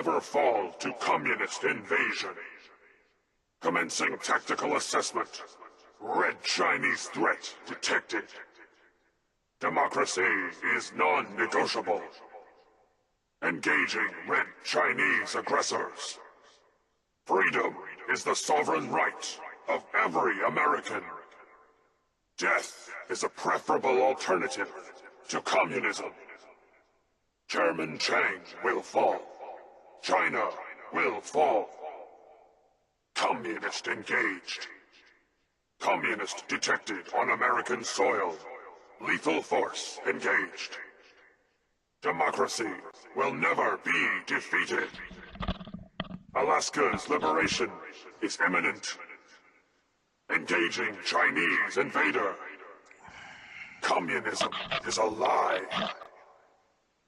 never fall to communist invasion. Commencing tactical assessment. Red Chinese threat detected. Democracy is non-negotiable. Engaging Red Chinese aggressors. Freedom is the sovereign right of every American. Death is a preferable alternative to communism. Chairman Chang will fall. China will fall. Communist engaged. Communist detected on American soil. Lethal force engaged. Democracy will never be defeated. Alaska's liberation is imminent. Engaging Chinese invader. Communism is a lie.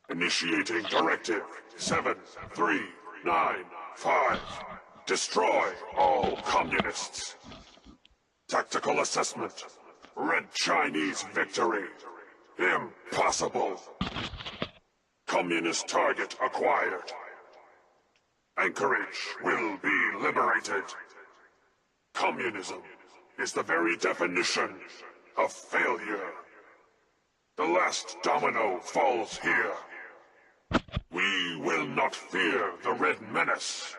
Initiating Directive 7395. Destroy all communists. Tactical assessment. Red Chinese victory. Impossible. Communist target acquired. Anchorage will be liberated. Communism is the very definition of failure. The last domino falls here. We will not fear the Red Menace.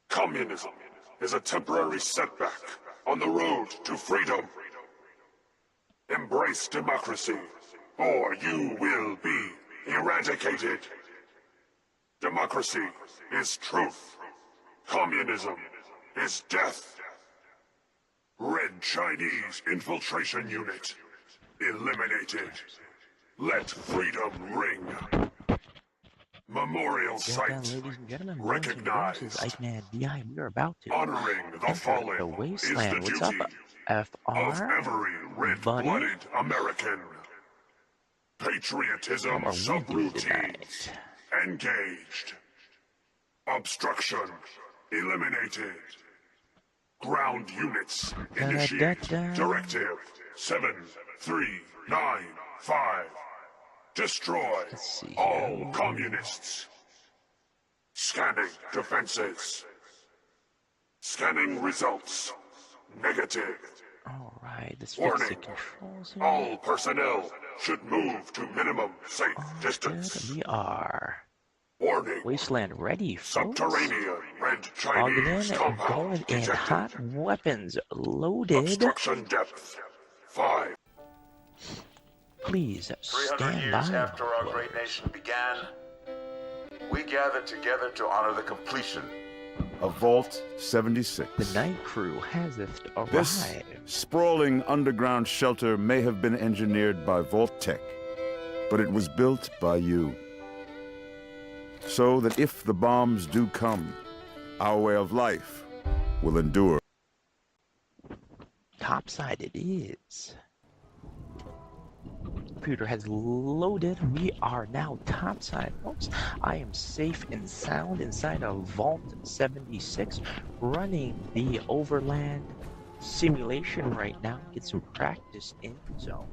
Communism is a temporary setback on the road to freedom. Embrace democracy, or you will be eradicated. Democracy is truth. Communism is death. Red Chinese infiltration unit eliminated. Let freedom ring. Memorial site ladies and gentlemen, recognized. This is Iceman DI. We are about to Honoring the enter fallen the is Wasteland. the What's duty up, FR? of every red-blooded American. Patriotism How are we doing subroutines tonight? engaged. Obstruction eliminated. Ground units initiate. Directive 7395. Destroy Let's see all here. communists. Scanning defenses. Scanning results. Negative. Alright, let's fix Warning. the controls here. All personnel should move to minimum safe distance. Good, we are. Warning. Wasteland ready, folks. Subterranean Red Logging Chinese in, compound going in detected. hot, weapons loaded. Obstruction depth 5. Please 300 stand years by. after our great nation began, we gathered together to honor the completion of Vault 76. The night crew has arrived. This sprawling underground shelter may have been engineered by Vault Tech, but it was built by you. So that if the bombs do come, our way of life will endure. Topside it is. Computer has loaded. We are now topside, folks. I am safe and sound inside of Vault 76, running the Overland simulation right now. Get some practice in. So,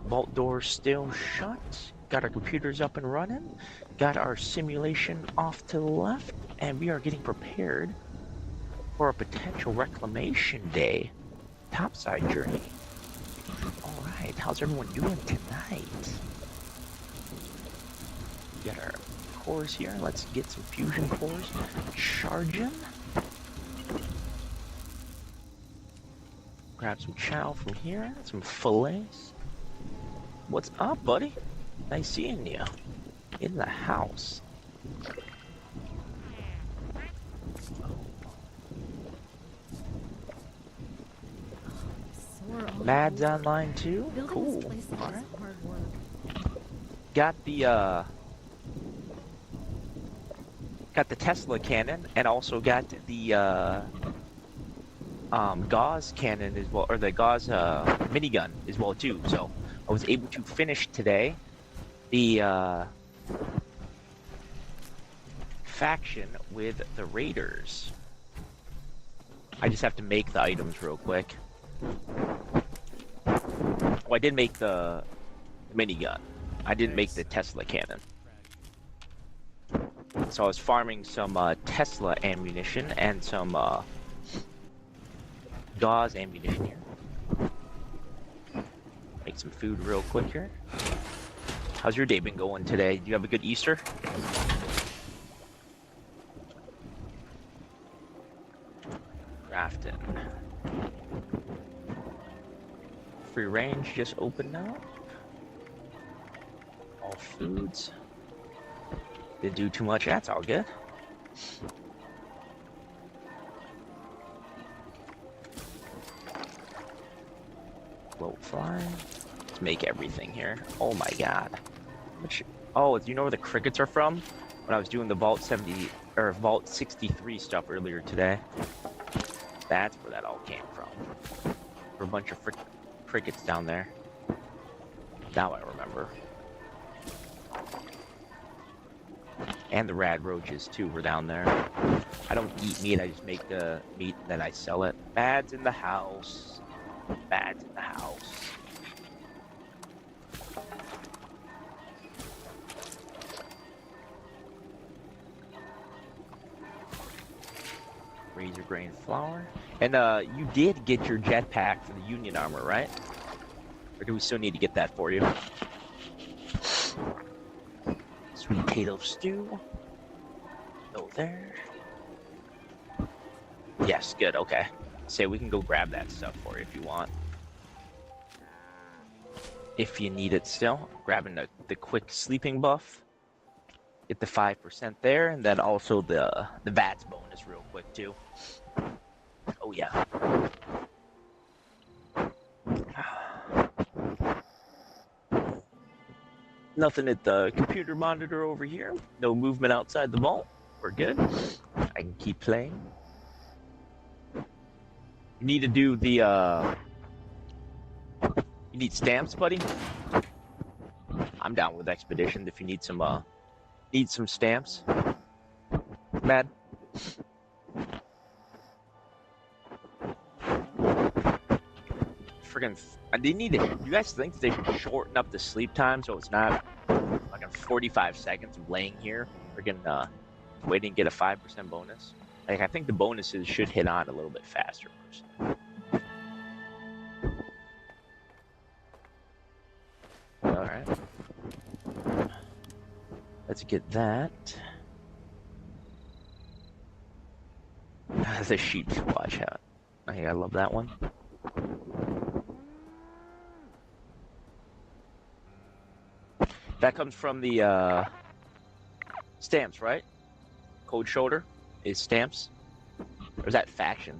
vault doors still shut. Got our computers up and running. Got our simulation off to the left, and we are getting prepared for a potential reclamation day topside journey. Alright, how's everyone doing tonight? We got our cores here. Let's get some fusion cores charging. Grab some chow from here, some fillets. What's up, buddy? Nice seeing you in the house. Mad's online too? Cool. Alright. Got the Tesla cannon, and also got the Gauss cannon as well, or the Gauss minigun as well too. So I was able to finish today the faction with the Raiders. I just have to make the items real quick. Well, I did make the minigun. I didn't make the Tesla cannon. So I was farming some Tesla ammunition and some gauze ammunition here. Make some food real quick here. How's your day been going today? Do you have a good Easter? Grafton. Free range just opened now. All foods. Didn't do too much, that's all good. Float fly. Let's make everything here. Oh my god. Oh, do you know where the crickets are from? When I was doing the Vault 70 or Vault 63 stuff earlier today. That's where that all came from. There were a bunch of crickets down there. Now I remember. And the rad roaches too were down there. I don't eat meat, I just make the meat and then I sell it. Bad's in the house. Bad's in the house. Razor grain flour. And you did get your jetpack for the Union armor, right? Or do we still need to get that for you? Sweet potato stew. Go there. Yes, good, okay. Say we can go grab that stuff for you if you want. If you need it still. Grabbing the quick sleeping buff. Get the 5% there, and then also the VATS bonus real quick too. Oh yeah. Nothing at the computer monitor over here. No movement outside the vault. We're good. I can keep playing. You need to do the you need stamps, buddy? I'm down with expedition if you need some stamps. Mad. Friggin' they need it. You guys think they should shorten up the sleep time so it's not like 45 seconds of laying here, friggin' waiting to get a 5% bonus? Like, I think the bonuses should hit on a little bit faster first. Alright. Let's get that. The sheep's watch hat. I love that one. That comes from the stamps, right? Cold shoulder is stamps. Or is that faction?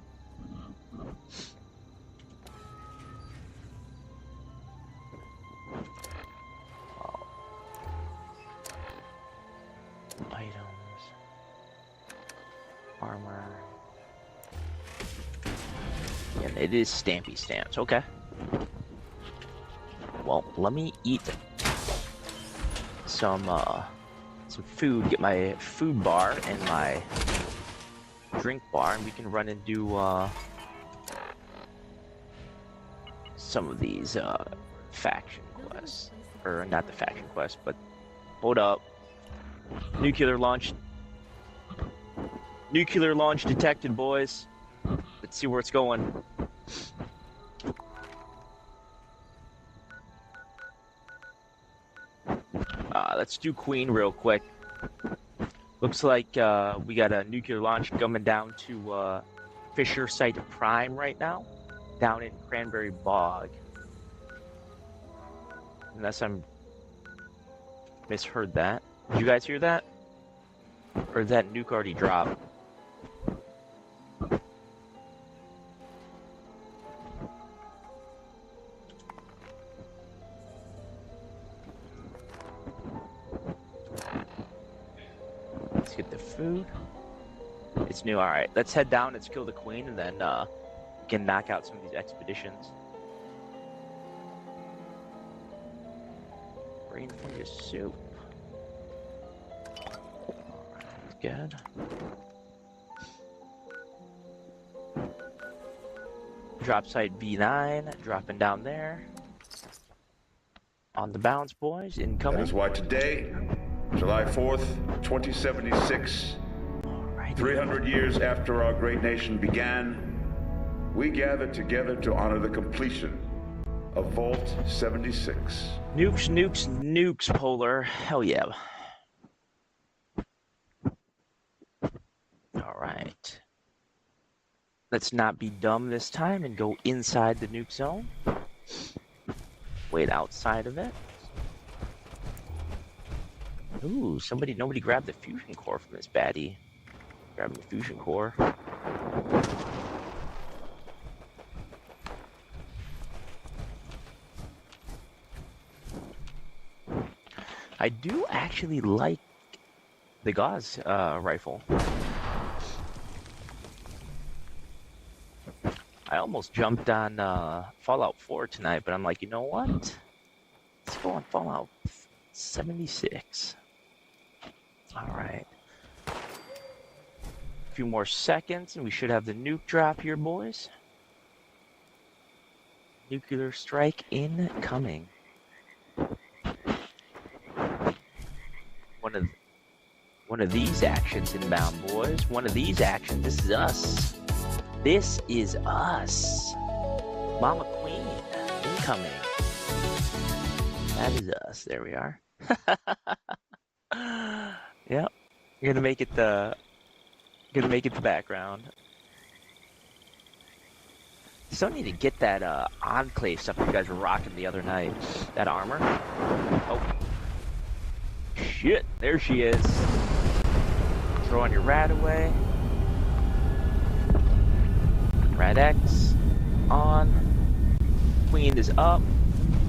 Oh. Items. Armor. And it is stampy stamps. Okay. Well, let me eat some food, get my food bar and my drink bar, and we can run and do some of these faction quests, or not the faction quest, but hold up. Nuclear launch detected, boys. Let's see where it's going. Let's do Queen real quick. Looks like we got a nuclear launch coming down to Fisher Site Prime right now, down in Cranberry Bog. Unless I'm misheard that. Did you guys hear that? Or did that nuke already drop? Let's get the food. It's new. Alright, let's head down, let's kill the queen, and then we can knock out some of these expeditions. Brain fungus soup. Good. Drop site B9, dropping down there. On the bounce, boys, incoming. That is why today, July 4th, 2076, Alrighty. 300 years after our great nation began, we gather together to honor the completion of Vault 76. Nukes, nukes, nukes, Polar. Hell yeah. Alright. Let's not be dumb this time and go inside the nuke zone. Wait outside of it. Ooh, nobody grabbed the fusion core from this baddie. Grabbing the fusion core. I do actually like the Gauss rifle. I almost jumped on Fallout 4 tonight, but I'm like, you know what? Let's go on Fallout 76. Alright. A few more seconds and we should have the nuke drop here, boys. Nuclear strike incoming. One of these actions inbound, boys. One of these actions. This is us. This is us. Mama Queen incoming. That is us. There we are. Yep. You're gonna make it the background. Still need to get that enclave stuff you guys were rocking the other night. That armor. Oh. Shit, there she is. Throw on your rat away. Rat X on. Queen is up.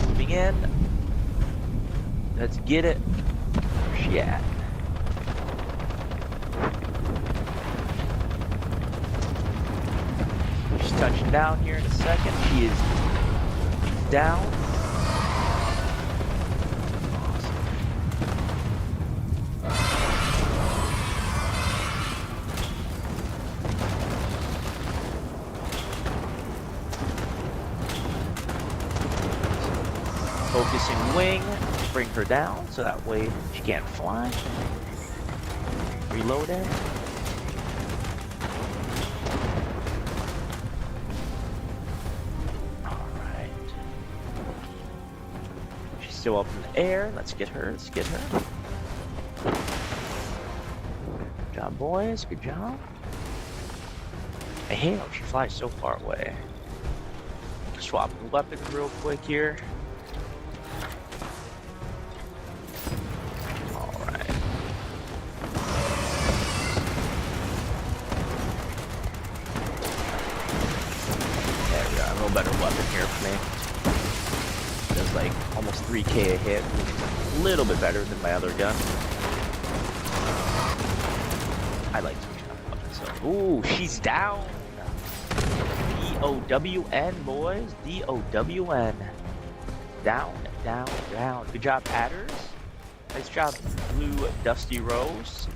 Moving in. Let's get it. Where's she at? She's touching down here in a second. She is down. Focusing wing, bring her down so that way she can't fly. Reload it. Alright. She's still up in the air. Let's get her. Let's get her. Good job, boys. Good job. I hate how she flies so far away. Swap weapons real quick here. Better weapon here for me. Does like almost 3k a hit, which is a little bit better than my other gun. I like switching up weapons. So, ooh, she's down. D-O-W-N, boys. D-O-W-N. Down, down, down. Good job, Patters. Nice job, Blue Dusty Rose.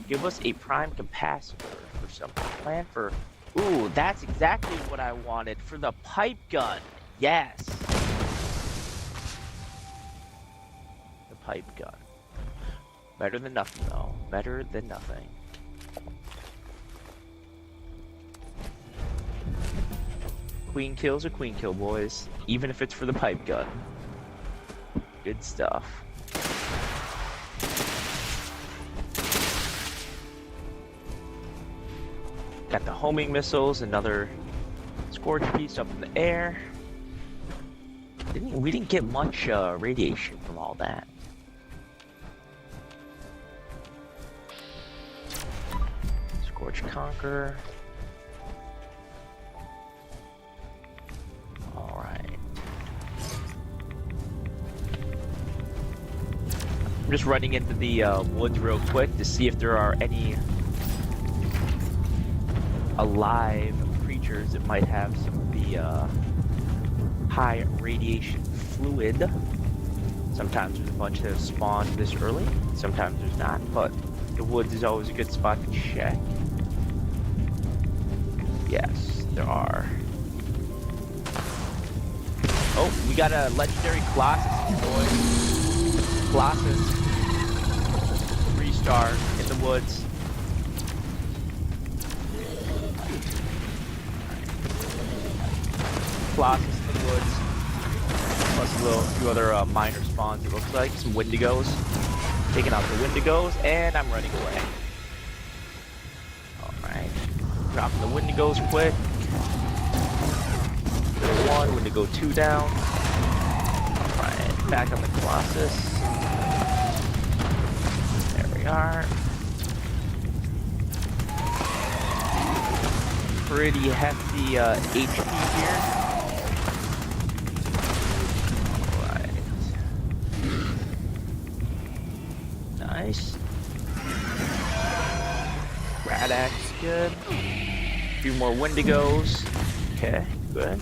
Give us a prime capacitor for something. Plan for. Ooh, that's exactly what I wanted for the pipe gun. Yes. The pipe gun. Better than nothing, though. Better than nothing. Queen kill's a queen kill, boys. Even if it's for the pipe gun. Good stuff. Got the homing missiles, another scorch piece up in the air. We didn't get much radiation from all that. Scorch Conqueror. Alright. I'm just running into the woods real quick to see if there are any alive creatures that might have some of the high radiation fluid. Sometimes there's a bunch that have spawned this early, sometimes there's not, but the woods is always a good spot to check. Yes, there are. Oh, we got a legendary Colossus here, boys. Colossus. star in the woods. Colossus in the woods. Plus a few other minor spawns, it looks like. Some Wendigos. Taking out the Wendigos, and I'm running away. Alright. Dropping the Wendigos quick. Wendigo 1, Wendigo 2 down. Alright, back on the Colossus. There we are. Pretty hefty HP here. Nice. Rat axe, good. A few more Wendigos. Okay, good.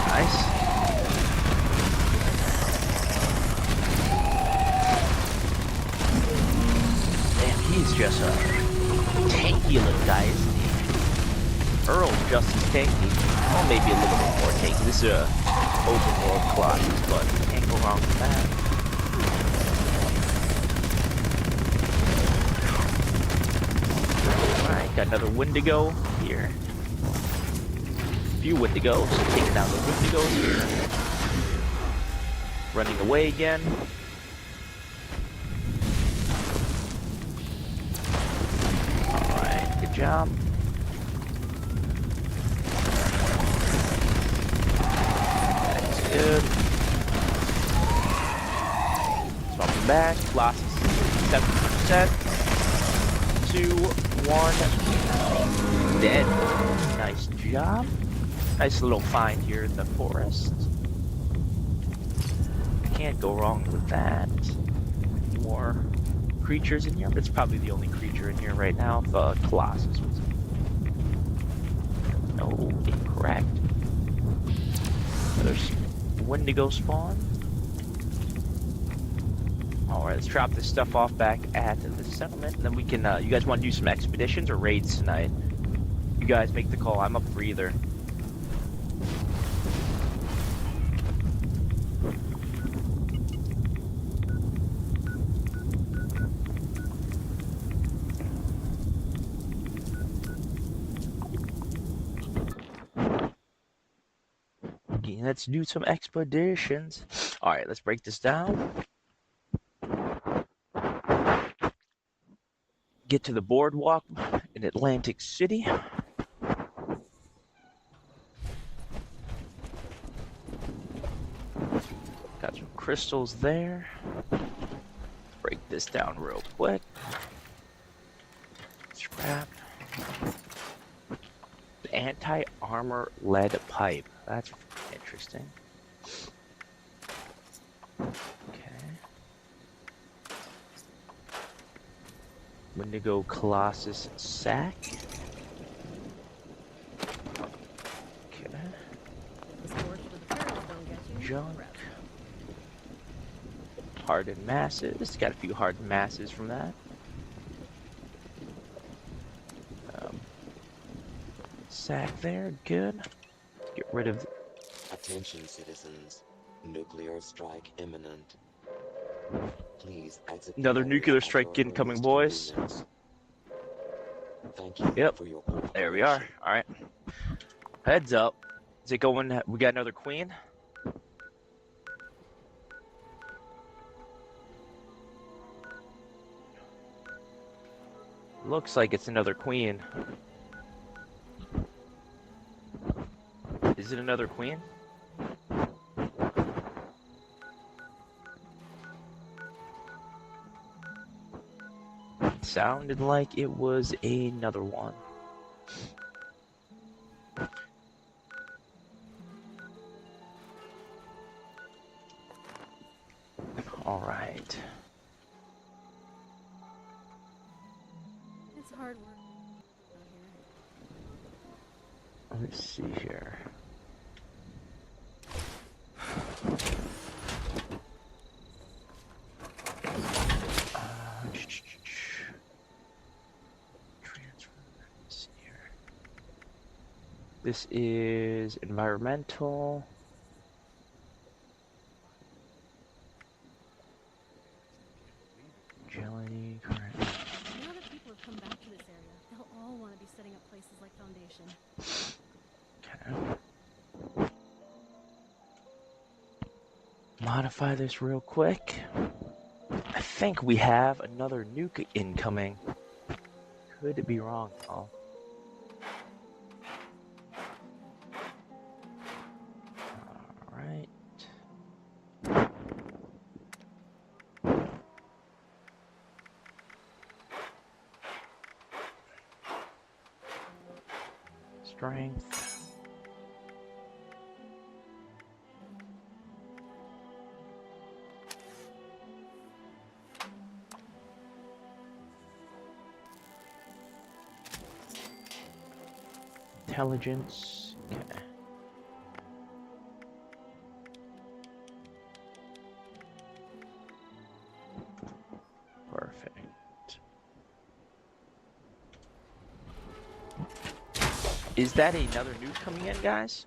Nice. Damn, he's just a tanky little guy, isn't he? Earl's just as tanky. Well, maybe a little bit more tanky. This is a open world Colossus, but can't go wrong with that. Alright, got another Wendigo here. A few Wendigos, taking down the Wendigos here. Running away again. Alright, good job. Good. Swapping back. Lost 7%. 2, 1. Dead. Nice job. Nice little find here in the forest. Can't go wrong with that. More creatures in here, but it's probably the only creature in here right now. The Colossus was. No, incorrect. There's Wendigo spawn. Alright, let's drop this stuff off back at the settlement, and then we can, you guys want to do some expeditions or raids tonight? You guys make the call, I'm up for either. Let's do some expeditions. Alright, let's break this down. Get to the boardwalk in Atlantic City. Got some crystals there. Break this down real quick. Scrap. The anti-armor lead pipe. That's interesting. Okay. Wendigo Colossus sack. Okay. Junk. Hardened masses. Got a few hardened masses from that. Sack there. Good. Get rid of. Attention citizens, nuclear strike imminent. Please exit. Another nuclear strike incoming, boys. Thank you. Yep. For your There we are. All right. Heads up. Is it going? We got another queen. Looks like it's another queen. Is it another queen? Sounded like it was another one. All right. It's hard work. Let's see here. This is environmental. modify this real quick. I think we have another nuke incoming. Could be wrong, though. Alright. Strength. Intelligence. Okay. Perfect. Is that another nuke coming in, guys?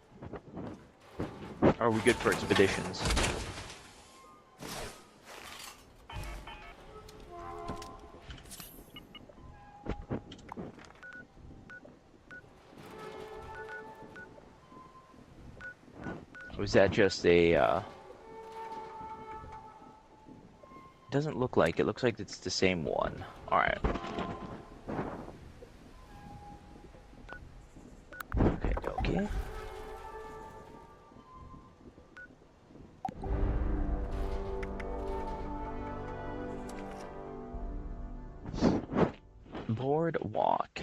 Or are we good for expeditions? Or is that just a, doesn't look like it. Looks like it's the same one. Alright. Okay, okay. Boardwalk.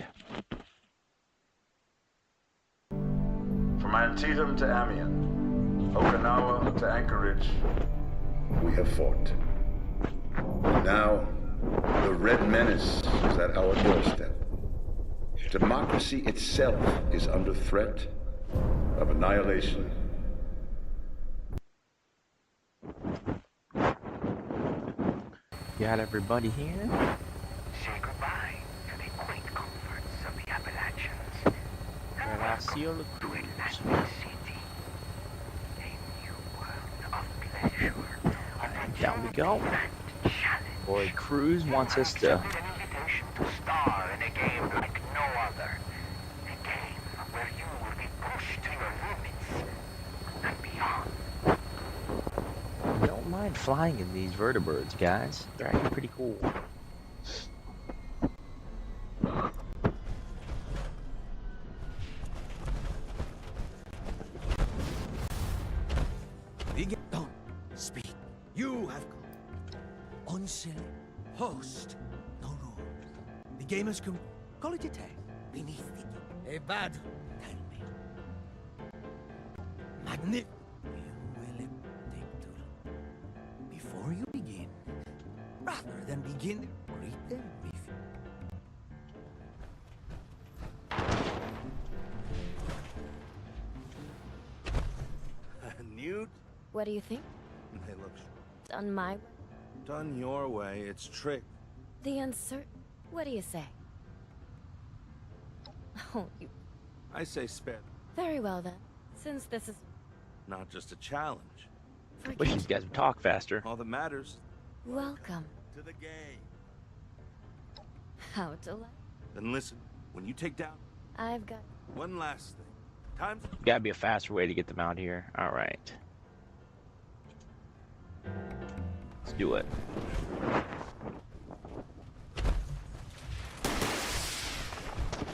From Antietam to Amiens, Okinawa to Anchorage, we have fought. And now, the Red Menace is at our doorstep. Democracy itself is under threat of annihilation. Got everybody here. Say goodbye to the quaint comforts of the Appalachians. And welcome to Atlantic City. A new world of pleasure. Down we go. Boy, Cruz wants us to. An invitation to star in a game like no other. A game where you will be pushed to your limits and beyond. Don't mind flying in these vertibirds, guys. They're actually pretty cool. Don't speak. You have come. Onsen, host, no rule. The game has come. Call it a test. Beneath it. A bad. Tell me. Magnificent. You will take to. Before you begin, rather than begin, greet them with. Newt? What do you think? Hey, look, Done my way? done your way, it's trick. The uncertain. What do you say? Oh, you. I say spare, Very well then. Since this is. not just a challenge. Wish Forget. these guys would talk faster. All that matters Welcome. to the game. How delightful. Then listen, when you take down I've got. one last thing, time's Gotta be a faster way to get them out here. Alright. Let's do it.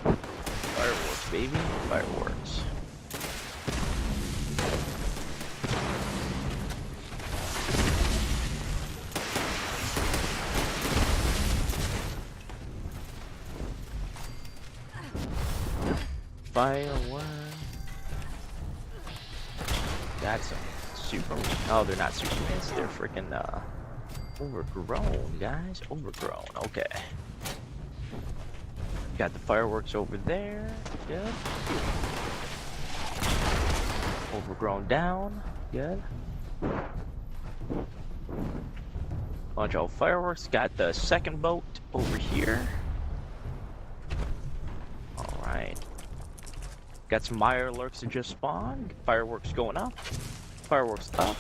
Fireworks, baby. Fireworks. Fireworks. That's a super. Oh, they're not Supermans. They're freaking overgrown, guys. Overgrown. Okay. Got the fireworks over there. Good. Overgrown down. Good. Bunch of fireworks. Got the second boat over here. Alright. Got some Mirelurks that just spawned. Fireworks going up. Fireworks up.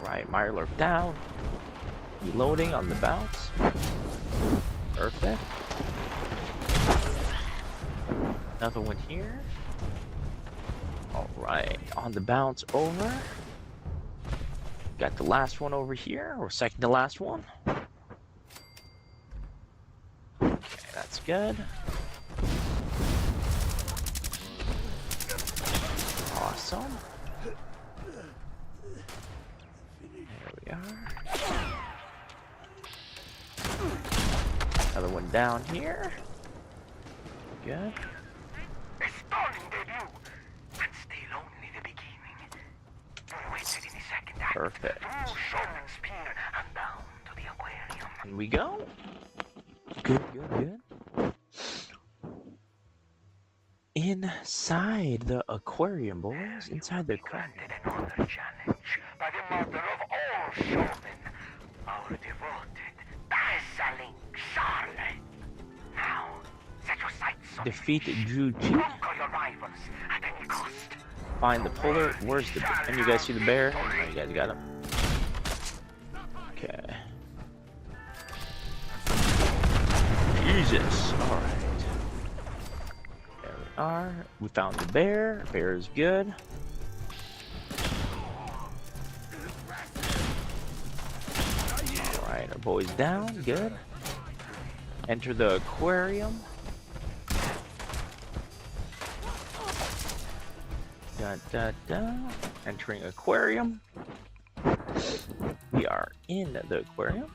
Alright, Mirelurk down. Reloading on the bounce. Perfect. Another one here. Right, on the bounce over. Got the last one over here, or second to last one. Okay, that's good. Awesome. There we are. Another one down here. Good. A stunning debut, but still only the beginning. Waited in the second act. Perfect. Through Showman's Pier and down to the aquarium. And we go. Good, good, good. Inside the aquarium, boys. Inside the aquarium. Granted another challenge by the mother of all showmen, our devoted, dazzling Charlotte. Now, set your sights on Defeat the fish. Drew G. Conquer your rivals at any cost. Find the puller. Where's the bear? And you guys see the bear? Oh, you guys got him. Okay. Jesus. Alright. There we are. We found the bear. Bear is good. Alright, our boy's down. Good. Enter the aquarium. Entering aquarium. We are in the aquarium.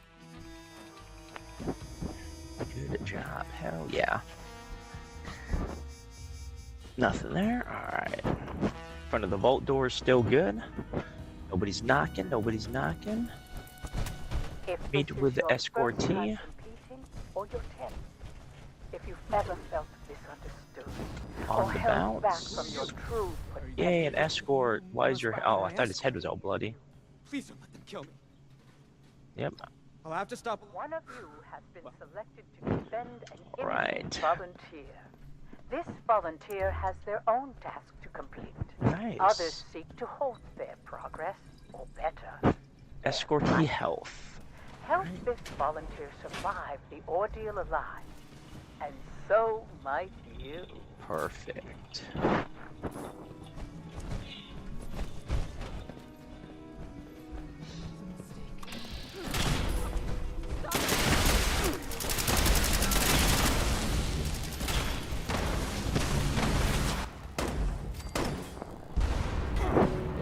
Good job. Hell yeah. Nothing there. Alright. Front of the vault door is still good. Nobody's knocking. Nobody's knocking. Meet with the escortee. Or your tenth. If you've ever felt misunderstood On or the held back bounce. from your true Yay, an escort. Why is your... Oh, I thought his head was all bloody. Please don't let them kill me. Yep. I'll have to stop. One of you has been selected to defend an innocent Right. volunteer. This volunteer has their own task to complete. Nice. Others seek to halt their progress, or better, Escortee health. help this volunteer survive the ordeal alive. And so might you. Perfect.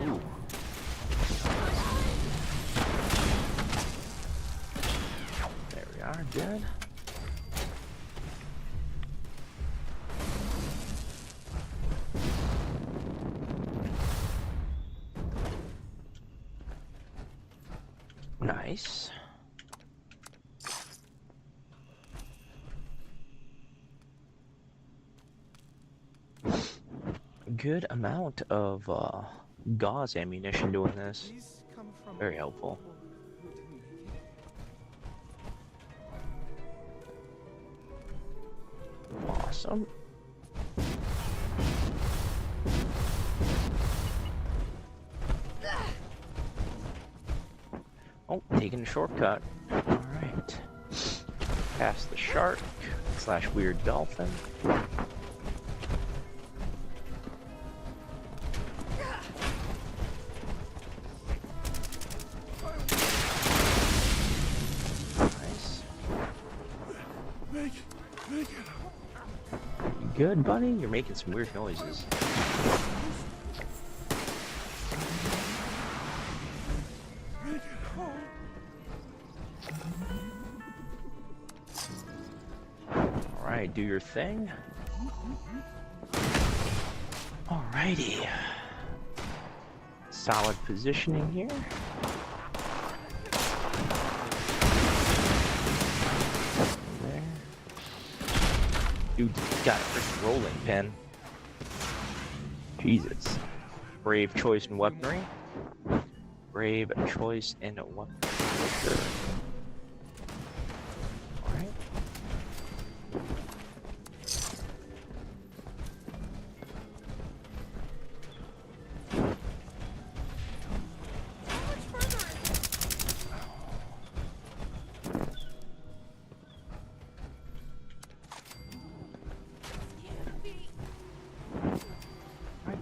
Ooh. There we are, good. Nice. Good amount of gauze ammunition doing this. These come from Very helpful. people who didn't make it. Awesome. Oh, taking a shortcut. Alright. Past the shark / weird dolphin. Nice. Make it. You good, buddy? You're making some weird noises. Alright, do your thing. Alrighty. Solid positioning here. There. Dude got a freaking rolling pin. Jesus. Brave choice in weaponry. Brave choice in weaponry. Sure. Alright.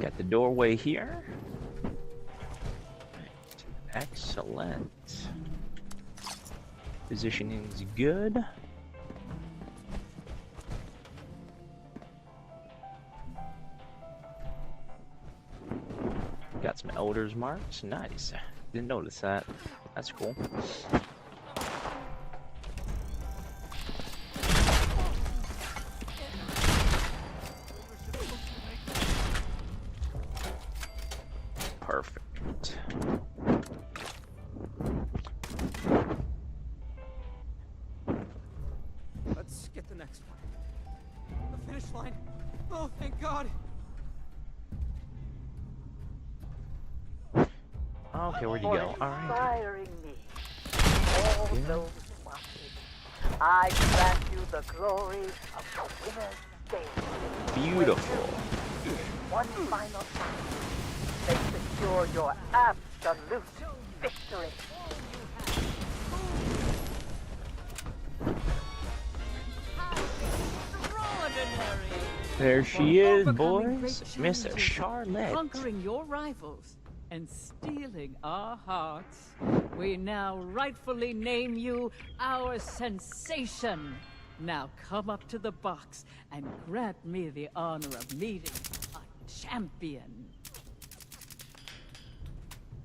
Got the doorway here. Excellent. Positioning's good. Got some elders marks. Nice. Didn't notice that. That's cool. Perfect. Let's get the next one. The finish line. Oh, thank God. Okay, where'd you go? All right. Inspiring me. All those watching, I grant you the glory of the winner's stage. Beautiful. One final time. They secure your absolute victory. There she is, Overcoming boys. great Miss challenges, Charlotte. Conquering your rivals and stealing our hearts. We now rightfully name you our sensation. Now come up to the box and grant me the honor of meeting a champion.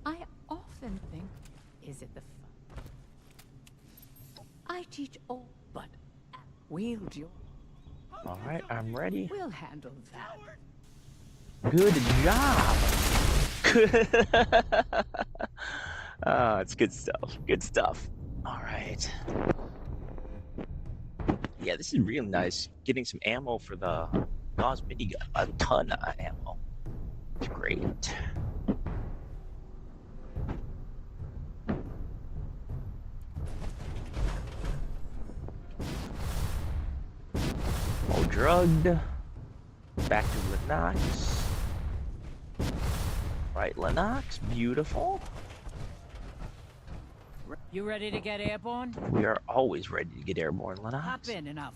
I often think, is it the fun? I teach all, but wield your... All right, I'm ready. We'll handle that. Good job. It's good stuff. Good stuff. All right. Yeah, this is real nice. Getting some ammo for the Gauss minigun. A ton of ammo. It's great. All drugged. Back to Lennox. Right, Lennox. Beautiful. You ready to get airborne? We are always ready to get airborne, Lennox. Hop in enough.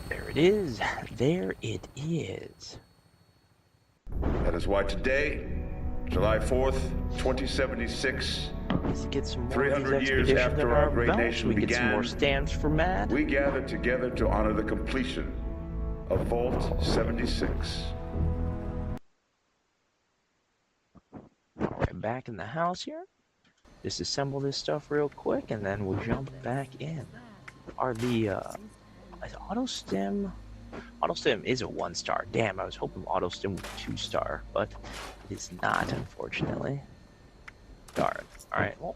There it is. There it is. That is why today, July 4th, 2076, Let's get some more 300 of these years expeditions after under our great belt. nation We get some began, more stands for Mad. we gather together to honor the completion of Vault 76. Alright, back in the house here. Disassemble this stuff real quick and then we'll jump back in. Are the is AutoStim? AutoStim is a 1-star. Damn, I was hoping AutoStim was 2-star, but it is not, unfortunately. Darn. Alright, well,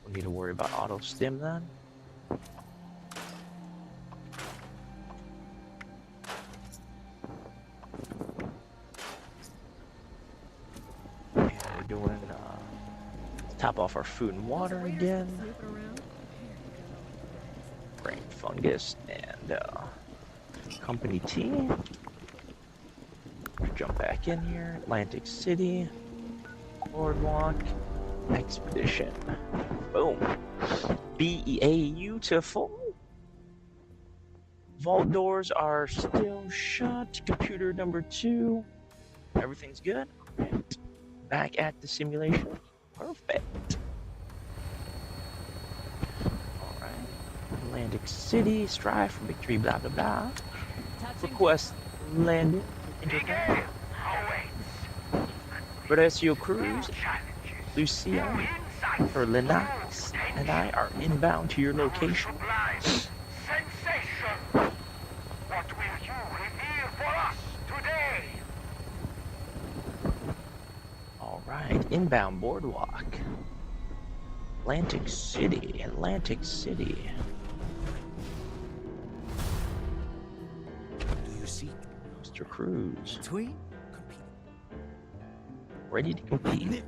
we'll need to worry about AutoStim then. And we're doing, top off our food and water again. Brain fungus and, company tea. Jump back in here. Atlantic City. Boardwalk. Expedition. Boom. Beautiful. Vault doors are still shut. Computer number 2. Everything's good. Right. Back at the simulation. Perfect. Alright. Atlantic City. Strive for victory. Blah, blah, blah. Request landing. Intercom. Brescio Cruz. Lucia. For Lennox. And I are inbound to your location. Sensation! What will you reveal for us today? Alright, inbound boardwalk. Atlantic City, Atlantic City. Do you seek Mr. Cruz. between? Ready to compete.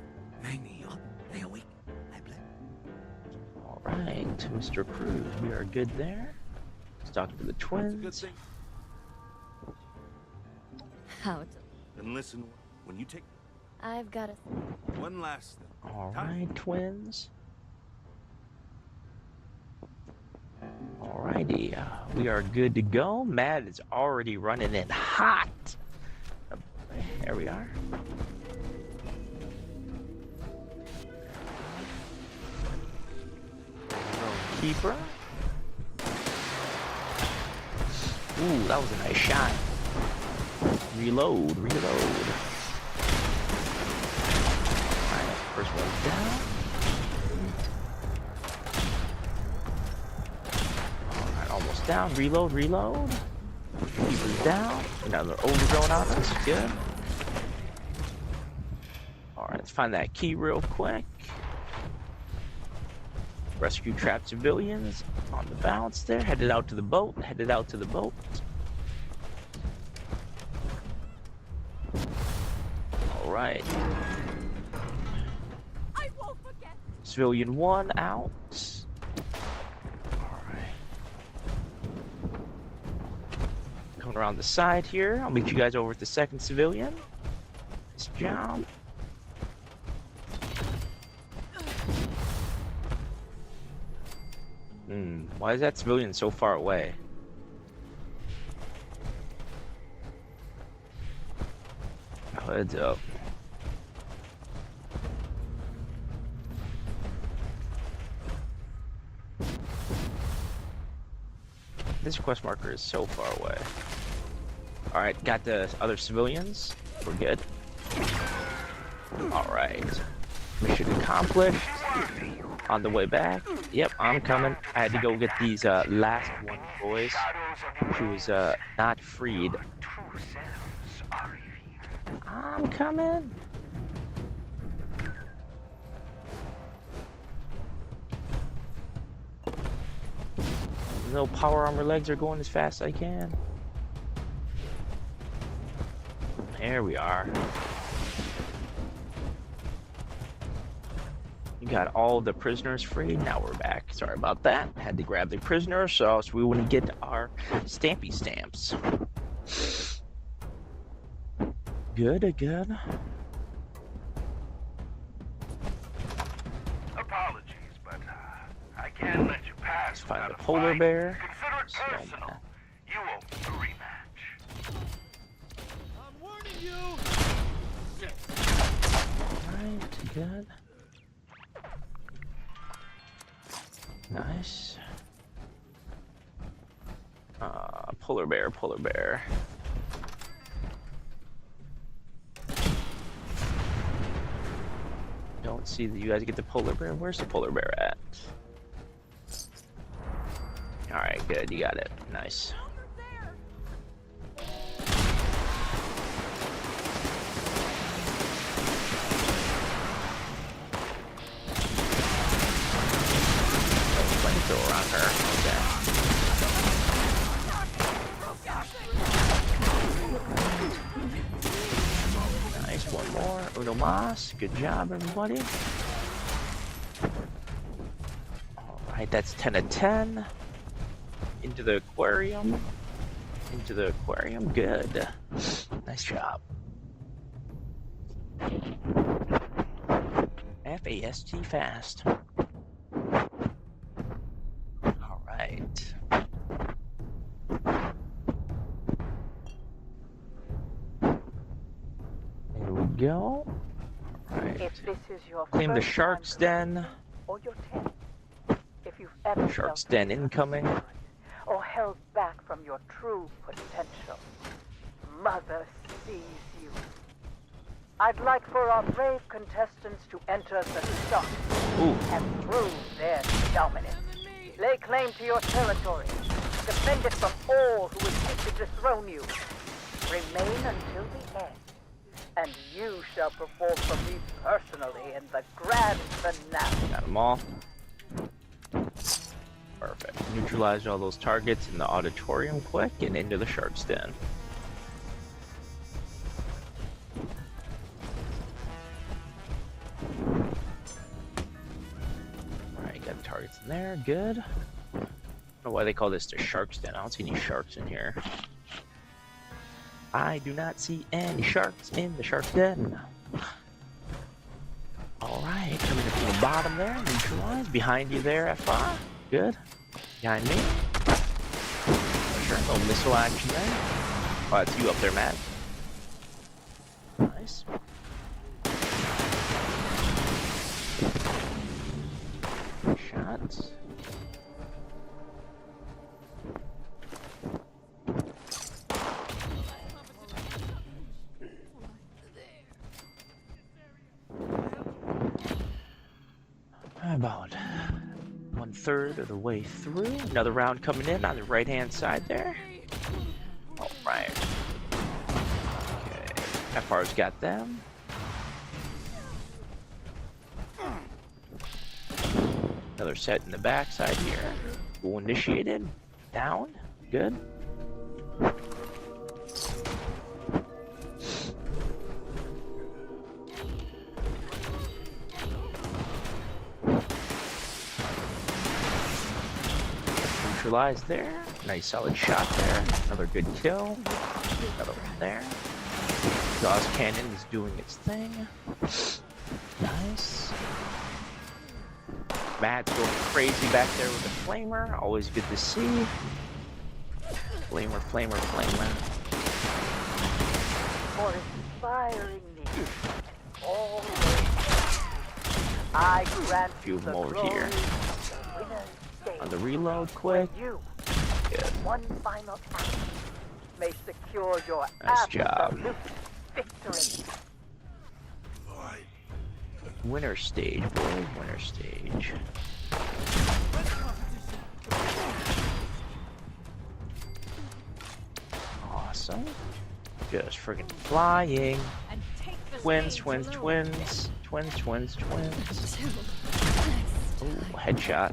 Alright, Mr. Cruz, we are good there. Let's talk to the twins. how to... Then listen, when you take... I've got a... One last thing. Alright, twins. Alrighty, we are good to go. Matt is already running in hot. There we are. Keeper. Ooh, that was a nice shot. Reload, reload. Alright, first one down. Alright, almost down. Reload, reload. Keeper's down. Another overdrawn on us. Good. Alright, let's find that key real quick. Rescue trapped civilians on the bounce there. Headed out to the boat. Headed out to the boat. Alright. I won't forget. Civilian 1 out. Alright. Coming around the side here. I'll meet you guys over at the second civilian. Nice job. Why is that civilian so far away? Oh, heads up. This quest marker is so far away. Alright, got the other civilians. We're good. Alright. Mission accomplished. On the way back. Yep, I'm coming. I had to go get these last one boys who was not freed. I'm coming. No power armor legs are going as fast as I can. There we are. You got all the prisoners free. Now we're back. Sorry about that. Had to grab the prisoners so we wouldn't get our stampy stamps. Good, good. Apologies, but I can't let you pass. Let's find the polar bear. Consider it personal. You owe me a rematch. I'm warning you. Alright, good. Nice. Polar bear, polar bear. Don't see that you guys get the polar bear. Where's the polar bear at? Alright, good. You got it. Nice. Flamethrower on her. Okay. Nice. One more. Uno mas. Good job, everybody. Alright, that's 10 of 10. Into the aquarium. Into the aquarium. Good. Nice job. F-A-S-T fast. Alright. There we go. Alright. If this is your Claim the first shark's time den. or your 10th, if you've ever Shark's felt den incoming. or held back from your true potential, Mother sees you. I'd like for our brave contestants to enter the shock and prove their dominance. Lay claim to your territory. Defend it from all who would seek to dethrone you. Remain until the end, and you shall perform for me personally in the grand finale. Got them all. Perfect. Neutralize all those targets in the auditorium quick and into the shark's den. Alright, got targets in there. Good. I don't know why they call this the shark's den. I don't see any sharks in here. I do not see any sharks in the shark den. Alright, coming up from the bottom there, neutralized. Behind you there, FR. Good. Behind me. Sure, no missile action there. Oh, that's you up there, Matt. Nice. Shots. About 1/3 of the way through. Another round coming in on the right-hand side there. All right. Okay. FR's got them. Another set in the backside here. Goal initiated. Down. Good. Neutralized there. Nice solid shot there. Another good kill. Another one there. Gauss cannon is doing its thing. Nice. Matt's going crazy back there with the flamer. Always good to see. Flamer, flamer, flamer. For inspiring me. Always. I grant Few you of them the over glory here. of the winner's stage. On the reload quick. You, Good. one final act, may secure your Nice job. absolute victory. Winner stage, boys. Winner stage. Awesome. Just friggin' flying. And take the Twins, stage twins, alone. twins. Twins, twins, twins. Ooh, headshot.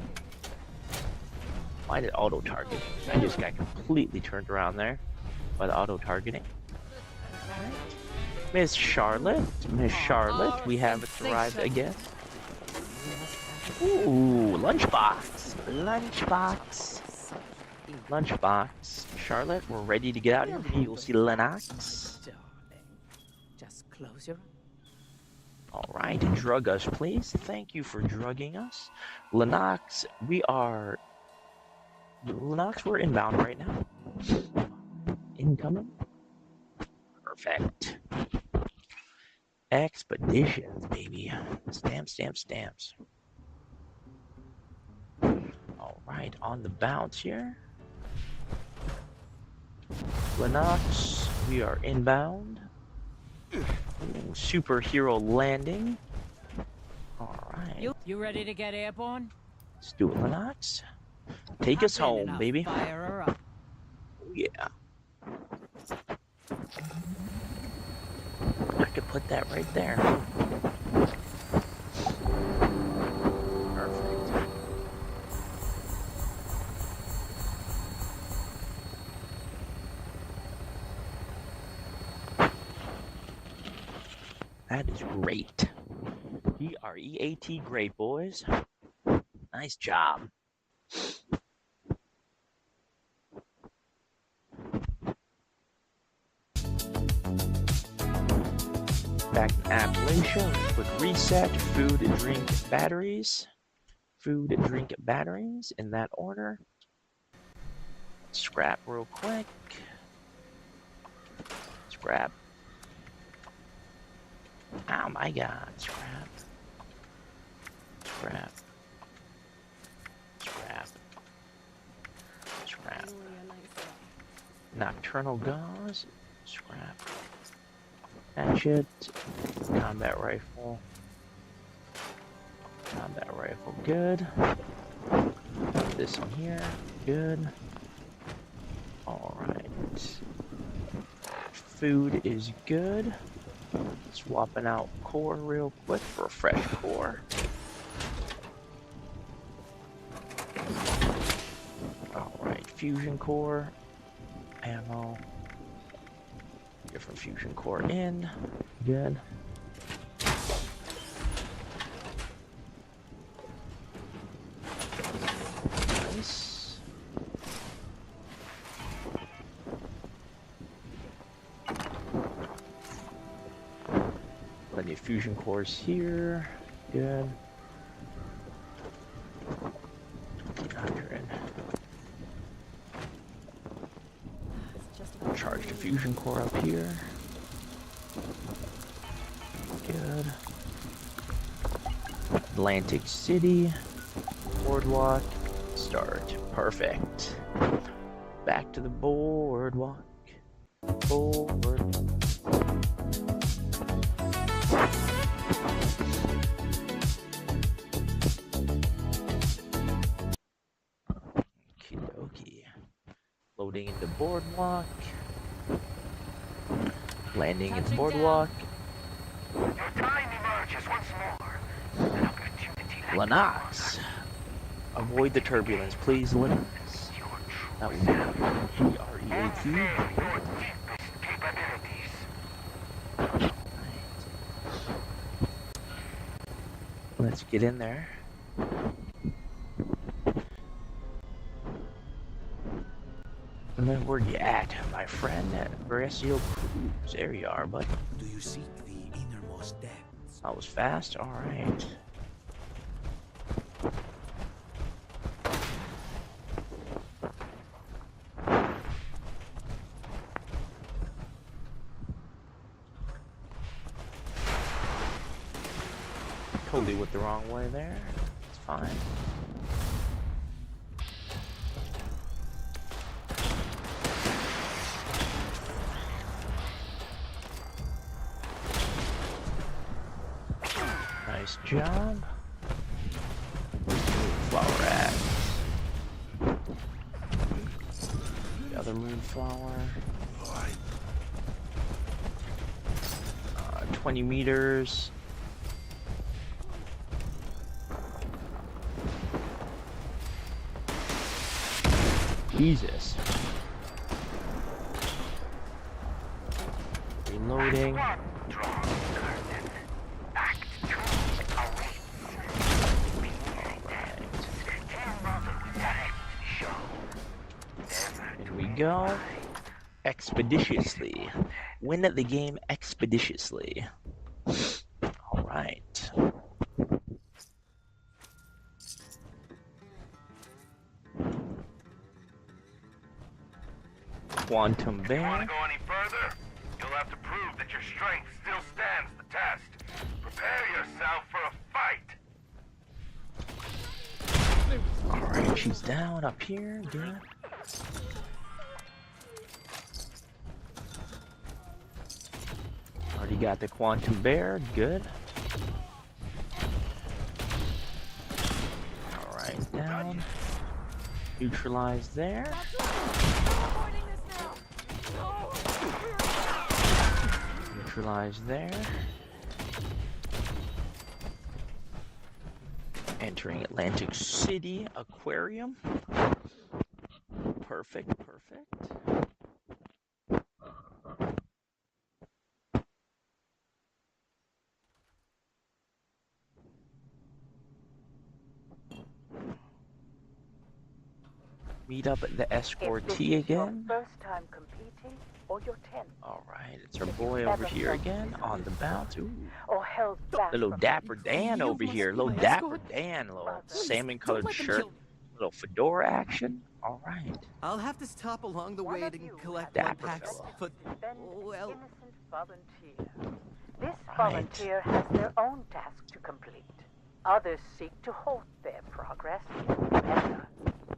Why did auto target? I just got completely turned around there by the auto targeting. Miss Charlotte, we have arrived again. Ooh, lunchbox, lunchbox. Charlotte, we're ready to get out of here. You'll see Lennox. Darling, just close your All right, drug us, please. Thank you for drugging us. Lennox, we're inbound right now. Incoming. Perfect. Expeditions, baby. Stamps, stamps, stamps. All right, on the bounce here. Lennox, we are inbound. Ooh, superhero landing. All right. You ready to get airborne? Let's do it, Lennox. Take us Hop in home, and I'll baby. Fire her up. Oh, yeah. I could put that right there. Perfect. That is great. Great, great, boys. Nice job. Back in Appalachia, quick reset. Food, drink, batteries. Food, drink, batteries in that order. Scrap real quick. Scrap. Oh my god, scrap. Scrap. Scrap. Scrap. Nocturnal gauze. Scrap. Hatchet. Combat rifle. Combat rifle, good. This one here, good. Alright. Food is good. Swapping out core real quick for a fresh core. Alright, fusion core. Ammo. Different fusion core in. Good. Nice. fusion cores here. Good. 100. Charge the fusion core up here. Good. Atlantic City. Boardwalk. Start. Perfect. Back to the boardwalk. Boardwalk. Okie-dokie. Loading into boardwalk. Landing in boardwalk. Your time emerges once more. An opportunity like Lennox. Avoid the turbulence, please, Lennox. That would be G-R-E-A-T. your deepest capabilities. Let's get in there. And then where you at, my friend? At Brescio Cruz. There you are, bud. Do you seek the innermost depths? That was fast. All right. Totally went the wrong way there. It's fine. Nice job. Moonflower at. The other moonflower. 20 meters. Jesus. Reloading. Here we go. Expeditiously. Win at the game expeditiously. Alright. Quantum Bear. If you want to go any further, you'll have to prove that your strength still stands the test. Prepare yourself for a fight. Alright, she's down up here. Good. Already got the Quantum Bear. Good. Alright, down. Neutralize there. Neutralize there. Entering Atlantic City Aquarium. Perfect, perfect. Meet up at the Escort T again. Your first time competing or your 10th. Alright, it's our boy over here again on the bounce. Ooh. Or held back Little from Dapper Dan over here. Little Dapper Dan. Little salmon colored shirt. Little fedora action. Alright. I'll have to stop along the way to collect my Dapper packs, fella. but well, innocent volunteer. This volunteer has their own task to complete. Others seek to halt their progress, better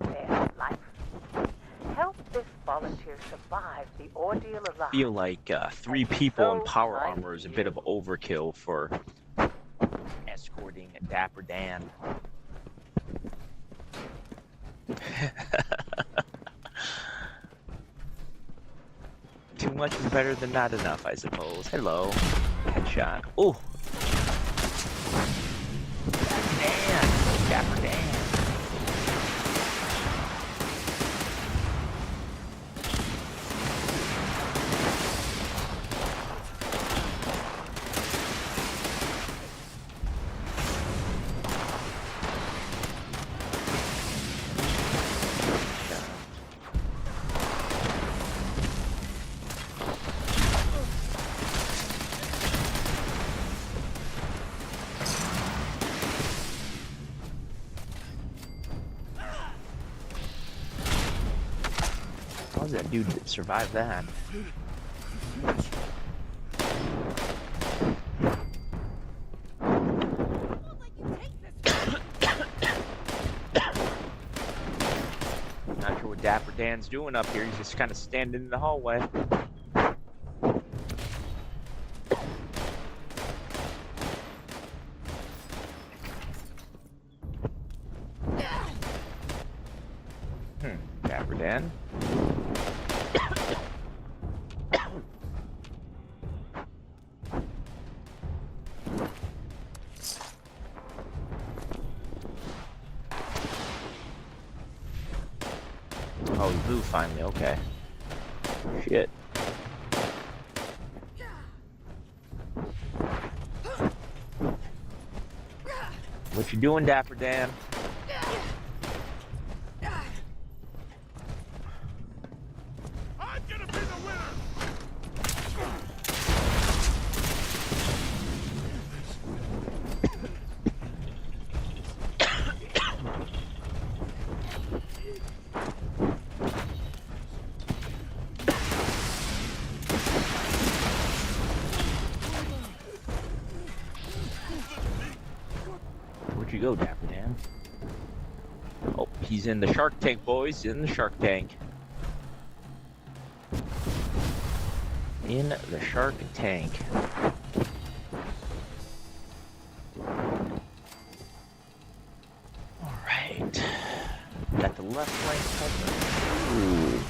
their life. Help this volunteer survive the ordeal alive. I feel like 3 people in power armor is a bit of overkill for escorting Dapper Dan. Too much is better than not enough, I suppose. Hello. Headshot. Oh! Dan! Dapper Dan! How does that dude survive that? Not sure what Dapper Dan's doing up here. He's just kind of standing in the hallway. Dapper Dan. Oh, he blew finally, okay. Shit. What you doing, Dapper Dan? I'm gonna be the winner! Where'd you go, Dapper Dan? Oh, he's in the shark tank, boys. In the shark tank. In the shark tank. Alright. Got the left flank covered. Ooh.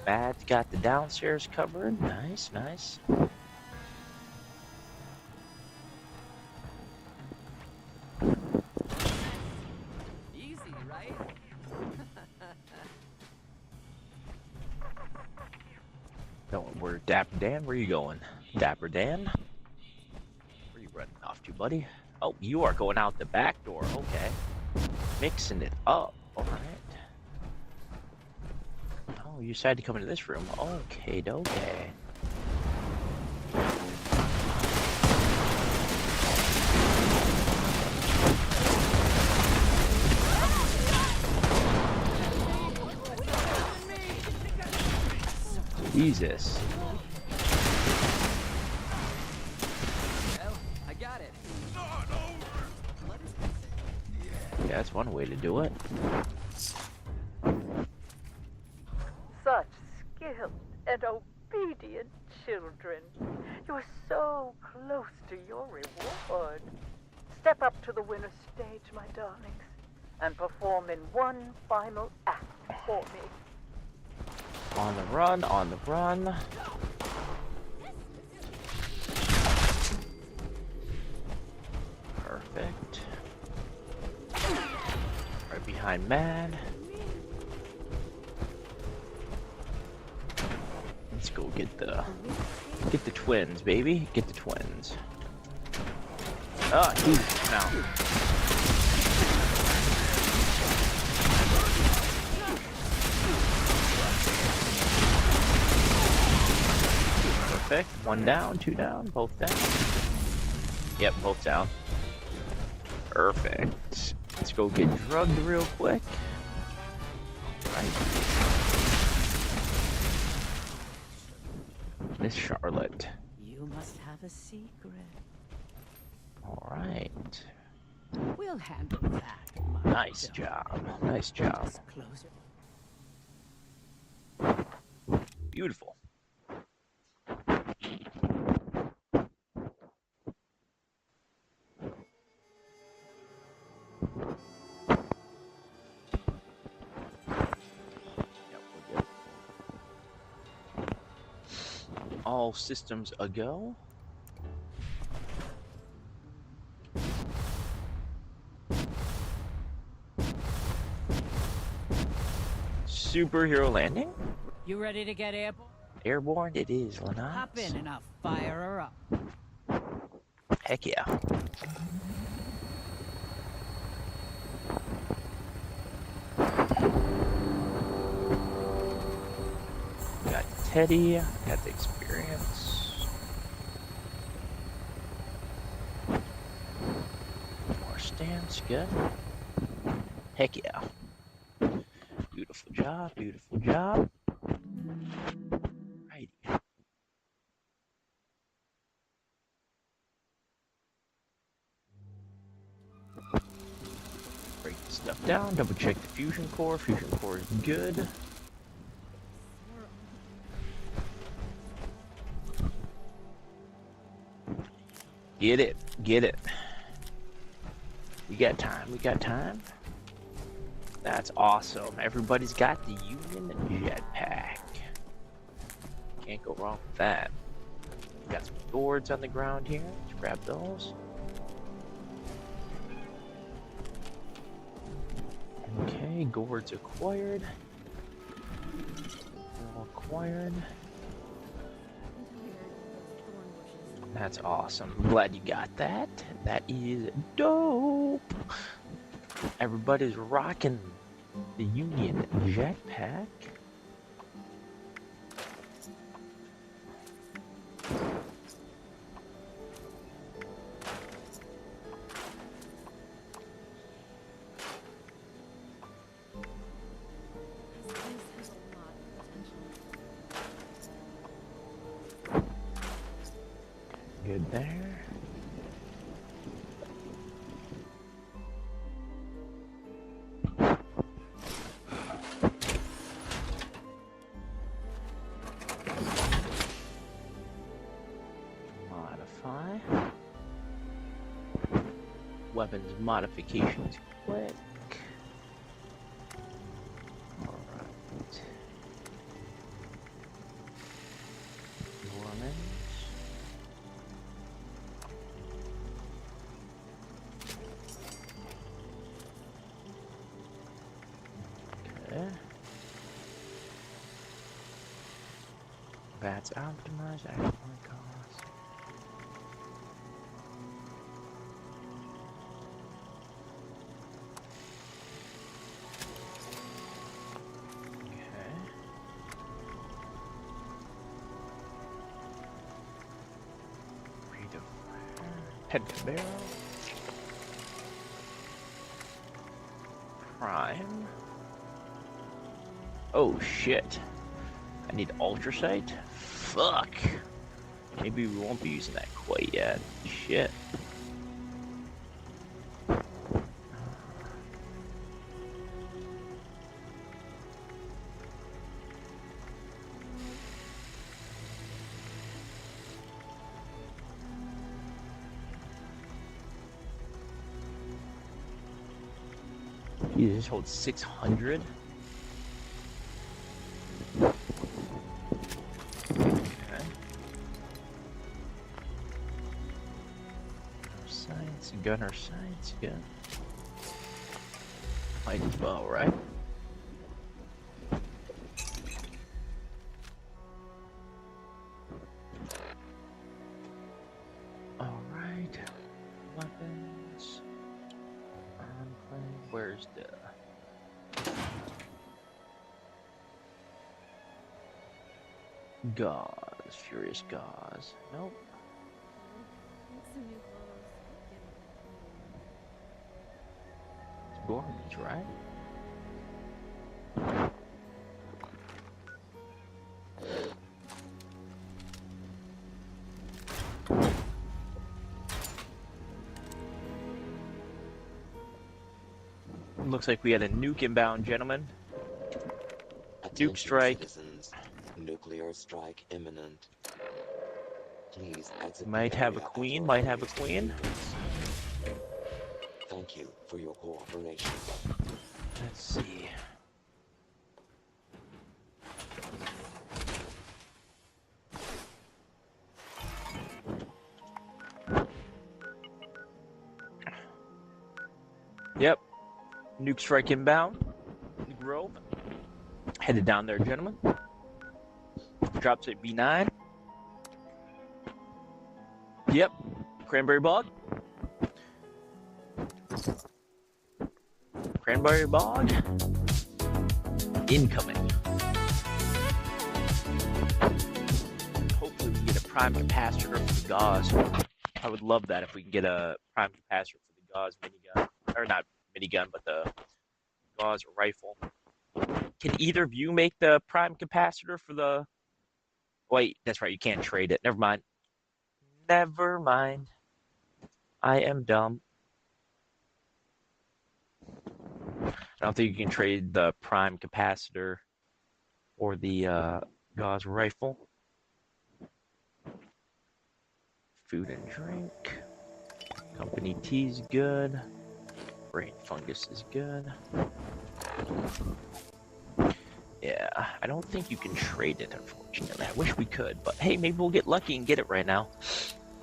Bad's got the downstairs covered. Nice, nice. Where Dapper Dan? Where you going? Dapper Dan? Where you running off to, buddy? Oh, you are going out the back door. Okay. Mixing it up. Alright. Oh, you decided to come into this room. Okay, okay. Jesus. Well, I got it. Yeah, that's one way to do it. Such skilled and obedient children. You're so close to your reward. Step up to the winner's stage, my darlings, and perform in one final act for me. On the run, on the run. Perfect. Right behind Mad. Let's go get the twins, baby. Get the twins. Ah, Jesus, now. Perfect. One down, two down, both down. Yep, both down. Perfect. Let's go get drugged real quick. Right. Miss Charlotte. You must have a secret. Alright. We'll handle that. Nice job. Nice job. Just close it. Beautiful. All systems a go. Superhero landing? You ready to get airborne? Airborne it is, Lennox. Hop in and I'll fire her up. Heck yeah. Got Teddy, got the experience. More stance, good. Heck yeah. Beautiful job, beautiful job. Break this stuff down, double check the fusion core. Fusion core is good. Get it, get it. We got time, we got time. That's awesome. Everybody's got the Union jetpack. Can't go wrong with that. We got some gourds on the ground here. Let's grab those. Okay, gourds acquired. All acquired. That's awesome. I'm glad you got that. That is dope. Everybody's rocking the Union jetpack. Good there. Modify. Weapons modifications quick. Alright. Lemons. Okay. That's optimized. Actually cost. Okay. Redefine. Head to barrel. Prime. Oh shit. I need ultrasight? Fuck. Maybe we won't be using that quite yet. Shit. You just hold 600? Gunner science gun. Might as well, right? Alright. Weapons. Enclave. Where's the gauze? Furious gauze. Nope. Garbage, right? Looks like we had a nuke inbound, gentlemen. Nuke strike. Citizens. Nuclear strike imminent. Please exit. Might have a queen, might have a queen. Thank you for your cooperation. Let's see. Yep. Nuke strike inbound. The Grove. Headed down there, gentlemen. Drops at B9. Yep. Cranberry bog. Cranberry bog. Incoming. Hopefully we can get a prime capacitor for the gauze. I would love that if we can get a prime capacitor for the gauze minigun. Or not minigun, but the gauze rifle. Can either of you make the prime capacitor for the... Wait, that's right, you can't trade it. Never mind. Never mind. I am dumb. I don't think you can trade the prime capacitor or the gauze rifle. Food and drink. Company tea's good. Brain fungus is good. Yeah, I don't think you can trade it, unfortunately. I wish we could, but hey, maybe we'll get lucky and get it right now.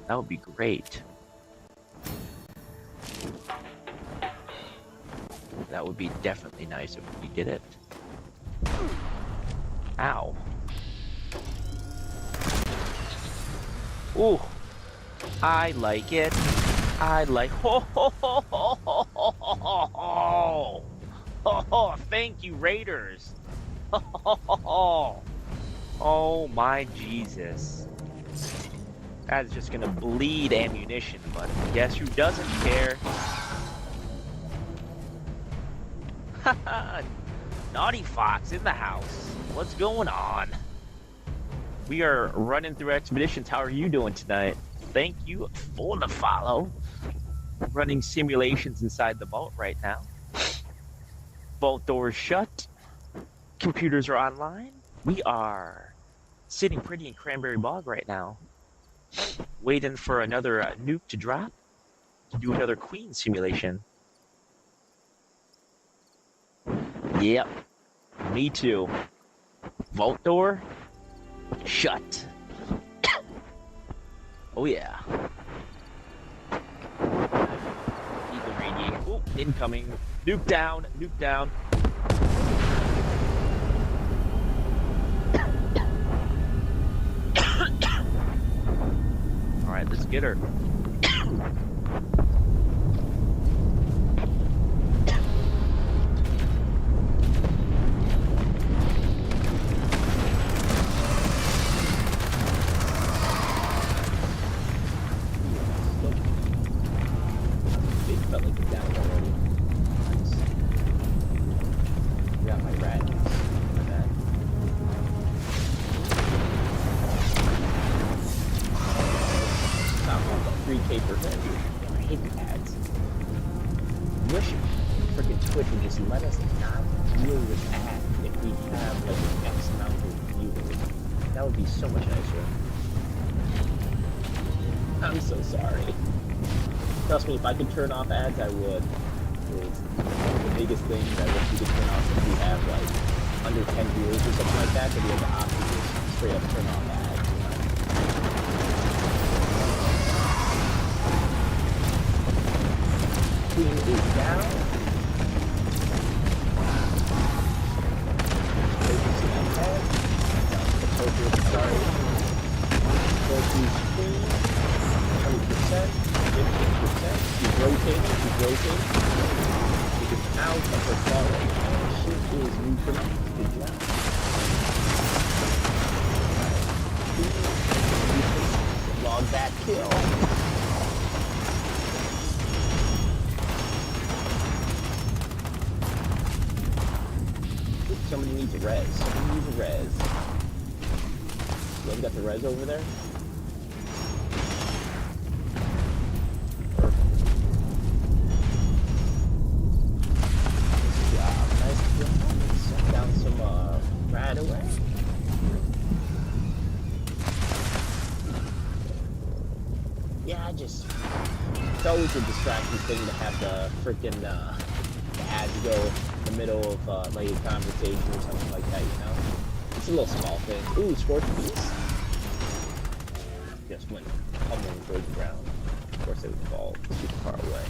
That would be great. That would be definitely nice if we get it. Ow. Ooh. I like it. I like. Ho ho ho ho ho ho ho ho ho ho! Thank you, Raiders. Ho ho ho ho! Oh my Jesus! That's just gonna bleed ammunition, but guess who doesn't care? Haha! Naughty Fox in the house. What's going on? We are running through expeditions. How are you doing tonight? Thank you for the follow. Running simulations inside the vault right now. Vault doors shut. Computers are online. We are sitting pretty in Cranberry Bog right now. Waiting for another nuke to drop to do another Queen simulation. Yep. Me too. Vault door shut. Oh yeah. Need the radiator. Oh, incoming. Nuke down. Nuke down. All right, let's get her. If I could turn off ads, I would. It's the biggest thing that I wish we could turn off if we have like under 10 viewers or something like that, then we have the option to just straight up turn off ads. Queen is down. Sorry. Queen. 20%. 15%. She's rotating. She is out of her falling. She is neutralized. Good job. Log that kill. Somebody needs a res. You got the res over there? It's always a distracting thing to have the freaking the ads go in the middle of like a conversation or something like that, you know? It's a little small thing. Ooh, Scorched Beast. Just went tumbling towards the ground. Of course, it would fall super far away.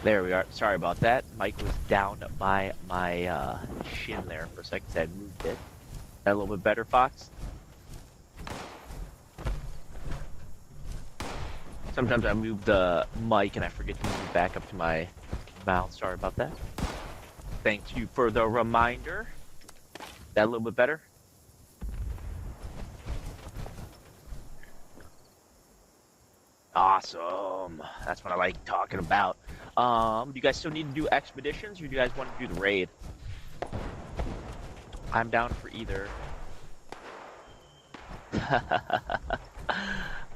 There we are. Sorry about that. Mike was down by my shin there for a second. I moved it. That a little bit better, Fox? Sometimes I move the mic and I forget to move it back up to my mouth. Sorry about that. Thank you for the reminder. That a little bit better? Awesome. That's what I like talking about. Do you guys still need to do expeditions or do you guys want to do the raid? I'm down for either.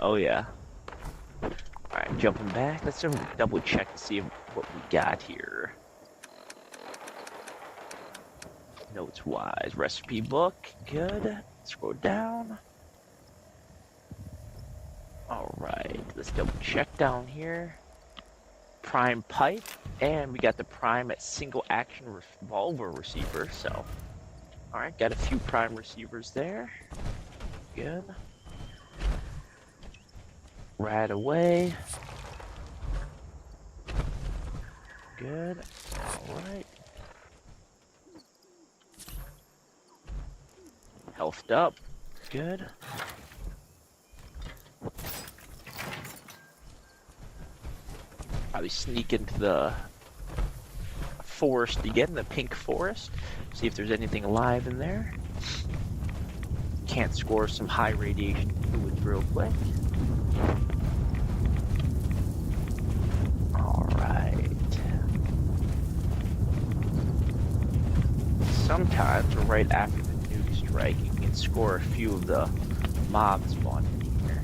Oh yeah. Alright, jumping back. Let's double check to see what we got here. Notes wise. Recipe book. Good. Scroll down. Alright, let's double check down here. Prime pipe. And we got the prime single action revolver receiver. So, alright, got a few prime receivers there. Good. Right away. Good. Alright. Healthed up. Good. Probably sneak into the forest again, the pink forest. See if there's anything alive in there. Can't score some high radiation fluids real quick. Alright. Sometimes, right after the nuke strike, you can score a few of the mobs spawning here.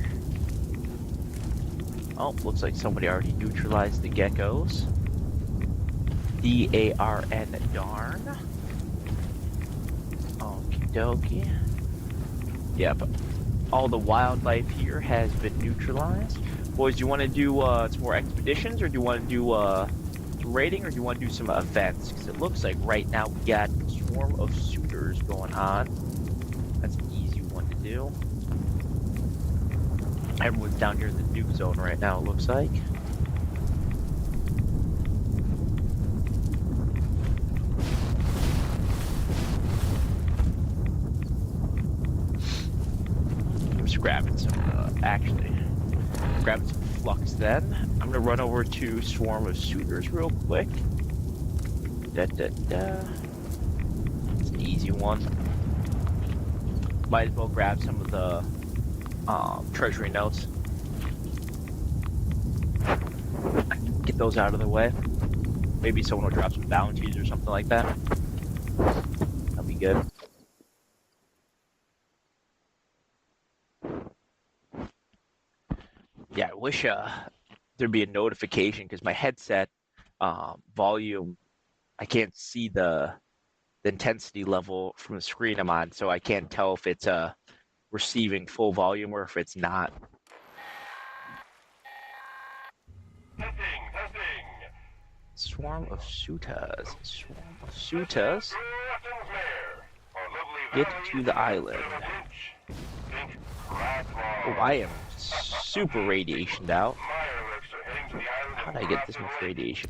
Oh, looks like somebody already neutralized the geckos. D-A-R-N, darn. Okie dokie. Yep. All the wildlife here has been neutralized. Boys, do you want to do some more expeditions, or do you want to do some raiding, or do you want to do some events? Because it looks like right now we got a swarm of suitors going on. That's an easy one to do. Everyone's down here in the nuke zone right now, it looks like. I'm just grabbing some, grabbing some flux then. I'm gonna run over to Swarm of Suitors real quick. It's an easy one. Might as well grab some of the treasury notes. Get those out of the way. Maybe someone will drop some bounties or something like that. That'll be good. Yeah, I wish there'd be a notification, because my headset volume, I can't see the intensity level from the screen I'm on, so I can't tell if it's receiving full volume or if it's not. Swarm of Sutas. Swarm of Sutas. Get to the island. Oh, I am super radiationed out. How did I get this much radiation?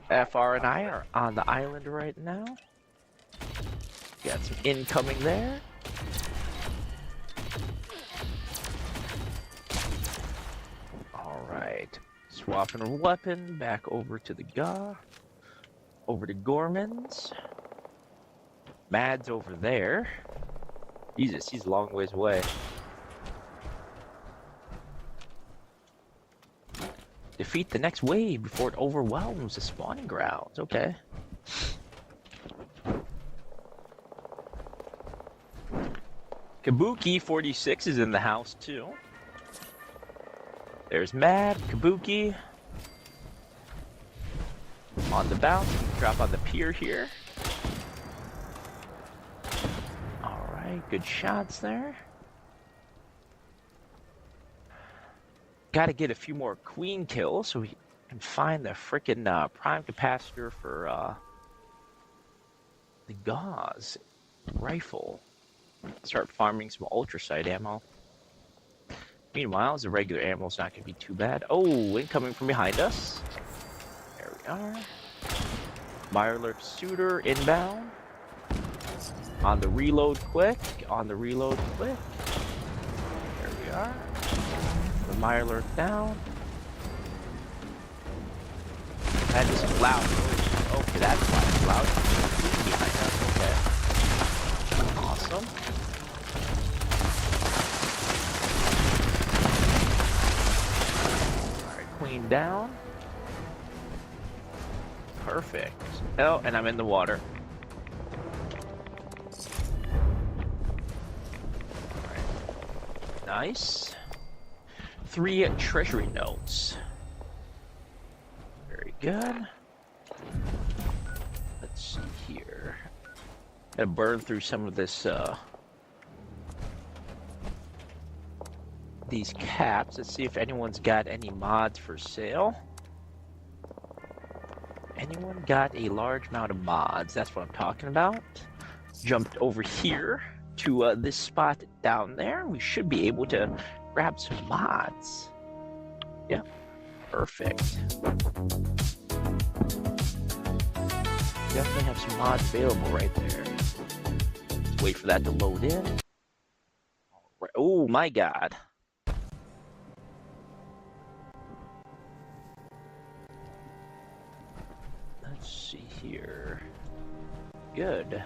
FR and I are on the island right now. Got some incoming there. Alright. Swapping a weapon back over to the over to Gorman's. Mad's over there. Jesus, he's a long ways away. Defeat the next wave before it overwhelms the spawning grounds. Okay. Kabuki 46 is in the house too. There's Mad, Kabuki. On the bounce, drop on the pier here. Alright, good shots there. Gotta get a few more queen kills so we can find the frickin' prime capacitor for the gauze rifle. Start farming some ultrasight ammo. Meanwhile, the regular ammo's not gonna be too bad. Oh, incoming from behind us. There we are. Mirelurk Suitor inbound. On the reload quick. On the reload quick. There we are. The Mirelurk down. That is loud noise. Okay, that's why it's loud. Behind us. Okay. Awesome. Alright, queen down. Perfect. Oh, and I'm in the water. Alright. Nice. 3 treasury notes. Very good. Let's see here. Gotta burn through some of this, these caps. Let's see if anyone's got any mods for sale. Anyone got a large amount of mods? That's what I'm talking about. Jumped over here to this spot down there. We should be able to grab some mods. Yep, perfect. Definitely have some mods available right there. Let's wait for that to load in. Right. Oh my god. Let's see here. Good.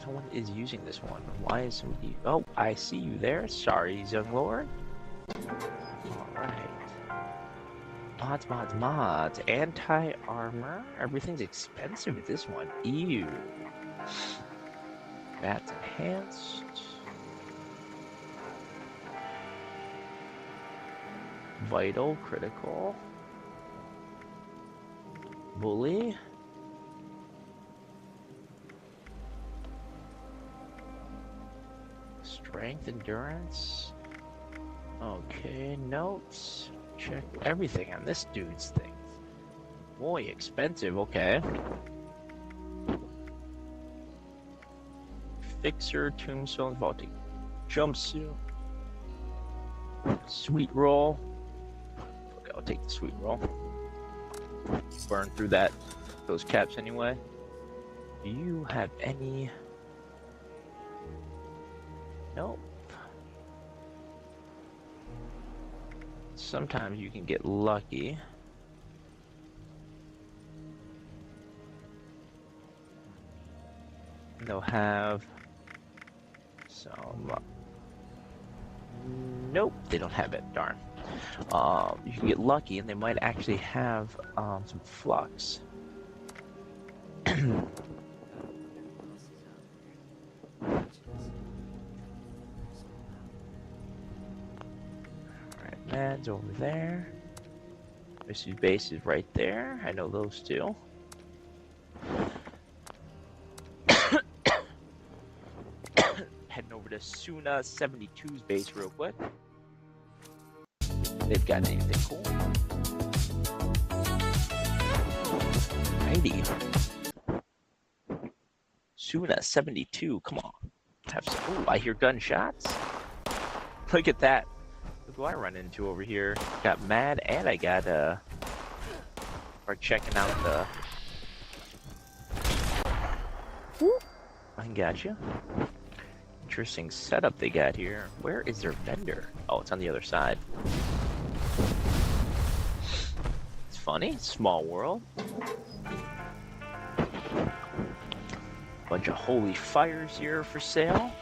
Someone is using this one. Why is somebody... Oh, I see you there. Sorry, young lord. Alright. Mods, mods, mods. Anti-armor. Everything's expensive with this one. Ew. That's enhanced. Vital, critical. Bully. Strength, endurance. Okay, notes. Check everything on this dude's thing. Boy, expensive, okay. Fixer, tombstone, vaulting. Jumpsuit. Sweet roll. Okay, I'll take the sweet roll. Burn through those caps anyway. Do you have any? Nope. Sometimes you can get lucky. They'll have some. Nope, they don't have it. Darn. You can get lucky, and they might actually have some flux. Alright, meds over there. Missy's base is right there. I know those two. Heading over to Suna 72's base real quick. They've got anything cool. Righty. Suna 72, come on. Have some. Ooh, I hear gunshots. Look at that. Look who I run into over here. Got mad and I got We're checking out the. Whoop. I got you. Interesting setup they got here. Where is their vendor? Oh, it's on the other side. It's funny. Small world. Bunch of holy fires here for sale.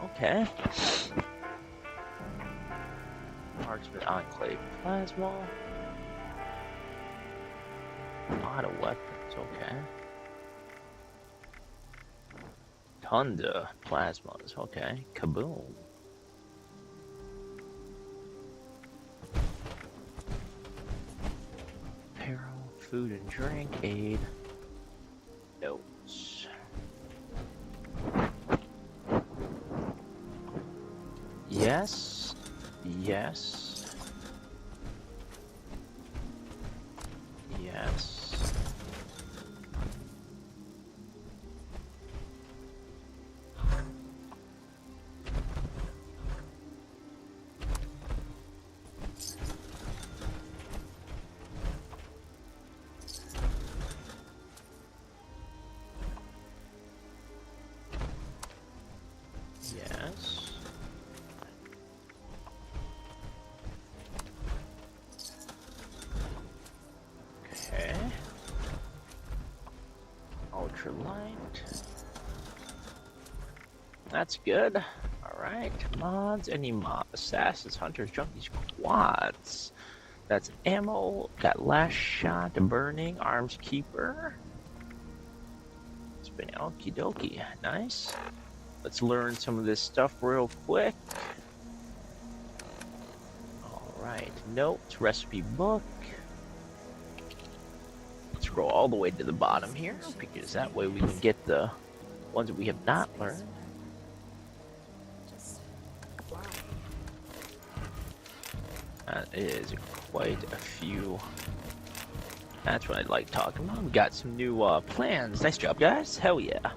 Okay. Marksman Enclave Plasma. A lot of weapons. Okay. Tunda plasmas, okay. Kaboom. Apparel, food and drink, aid, notes. Yes, yes, yes. Yes. Okay. Ultralight. That's good. Alright. Mods. Any mods? Assassins, hunters, junkies, quads. That's ammo. Got last shot, burning, arms keeper. It's been okie dokie. Nice. Let's learn some of this stuff real quick. Alright, notes, recipe book. Scroll all the way to the bottom here, because that way we can get the ones that we have not learned. That is quite a few. That's what I like talking about. We got some new plans. Nice job, guys. Hell yeah.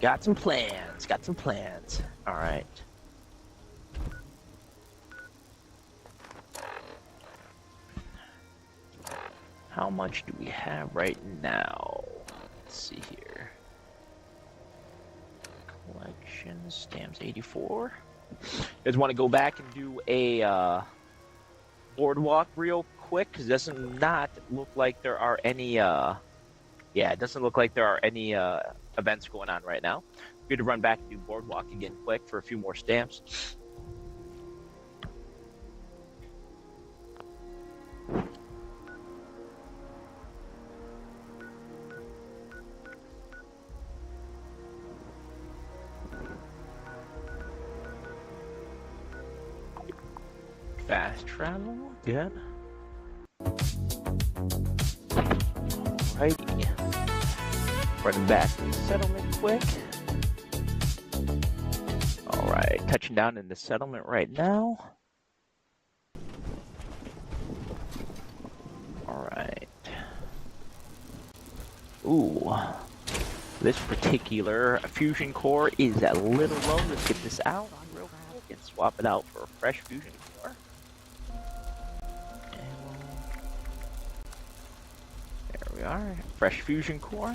Got some plans. Got some plans. Alright. How much do we have right now? Let's see here. Collection stamps 84. You guys want to go back and do a boardwalk real quick? Because it doesn't not look like there are any yeah, it doesn't look like there are any events going on right now. We're going to run back and do boardwalk again quick for a few more stamps. Fast travel, good. Alrighty. Running back to the settlement quick. Alright, touching down in the settlement right now. Alright. Ooh. This particular fusion core is a little low. Let's get this out real quick and swap it out for a fresh fusion core. There we are, fresh fusion core.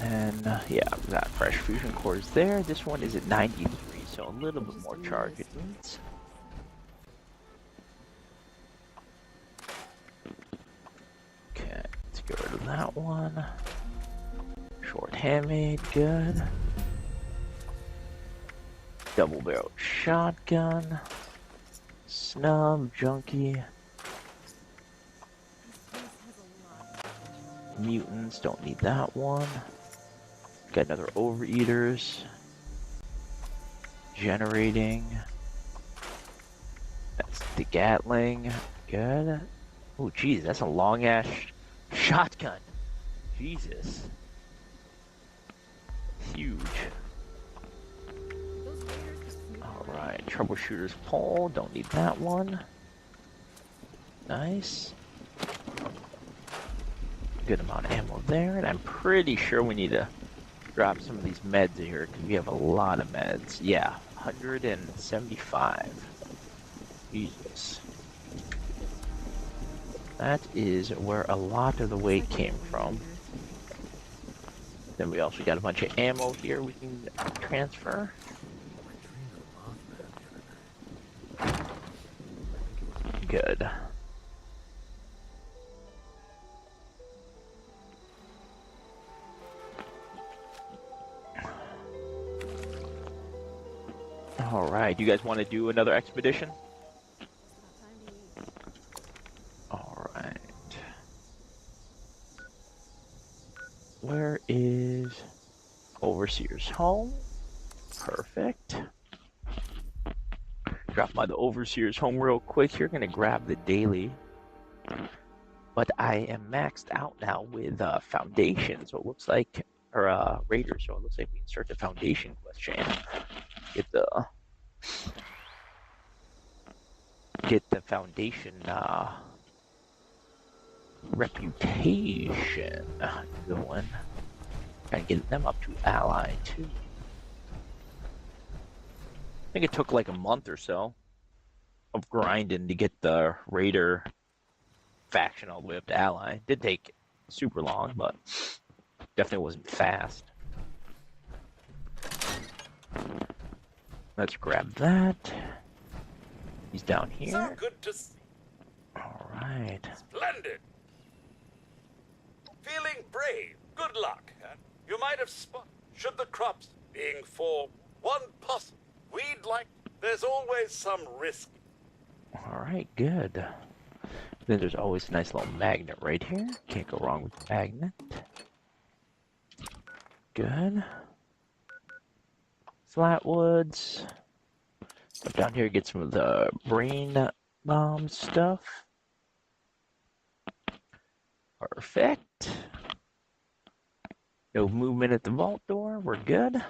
And yeah, we got fresh fusion cores there. This one is at 93, so a little bit more charge it needs. Okay, let's get rid of that one. Short handmade, good. Double barrel shotgun. Snub, junkie. Mutants, don't need that one. Got another overeaters. Generating. That's the Gatling. Good. Oh, geez, that's a long ass shotgun. Jesus. Huge. Alright, troubleshooter's pole, don't need that one. Nice. Good amount of ammo there, and I'm pretty sure we need to drop some of these meds here, because we have a lot of meds. Yeah, 175. Jesus. That is where a lot of the weight came from. Then we also got a bunch of ammo here we can transfer. Good. Alright, you guys want to do another expedition? Alright. Where is Overseer's home? Perfect. Drop by the Overseer's home real quick here. Gonna grab the daily. But I am maxed out now with Foundation, so it looks like, or Raider, so it looks like we can start the Foundation question. Get the Foundation reputation going. And get them up to ally too. I think it took like a month or so of grinding to get the Raider faction all the way up to ally. It did take super long, but definitely wasn't fast. Let's grab that. He's down here. So good to see. All right. Splendid. Feeling brave. Good luck. You might have spot. Should the crops being for one possible, we'd like There's always some risk. Alright, good. Then there's always a nice little magnet right here. Can't go wrong with the magnet. Good. Flatwoods. Go down here, get some of the brain bomb stuff. Perfect. No movement at the vault door. We're good.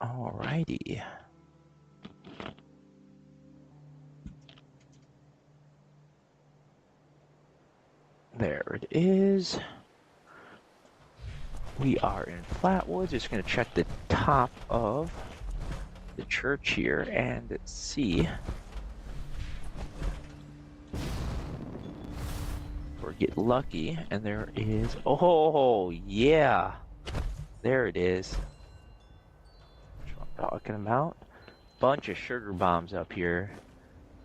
Alrighty. There it is. We are in Flatwoods. Just going to check the top of the church here and see or get lucky. And there is, oh yeah, there it is. That's what I'm talking about. Bunch of sugar bombs up here.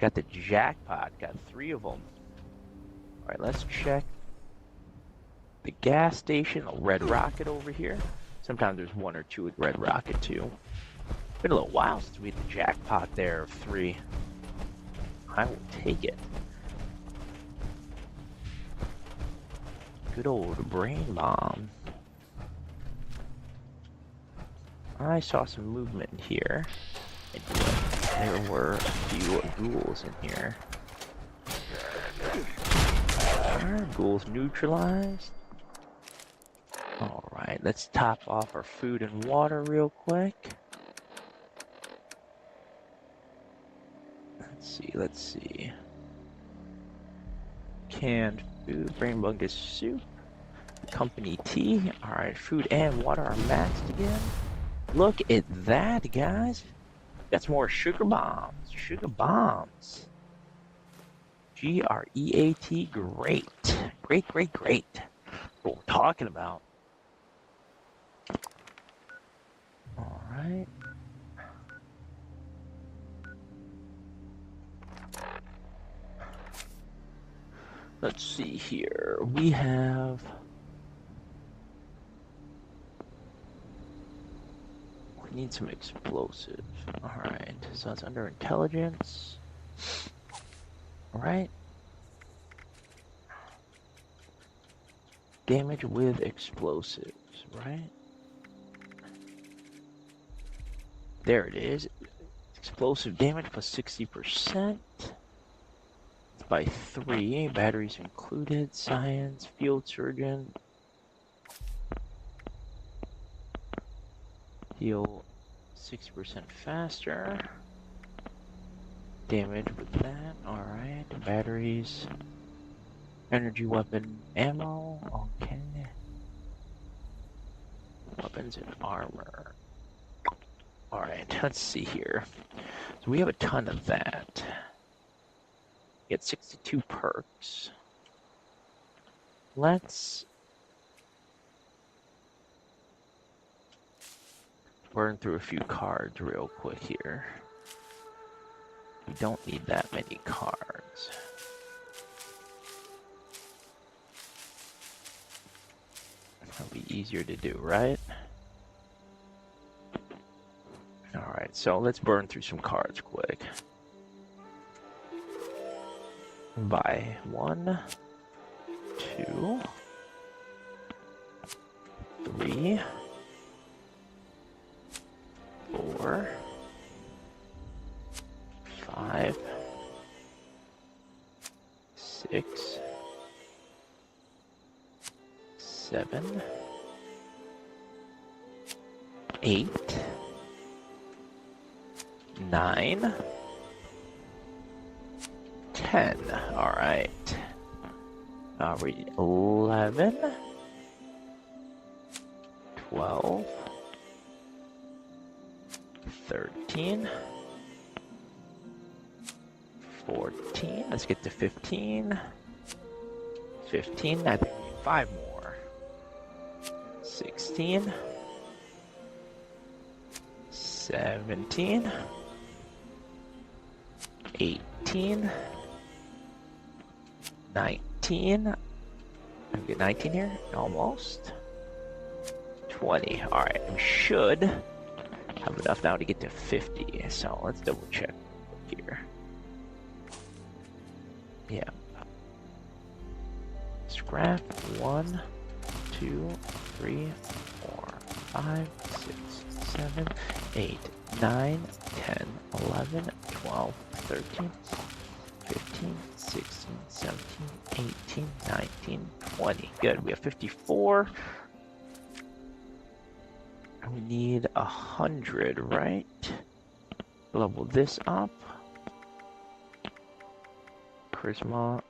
Got the jackpot. Got 3 of them. All right, let's check the gas station. A Red Rocket over here. Sometimes there's 1 or 2 with Red Rocket too. Been a little while since we had the jackpot there of 3. I will take it. Good old brain bomb. I saw some movement here. There were a few ghouls in here. Ghouls neutralized. Alright, let's top off our food and water real quick. Let's see. Canned food, brain bungus soup, company tea. Alright, food and water are maxed again. Look at that, guys. That's more sugar bombs. Sugar bombs. G-R-E-A-T, great. Great, great, great. That's what we're talking about. Alright. Let's see here. We have... we need some explosives. Alright, so it's under intelligence. Alright. Damage with explosives, right? There it is. Explosive damage plus 60%. It's by 3. Batteries included. Science. Field surgeon. Heal 60% faster. Damage with that. Alright. Batteries. Energy weapon ammo. Okay. Weapons and armor. Alright, let's see here. So we have a ton of that. Get 62 perks. Let's burn through a few cards real quick here. We don't need that many cards. That'll be easier to do, right? Alright, so let's burn through some cards quick. By 1, 2, 3, 4, 5, 6, 7, 8, 9, 10. Alright. Read 11, 12, 13, 14. Let's get to 15. 15. I think we need 5 more. 16. 17. 18. 19. Did we get 19 here? Almost. 20. Alright, we should Have enough now to get to 50, so let's double check here. Yeah. Scrap 1, 2, 3, 4, 5, 6, 7, 8, 9, 10, 11, 12, 13, 15, 16, 17, 18, 19, 20. Good, we have 54. We need 100, right? Level this up. Charisma.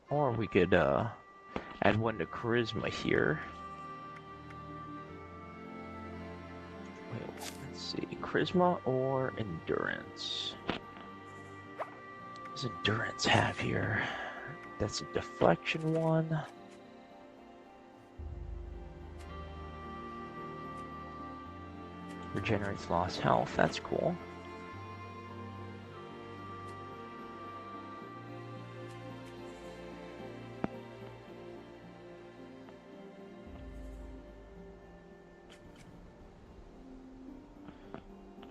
Or we could add one to charisma here. Wait, let's see. Charisma or endurance? What does endurance have here? That's a deflection one. Regenerates lost health. That's cool.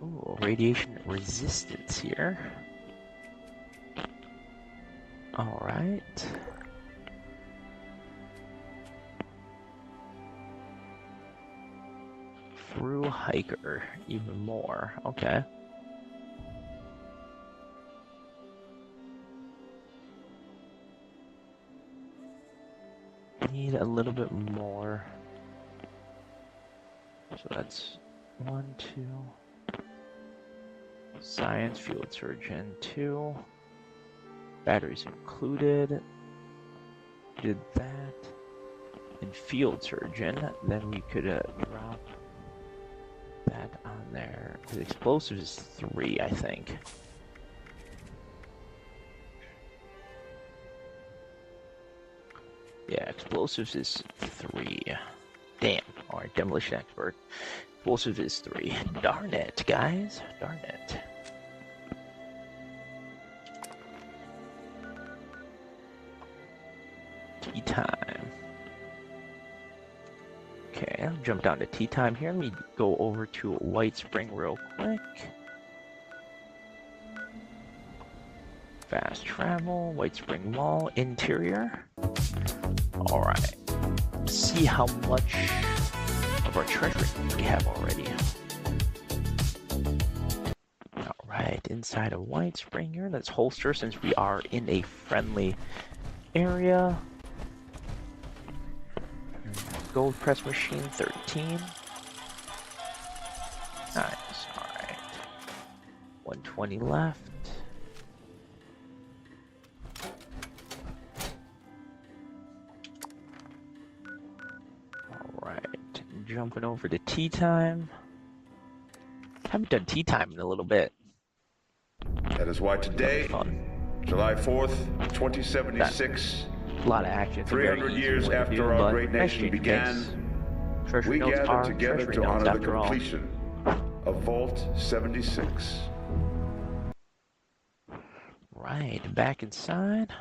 Ooh, radiation resistance here. All right. Through hiker, even more. Okay. Need a little bit more. So that's 1, 2. Science, field surgeon 2. Batteries included. Did that. And field surgeon. Then we could drop that on there. The explosives is 3, I think. Yeah, explosives is 3. Damn. Alright, demolition expert. Explosives is 3. Darn it, guys. Darn it. Tea time. Okay, I'll jump down to tea time here. Let me go over to White Spring real quick. Fast travel, White Spring Mall, interior. Alright. See how much of our treasure we have already. Alright, inside of White Spring here. Let's holster since we are in a friendly area. Gold press machine 13. Nice, alright. 120 left. Alright, jumping over to tea time. Haven't done tea time in a little bit. That is why today, July 4th, 2076, a lot of action. 300 years after our great nation began, we gather together to honor the completion of Vault 76. Right, back inside.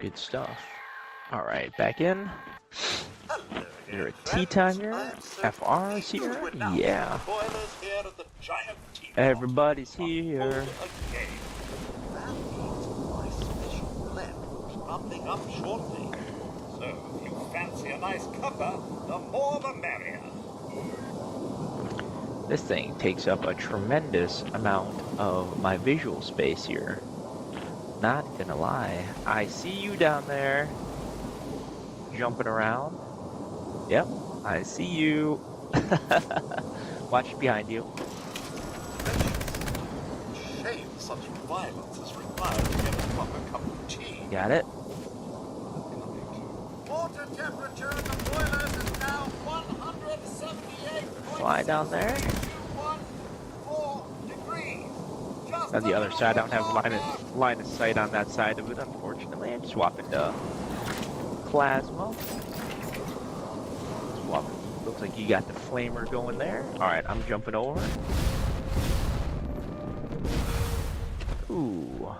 Good stuff. Alright, back in. You're at tea time here. FR's here. Yeah. Everybody's here. Rumbling up shortly. So, if you fancy a nice cuppa, the more the merrier. This thing takes up a tremendous amount of my visual space here. Not gonna lie. I see you down there. Jumping around. Yep, I see you. Watch behind you. Shame such violence is required to get a proper cup of tea. Got it. Water temperature in the boilers is now 178. Fly down there. 14 degrees. Just On the other side, I don't have line of sight on that side of it, unfortunately. I'm swapping to plasma. Looks like you got the flamer going there. Alright, I'm jumping over. Ooh.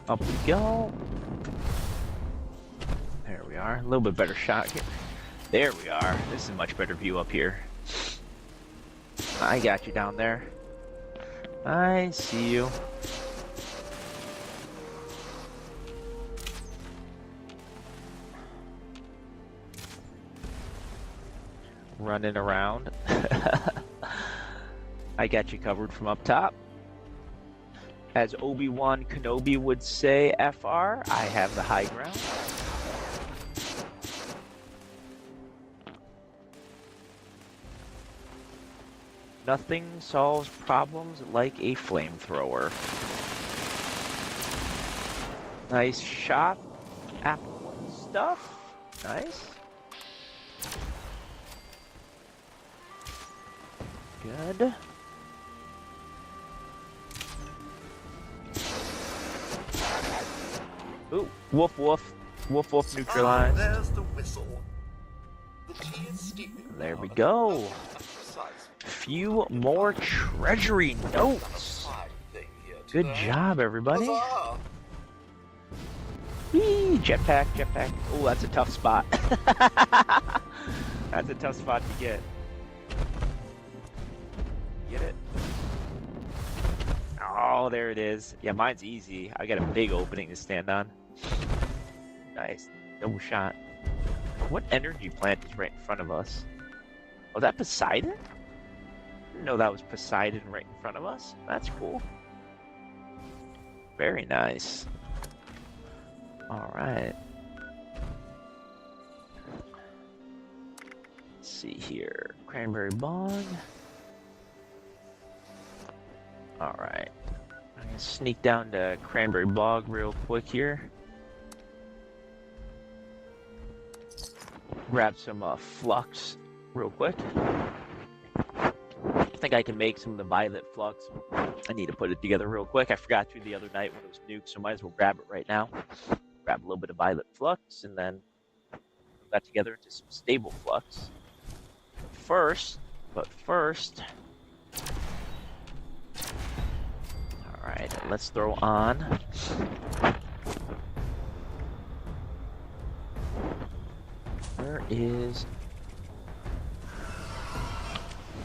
Up we go. There we are. A little bit better shot here. There we are. This is a much better view up here. I got you down there. I see you. Running around. I got you covered from up top. As Obi-Wan Kenobi would say, FR, I have the high ground. Nothing solves problems like a flamethrower. Nice shot. Apple stuff. Nice. Good. Ooh, woof woof. Woof woof neutralized. There's the whistle. The key is steaming. There we go. Few more treasury notes. Good job, everybody. Whee! Jetpack, jetpack. Oh, that's a tough spot. That's a tough spot to get. Get it? Oh, there it is. Yeah, mine's easy. I got a big opening to stand on. Nice. Double shot. What energy plant is right in front of us? Oh, that Poseidon? Didn't know that was Poseidon right in front of us. That's cool. Very nice. Alright. Let's see here. Cranberry Bog. Alright. I'm gonna sneak down to Cranberry Bog real quick here. Grab some flux real quick. I think I can make some of the violet flux. I need to put it together real quick. I forgot to the other night when it was nuked, so might as well grab it right now. Grab a little bit of violet flux and then put that together into some stable flux. But first, alright, let's throw on. Where is...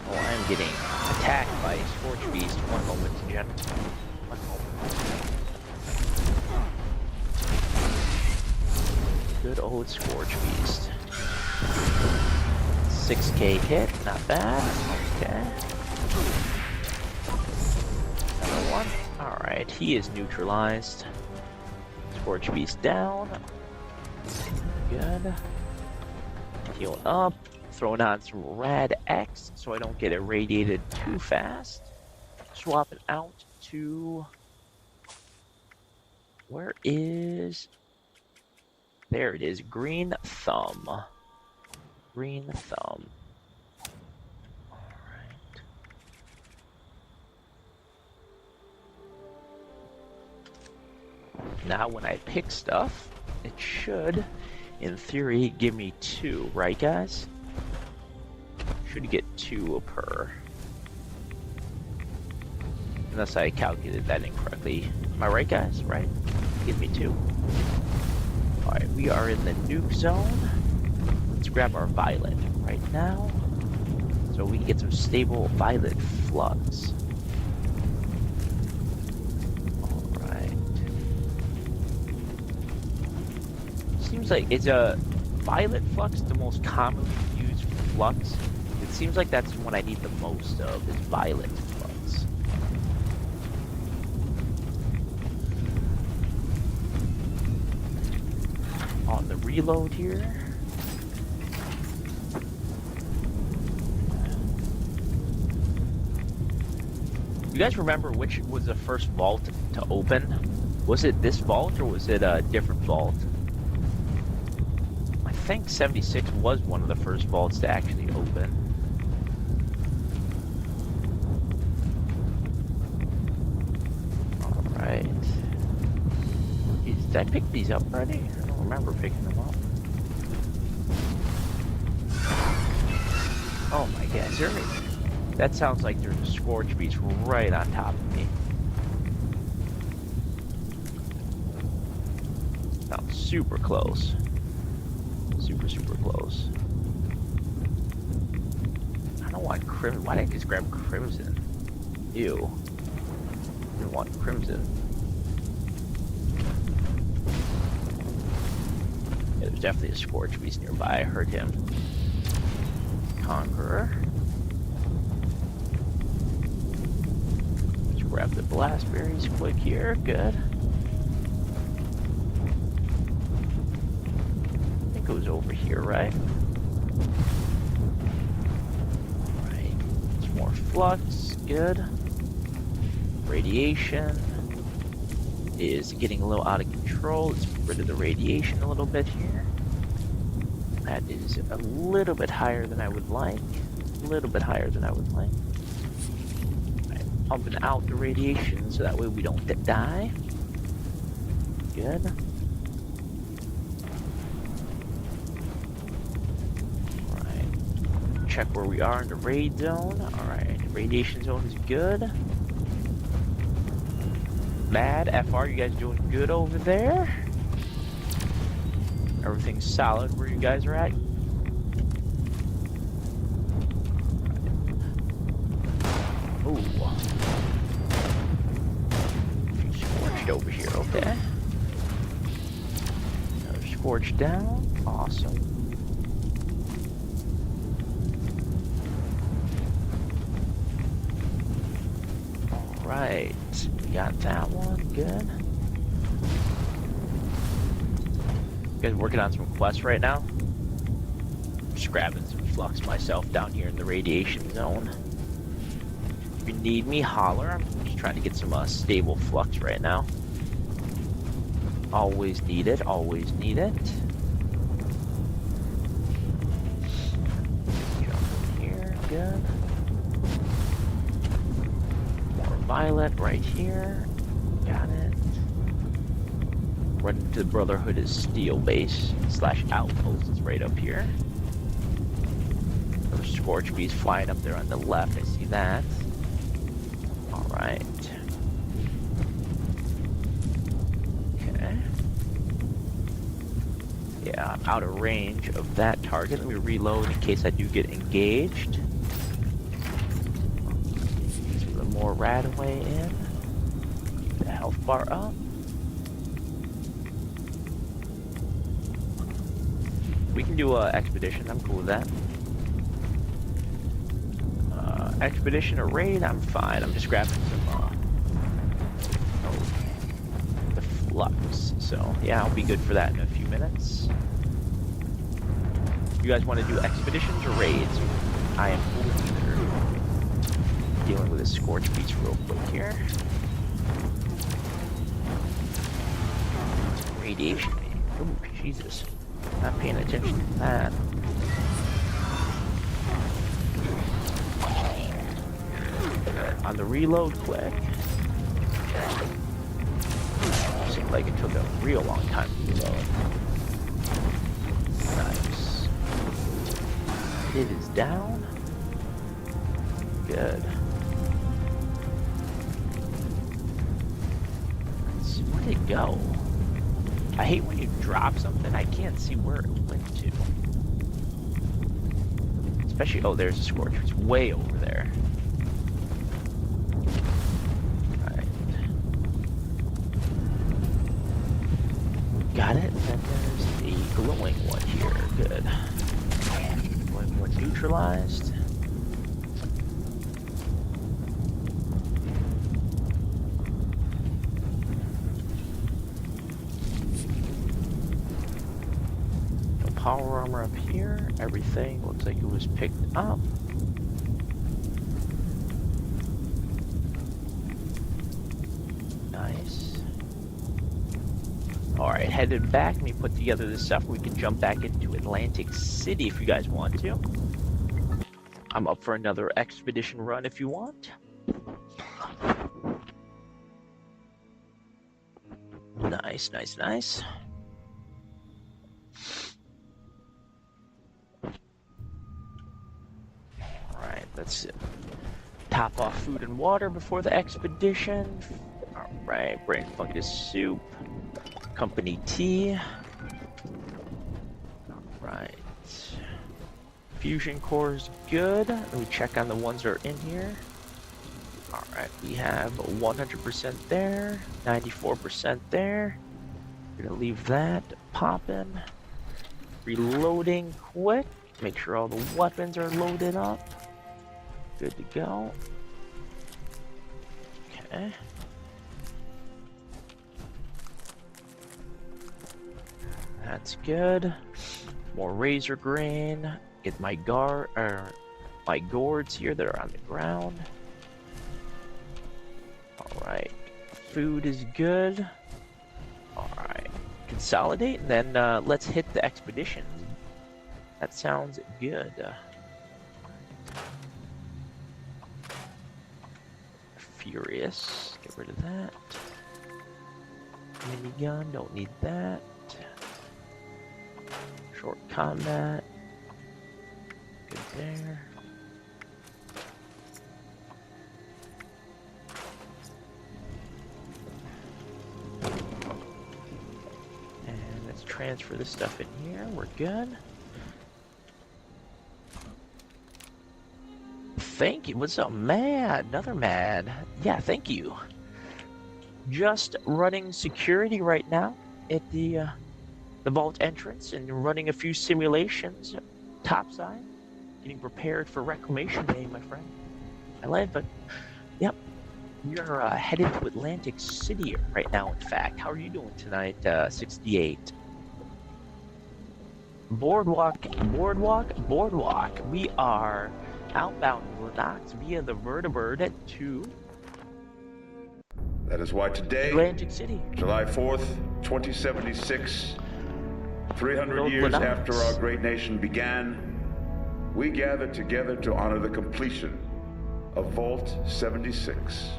Oh, I'm getting attacked by a Scorch Beast. One moment, Jen. One moment. Good old Scorch Beast. 6k hit, not bad. Okay. Another one. Alright, he is neutralized. Scorch Beast down. Good. Heal up. Throwing on some Rad X so I don't get irradiated too fast. Swapping out to... Where is... There it is. Green Thumb. Green Thumb. Alright. Now when I pick stuff, it should, in theory, give me 2, right guys? Should get 2 per. Unless I calculated that incorrectly. Am I right, guys? Right? Give me 2. Alright, we are in the nuke zone. Let's grab our violet right now. So we can get some stable violet flux. Alright. Seems like it's a violet flux, the most commonly used flux. It seems like that's what I need the most of, is violet flux. On the reload here. You guys remember which was the first vault to open? Was it this vault or was it a different vault? I think 76 was one of the first vaults to actually open. Alright. Did I pick these up already? I don't remember picking them up. Oh my god, that sounds like there's a Scorch Beast right on top of me. Sounds super close. Super close. I don't know why Crimson. Why did I just grab Crimson? Ew. Didn't want Crimson. Yeah, there's definitely a Scorch Beast nearby. I heard him. Conqueror. Let's grab the blast berries quick here. Good. I think it was over here, right? Alright. Some more flux. Good. Radiation is getting a little out of control. Let's get rid of the radiation a little bit here. That is a little bit higher than I would like. A little bit higher than I would like. I'm pumping out the radiation so that way we don't die. Good. Alright. Check where we are in the raid zone. Alright, radiation zone is good. Mad, FR, you guys doing good over there? Everything's solid where you guys are at? Ooh. Scorched over here, okay. Another scorched down, awesome. Alright, we got that one, good. You guys working on some quests right now? Just grabbing some flux myself down here in the radiation zone. If you need me, holler. I'm just trying to get some stable flux right now. Always need it, always need it. Jump in here, good. More violet right here. Got it. Run into the Brotherhood is Steel Base / Outpost. It's right up here. There's Scorch Beast flying up there on the left. I see that. Alright. Okay. Yeah, I'm out of range of that target. Let me reload in case I do get engaged. Get a little more Radaway in. Keep the health bar up. We can do a expedition. I'm cool with that. Expedition or raid, I'm fine. I'm just grabbing some the flux. So yeah, I'll be good for that in a few minutes. You guys want to do expeditions or raids? I am cool with either. Dealing with a Scorch Beast real quick here. Radiation. Oh Jesus. Not paying attention to that. On the reload quick. Seemed like it took a real long time to reload. Nice. It is down. Good. Let's see, where'd it go? I hate when you drop something, I can't see where it went to. Especially, oh, there's a Scorch. It's way over there. Alright. Got it. And then there's the glowing one here. Good. Glowing one neutralized. Power armor up here. Everything looks like it was picked up. Nice. Alright, headed back. Let me put together this stuff. We can jump back into Atlantic City if you guys want to. I'm up for another expedition run if you want. Nice, nice, nice. Let's top off food and water before the expedition. Alright, brain fungus soup. Company T. Right. Fusion cores good. Let me check on the ones that are in here. Alright, we have 100% there, 94% there. We're gonna leave that popping. Reloading quick. Make sure all the weapons are loaded up. Good to go. Okay. That's good. More razor grain. Get my my gourds here that are on the ground. Alright. Food is good. Alright. Consolidate and then let's hit the expedition. That sounds good. Furious. Get rid of that. Minigun, don't need that. Short combat. Good there. And let's transfer this stuff in here. We're good. Thank you. What's up, Mad? Another Mad. Yeah, thank you. Just running security right now at the vault entrance and running a few simulations topside. Getting prepared for Reclamation Day, my friend. I love it. Yep. We are headed to Atlantic City right now, in fact. How are you doing tonight, 68? Boardwalk. We are outbound Lennox via the Vertibird to That is why today, Atlantic City. July 4th, 2076, 300 years Lennox. after our great nation began, we gather together to honor the completion of Vault 76.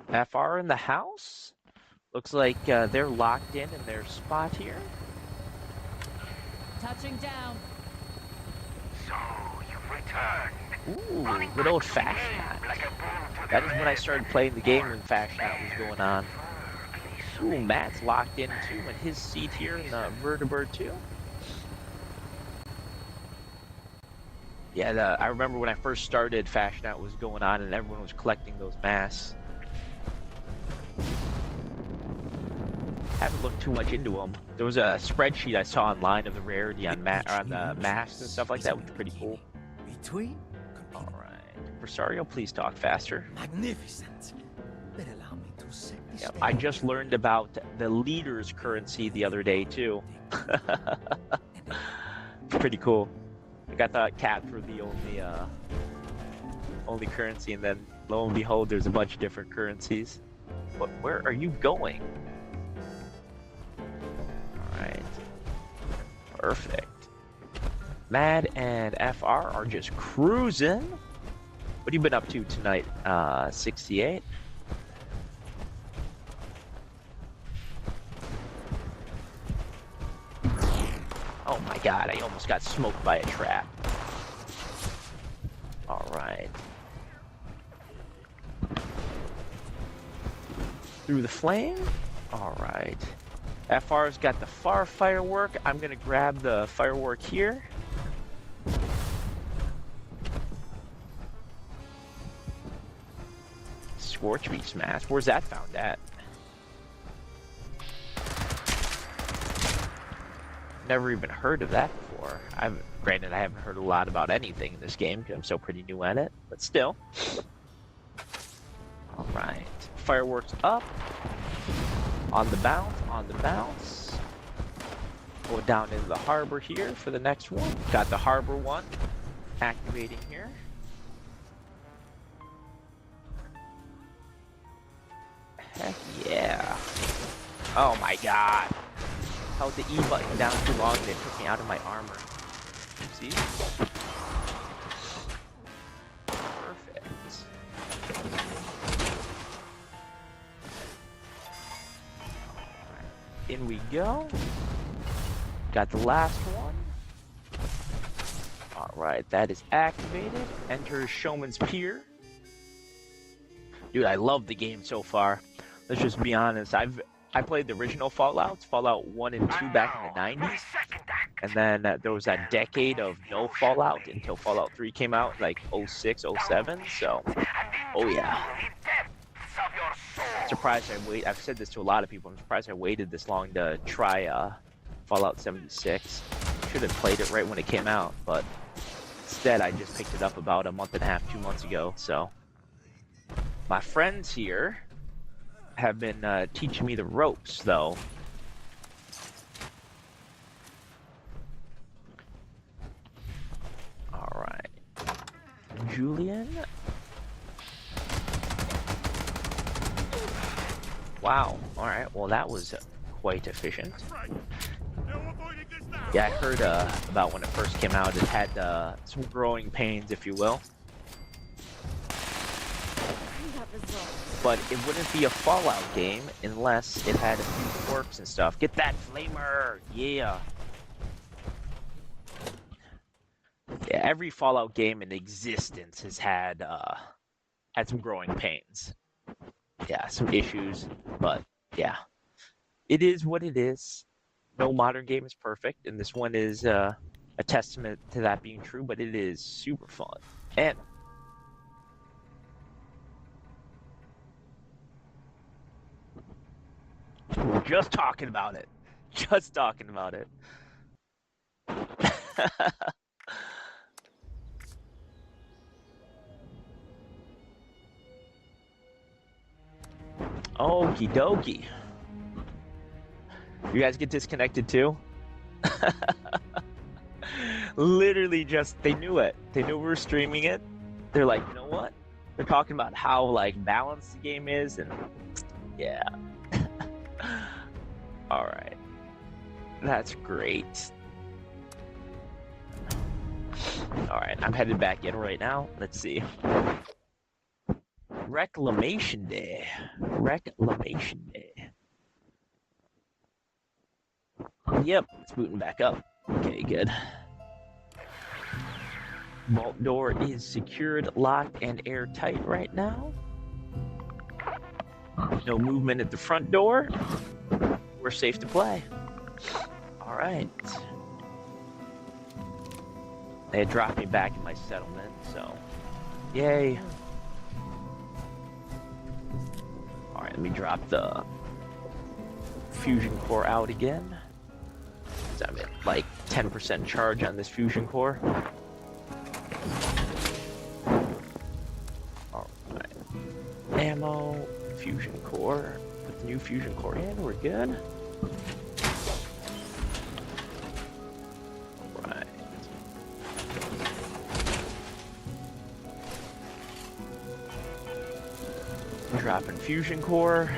FR in the house? Looks like they're locked in their spot here. Touching down. So, you've returned. Ooh, good old Fashionat. That is when I started playing the game when Fashionat was going on. Ooh, Matt's locked in too in his seat here in the Vertibird too. Yeah, I remember when I first started, Fashionat was going on and everyone was collecting those masks. Haven't looked too much into them. There was a spreadsheet I saw online of the rarity on the masks and stuff like that, which was pretty cool. Between? Alright. Rosario, please talk faster. Magnificent. Then allow me to set the Yep, I just learned about the leader's currency the other day too. It's pretty cool. I thought cats were the only currency, and then lo and behold, there's a bunch of different currencies. But where are you going? Alright. Perfect. Mad and FR are just cruising. What have you been up to tonight, 68? Oh my god, I almost got smoked by a trap. Alright. Through the flame? Alright. FR's got the far firework. I'm gonna grab the firework here. Scorch Beast Mask. Where's that found at? Never even heard of that before. Granted, I haven't heard a lot about anything in this game because I'm so pretty new at it, but still. Alright. Fireworks up. On the bounce. Go down into the harbor here for the next one. Got the harbor one activating here. Heck yeah. Oh my god. Held the E button down too long and it took me out of my armor. See? Perfect. In we go. Got the last one. Alright, that is activated. Enter Showman's Pier. Dude, I love the game so far. Let's just be honest. I played the original Fallouts, Fallout 1 and 2 back in the 90s. And then there was that decade of no Fallout until Fallout 3 came out, like 06, 07. So, oh yeah. Surprised I've said this to a lot of people. I'm surprised I waited this long to try Fallout 76. Should have played it right when it came out, but instead I just picked it up about a month and a half, 2 months ago. So, my friends here have been teaching me the ropes, though. Alright. Julian? Wow. Alright, well that was quite efficient. Yeah, I heard about when it first came out, it had some growing pains, if you will. But it wouldn't be a Fallout game unless it had a few quirks and stuff. Get that flamer! Yeah! Yeah, every Fallout game in existence has had some growing pains. Yeah, some issues, but yeah. It is what it is. No modern game is perfect, and this one is a testament to that being true, but it is super fun. And we're just talking about it. Just talking about it. Okie dokie. You guys get disconnected too? Literally just, they knew it. They knew we were streaming it. They're like, you know what? They're talking about how like balanced the game is, and yeah. Alright. That's great. Alright, I'm headed back in right now. Let's see. Reclamation Day. Reclamation Day. Yep, it's booting back up. Okay, good. Vault door is secured, locked, and airtight right now. No movement at the front door. We're safe to play. Alright. They had dropped me back in my settlement, so yay. Alright, let me drop the fusion core out again. I'm at like 10% charge on this fusion core. Alright. Ammo, fusion core. Put the new fusion core in, we're good. Alright. Dropping fusion core.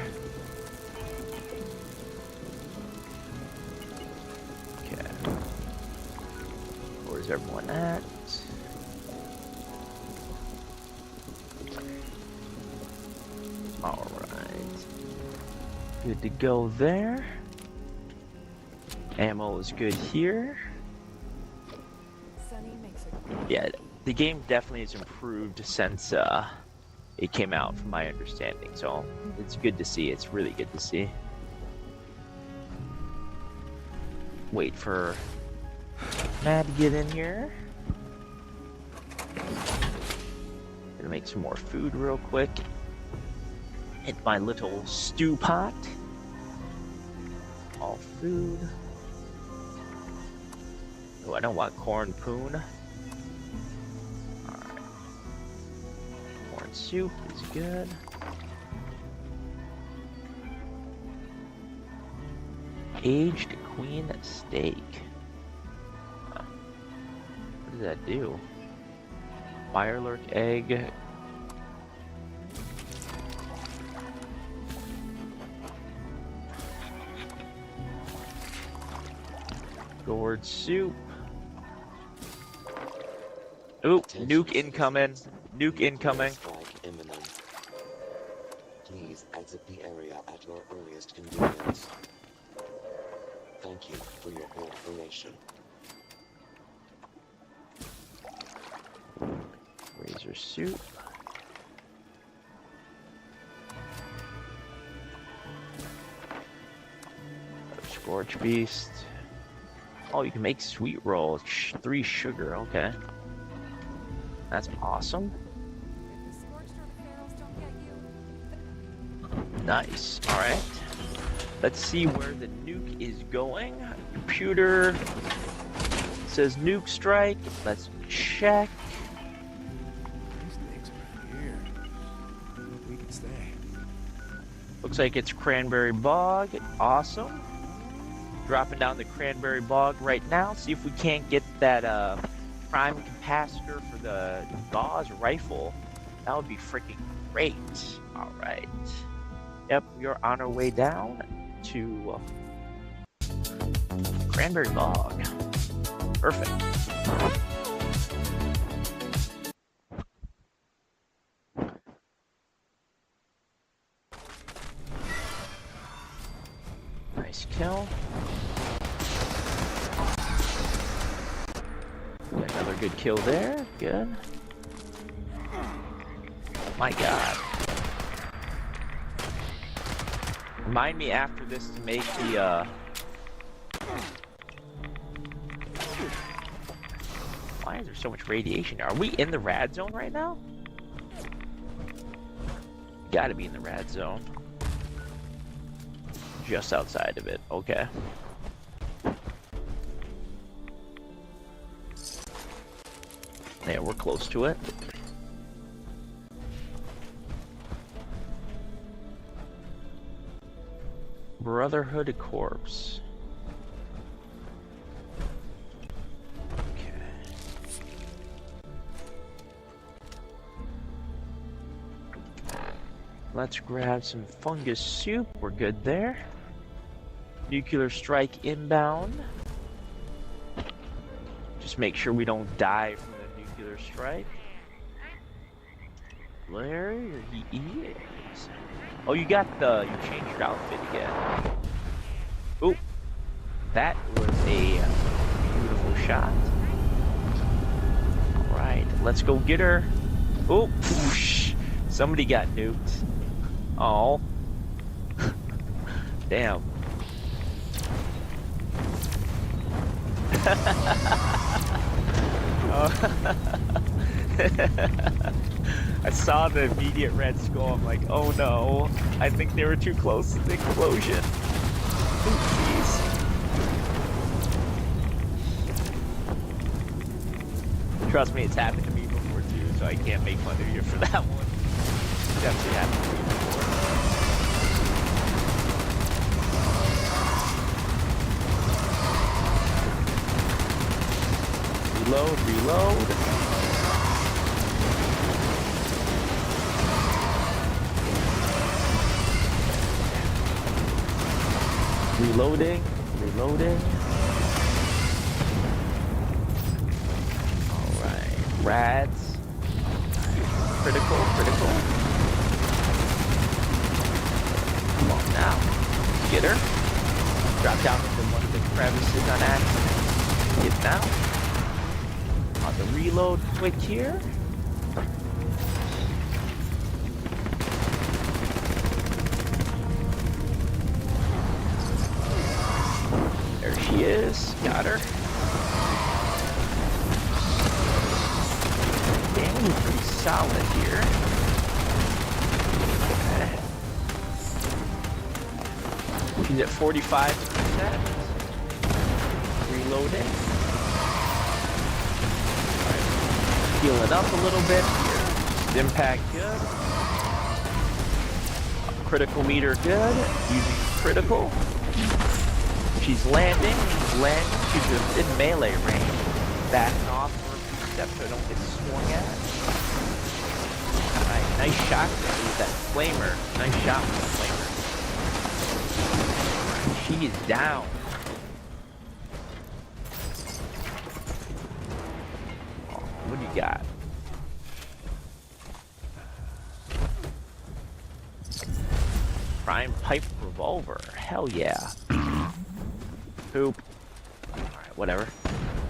Okay. Where's everyone at? Alright. Good to go there. Ammo is good here. Yeah, the game definitely has improved since it came out, from my understanding, so it's good to see. It's really good to see. Wait for Matt to get in here. Gonna make some more food real quick. Hit my little stew pot. All food. Oh, I don't want corn poon. Alright. Corn soup is good. Aged queen steak. Huh. What does that do? Firelurk egg. Gourd soup. Oop, nuke incoming. Nuke incoming. Strike imminent. Please exit the area at your earliest convenience. Thank you for your cooperation. Razor soup. Scorch Beast. Oh, you can make sweet roll. 3 sugar, okay. That's awesome. Nice. Alright. Let's see where the nuke is going. Computer says nuke strike. Let's check. These things are here. I don't know if we can stay. Looks like it's Cranberry Bog. Awesome. Dropping down the Cranberry Bog right now. See if we can't get that prime capacitor for the Gauze rifle. That would be freaking great. Alright. Yep, we are on our way down to Cranberry Bog. Perfect. Nice kill. Got another good kill there. Good. My God. Remind me after this to make the why is there so much radiation? Are we in the rad zone right now? Gotta be in the rad zone. Just outside of it, okay. Yeah, we're close to it. Brotherhood Corpse. Okay. Let's grab some fungus soup. We're good there. Nuclear strike inbound. Just make sure we don't die from the nuclear strike. Where he is. Oh, you changed your outfit again. Oh, that was a beautiful shot. All right, let's go get her. Oh, whoosh. Somebody got nuked. Oh, damn. I saw the immediate red skull. I'm like, oh no. I think they were too close to the explosion. Oopsies. Trust me, it's happened to me before too, so I can't make fun of you for that one. Definitely happened to me before. Reload, reload. Reloading, reloading. Alright, rads. Critical, critical. Come on now. Get her. Drop down into one of the crevices on accident. Get now. On the reload quick here. There she is. Got her. Damn, pretty solid here. Okay. She's at 45%. Reloading. Alright. Healing up a little bit here. Impact good. Critical meter good. Using critical. She's landing. She's in melee range. Backing off for a few steps so I don't get swung at. Alright, nice shot with that flamer. Nice shot with the flamer. She is down. Oh, what do you got? Prime pipe revolver. Hell yeah. Poop. Alright, whatever.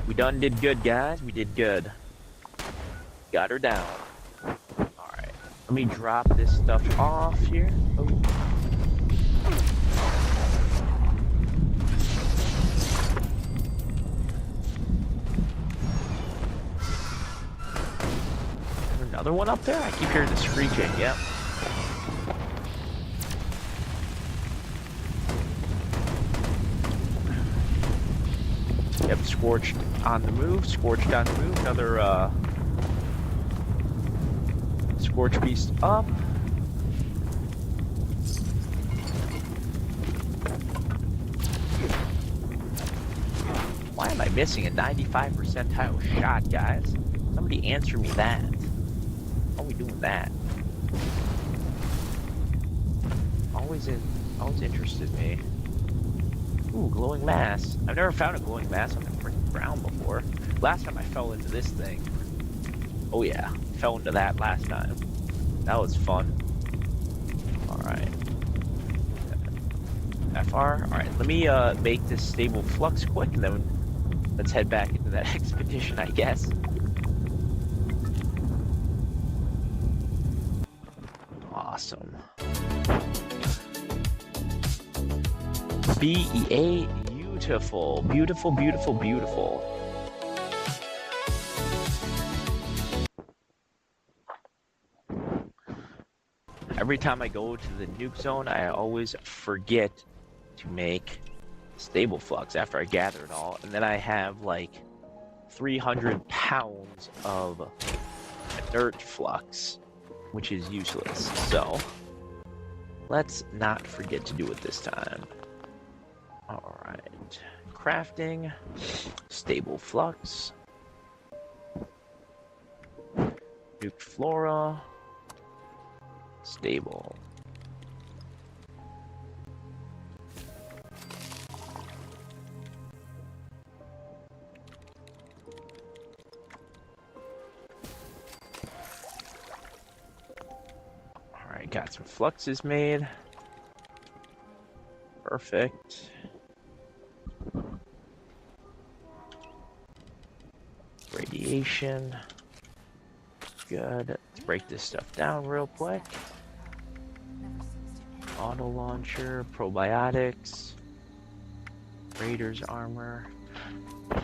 We done did good, guys. We did good. Got her down. Alright. Let me drop this stuff off here. Oh. Another one up there? I keep hearing the screeching, yep. Yep, Scorched on the move, Scorched on the move, another Scorch Beast up. Why am I missing a 95 percentile shot, guys? Somebody answer me that. How are we doing that? Always interested me. Ooh, glowing mass. I've never found a glowing mass on the freaking ground before. Last time I fell into this thing. Oh yeah, fell into that last time. That was fun. Alright. FR. Alright, let me make this stable flux quick and then let's head back into that expedition, I guess. Awesome. BEA, beautiful, beautiful, beautiful, beautiful. Every time I go to the nuke zone, I always forget to make stable flux after I gather it all, and then I have like 300 pounds of inert flux, which is useless. So let's not forget to do it this time. All right, crafting, stable flux, nuked flora, stable. Alright, got some fluxes made. Perfect. Radiation. Good. Let's break this stuff down real quick. Auto launcher, probiotics, Raiders armor.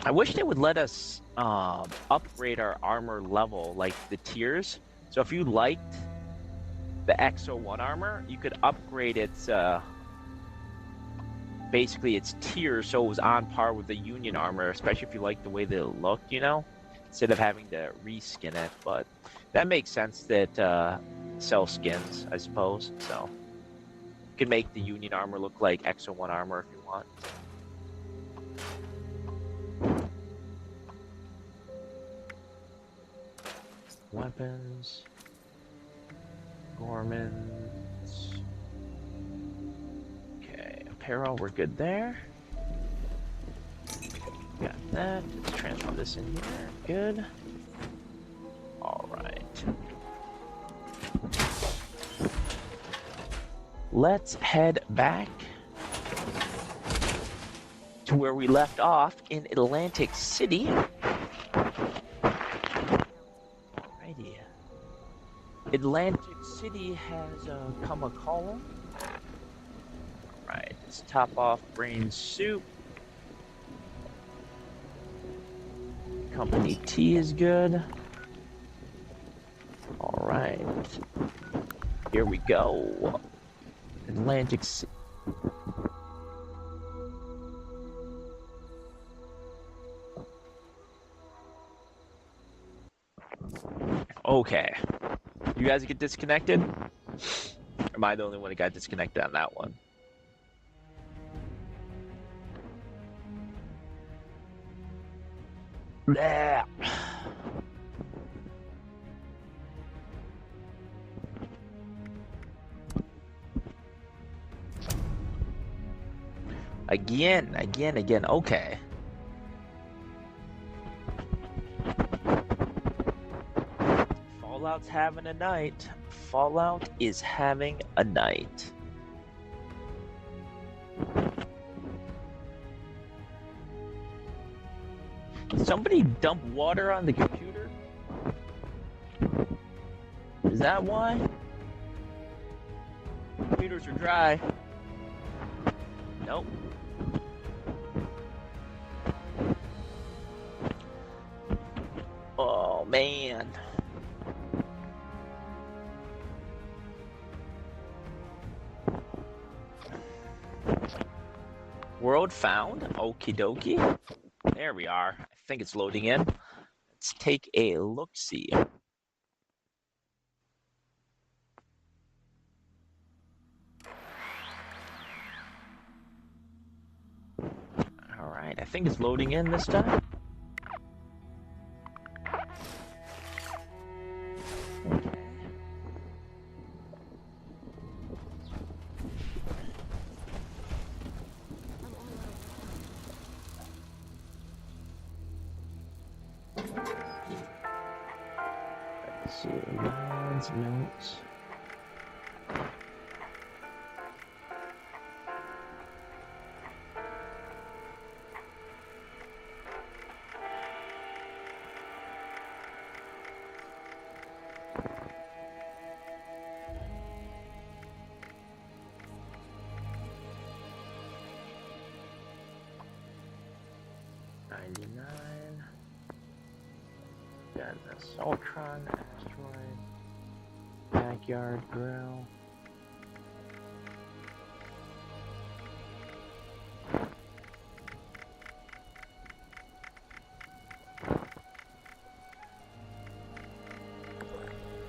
I wish they would let us upgrade our armor level, like the tiers. So if you liked the XO1 armor, you could upgrade its basically its tier so it was on par with the Union armor, especially if you like the way they look, you know, instead of having to reskin it. But that makes sense that sell skins, I suppose. So you can make the Union armor look like XO1 armor if you want. Weapons, Gormans. Okay, apparel, we're good there. Got that. Let's transfer this in here. Good. All right. Let's head back to where we left off in Atlantic City. Alrighty. Atlantic City has come a calling. Alright, let's top off brain soup. Company tea is good. Alright. Here we go. Atlantic City. Okay. You guys get disconnected? Or am I the only one that got disconnected on that one? Blah. Again. Okay. Fallout's having a night. Fallout is having a night. Somebody dump water on the computer? Is that why? Computers are dry. Nope. Oh man. world found. Okie dokie. There we are. I think it's loading in. Let's take a look-see. Alright, I think it's loading in this time. Let's see, notes. Got the Soltron, Asteroid, Backyard Grill.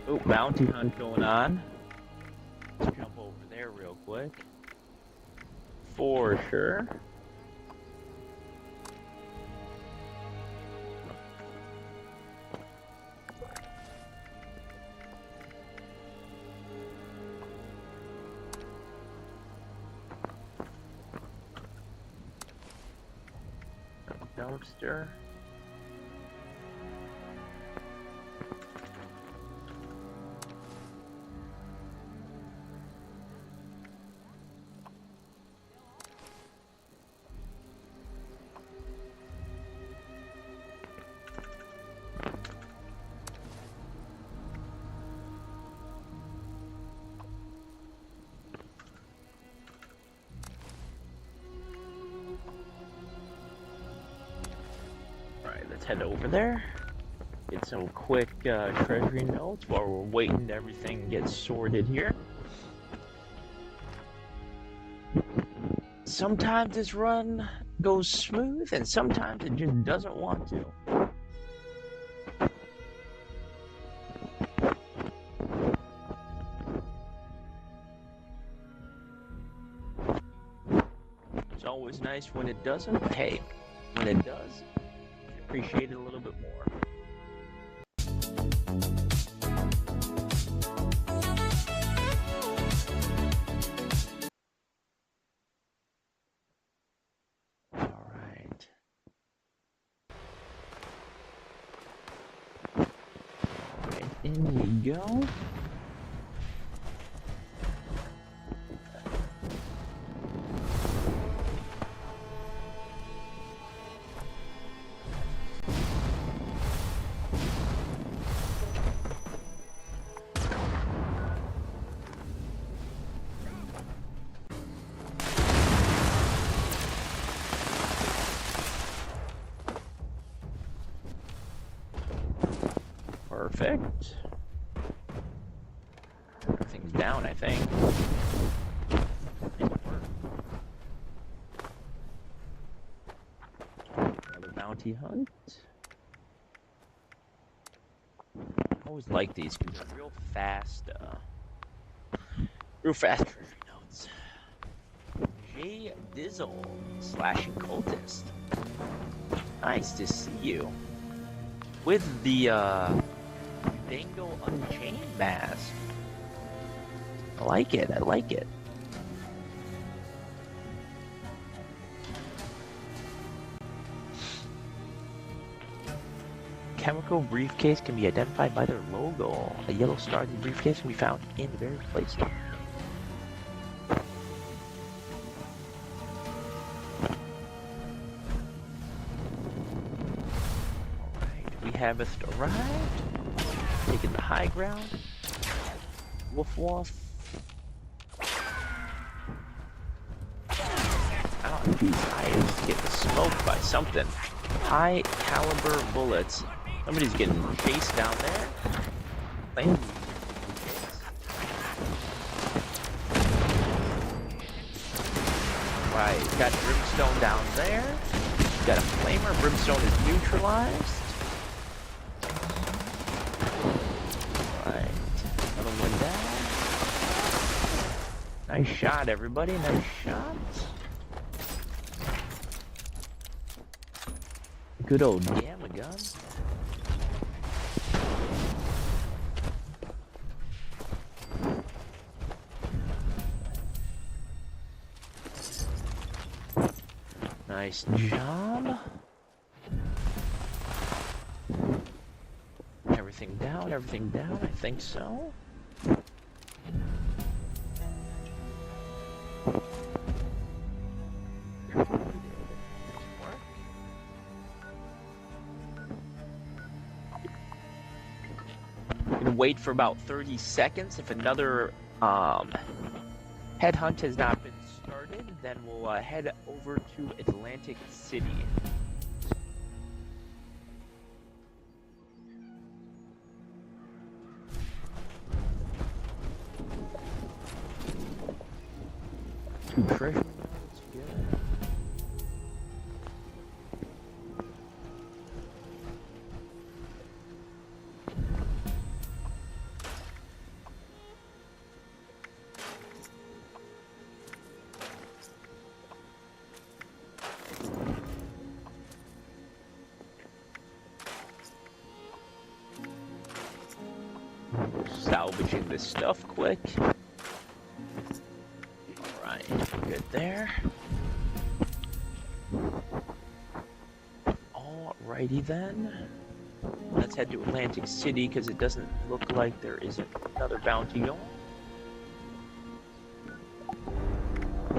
Oh, bounty hunt going on. Let's jump over there real quick. For sure. Dumpster. Let's head over there, get some quick treasury notes while we're waiting to everything gets sorted here. Sometimes this run goes smooth and sometimes it just doesn't want to. It's always nice when it doesn't, but hey, when it does, appreciate it a little bit more. All right. In we go. Perfect. Everything's down, I think. Another bounty hunt. I always like these because they're real fast treasury notes. J Dizzle slashing cultist. Nice to see you. With the Dango Unchained mask. I like it, I like it. Chemical briefcase can be identified by their logo. A yellow star in the briefcase can be found in the very place. Haveth arrived, taking the high ground. Woof woof. Oh, these eyes getting smoked by something. High caliber bullets. Somebody's getting chased down there. Playing. Right, got Brimstone down there. Got a Flamer. Brimstone is neutralized. Right, another one down. Nice shot, everybody. Nice shot. Good old Gamma gun. Nice job. Everything down, I think so. Gonna wait for about 30 seconds. If another headhunt has not been started, then we'll head over to Atlantic City. Two treasure notes, good. Salvaging this stuff quick. Alright, good there. Alrighty then. Let's head to Atlantic City because it doesn't look like there isn't another bounty going.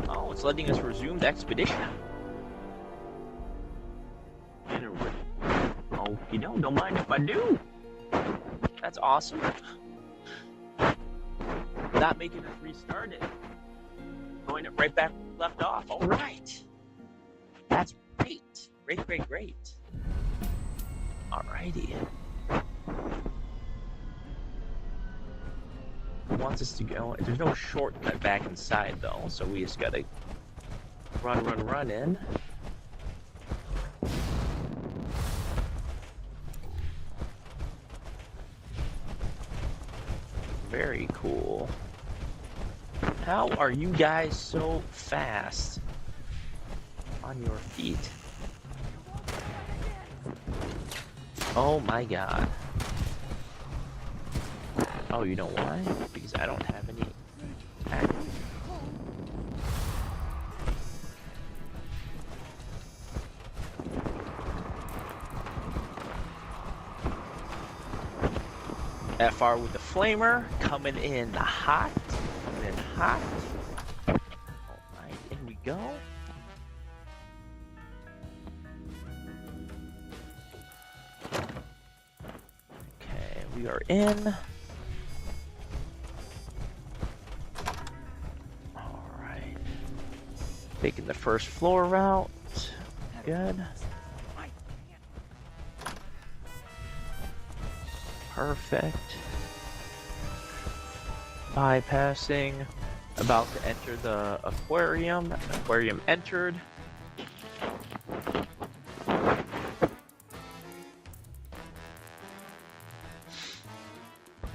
Oh, it's letting us resume the expedition. Oh, you don't mind if I do. That's awesome. Not making us restart it. Going right back where we left off. All right. That's great. Great. Alrighty. It wants us to go. There's no shortcut back inside though, so we just gotta run in. Very cool. How are you guys so fast on your feet? Oh my god. Oh, you know why? Because I don't have any attack. FR with the flamer, coming in hot. Alright, in we go. Okay, we are in. Alright. Taking the first floor route. Good. Perfect. Bypassing. About to enter the aquarium. Aquarium entered.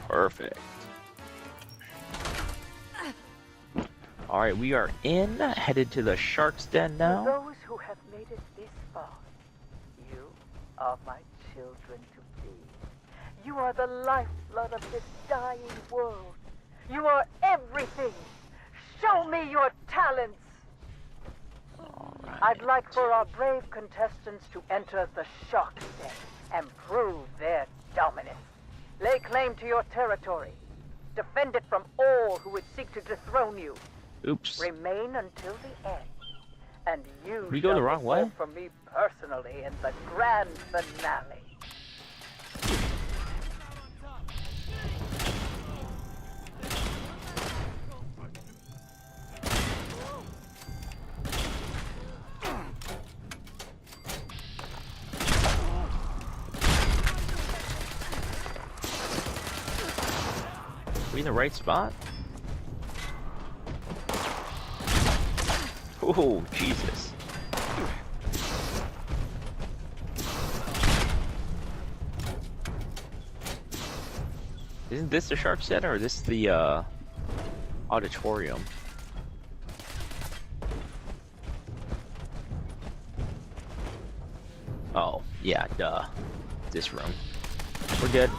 Perfect. Alright, we are in. Headed to the shark's den now. To those who have made it this far, you are my children to be. You are the lifeblood of this dying world. You are everything. Show me your talents. Alright. I'd like for our brave contestants to enter the shark's den and prove their dominance. Lay claim to your territory. Defend it from all who would seek to dethrone you. Oops. Remain until the end. And you We go the wrong way? from me personally in the grand finale. We in the right spot? Oh, Jesus. Isn't this the Shark Center, or is this the, auditorium? Oh, yeah, duh. This room. We're good.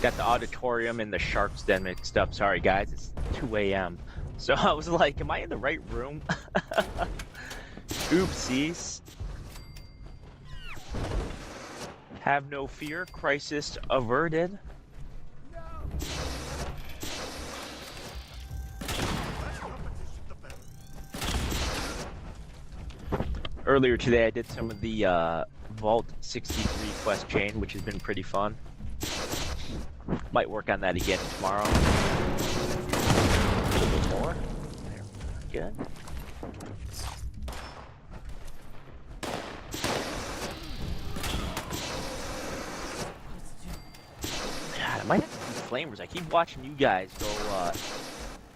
Got the auditorium and the Shark's Den mixed up. Sorry, guys, it's 2 a.m. So I was like, am I in the right room? Oopsies. Have no fear, crisis averted. Earlier today I did some of the Vault 63 quest chain, which has been pretty fun. Might work on that again tomorrow. A little bit more. There. Good. God, I might have to do flamers. I keep watching you guys go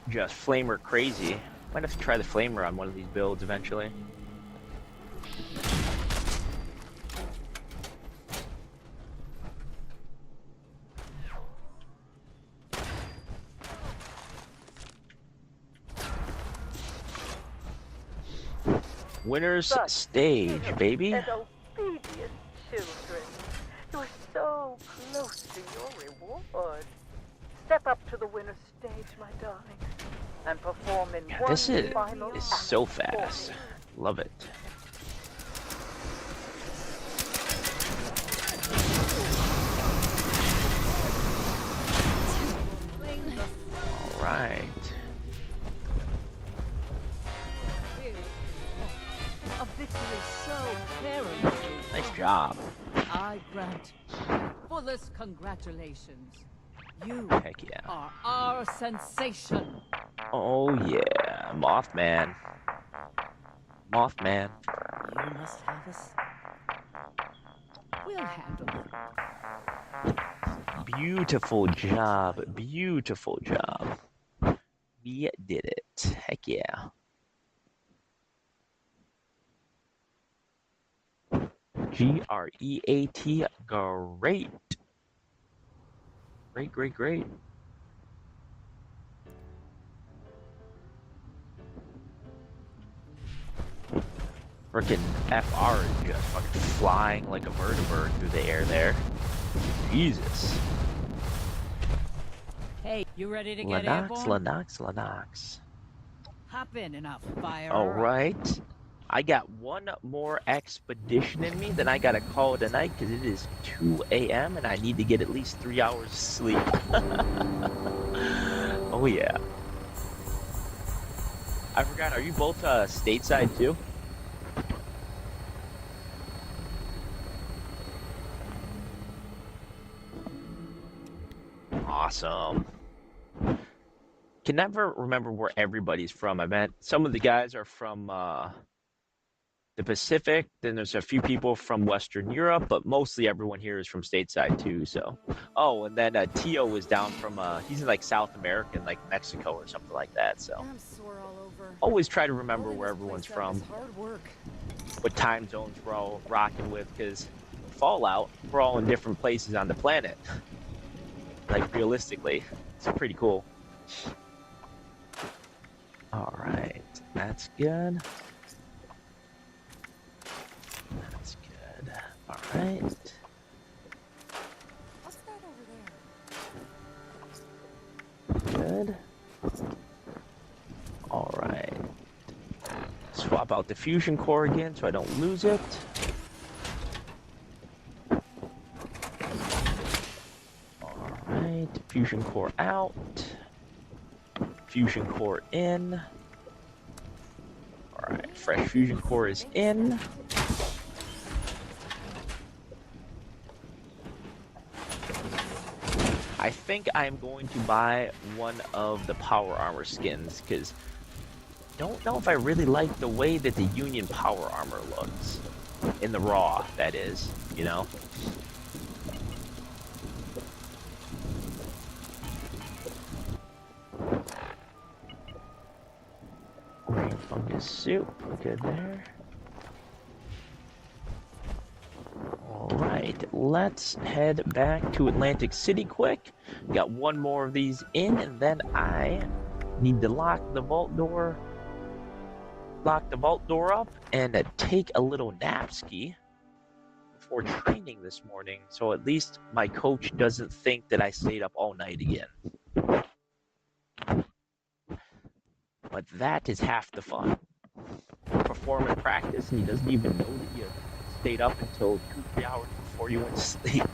just flamer crazy. Might have to try the flamer on one of these builds eventually. Winner's stage, baby. And obedient children. You're so close to your reward. Step up to the winner's stage, my darling, and perform in one This final is act so for fast. me. Love it. All right. A victory so perilous. Nice job. I grant fullest congratulations. You Heck yeah. are our sensation. Oh yeah, Mothman. Mothman. You must have us. We'll handle it. Beautiful job. Beautiful job. We did it. Heck yeah. Great. Great. Great, great, great. Frickin' FR is just fucking flying like a vertebrate through the air there. Jesus. Hey, you ready to get Lennox, airborne? Lennox. Hop in and I'll fire All her up. right. I got one more expedition in me, then I gotta call it a night because it is 2 a.m. and I need to get at least 3 hours of sleep. Oh yeah. I forgot, are you both stateside too? Awesome. Can never remember where everybody's from. I bet some of the guys are from the Pacific, then there's a few people from Western Europe, but mostly everyone here is from stateside too, so. Oh, and then Tio was down from, he's in like South America, like Mexico or something like that, so. I'm sore all over. Always try to remember where everyone's from, Hard work. what time zones we're all rocking with, because Fallout, we're all in different places on the planet. Like, realistically, it's pretty cool. Alright, that's good. That's good. Alright. What's that over there? Good. Alright. Swap out the fusion core again so I don't lose it. Alright, fusion core out. Fusion core in. Alright, fresh fusion core is in. I think I'm going to buy one of the power armor skins, because don't know if I really like the way that the Union power armor looks. In the raw, that is, you know? Green fungus. soup. Good there. Alright, let's head back to Atlantic City quick. Got one more of these in, and then I need to lock the vault door up and take a little nap-ski before training this morning, so at least my coach doesn't think that I stayed up all night again. But that is half the fun. Perform in practice, and he doesn't even know that you stayed up until 2-3 hours before you went to sleep.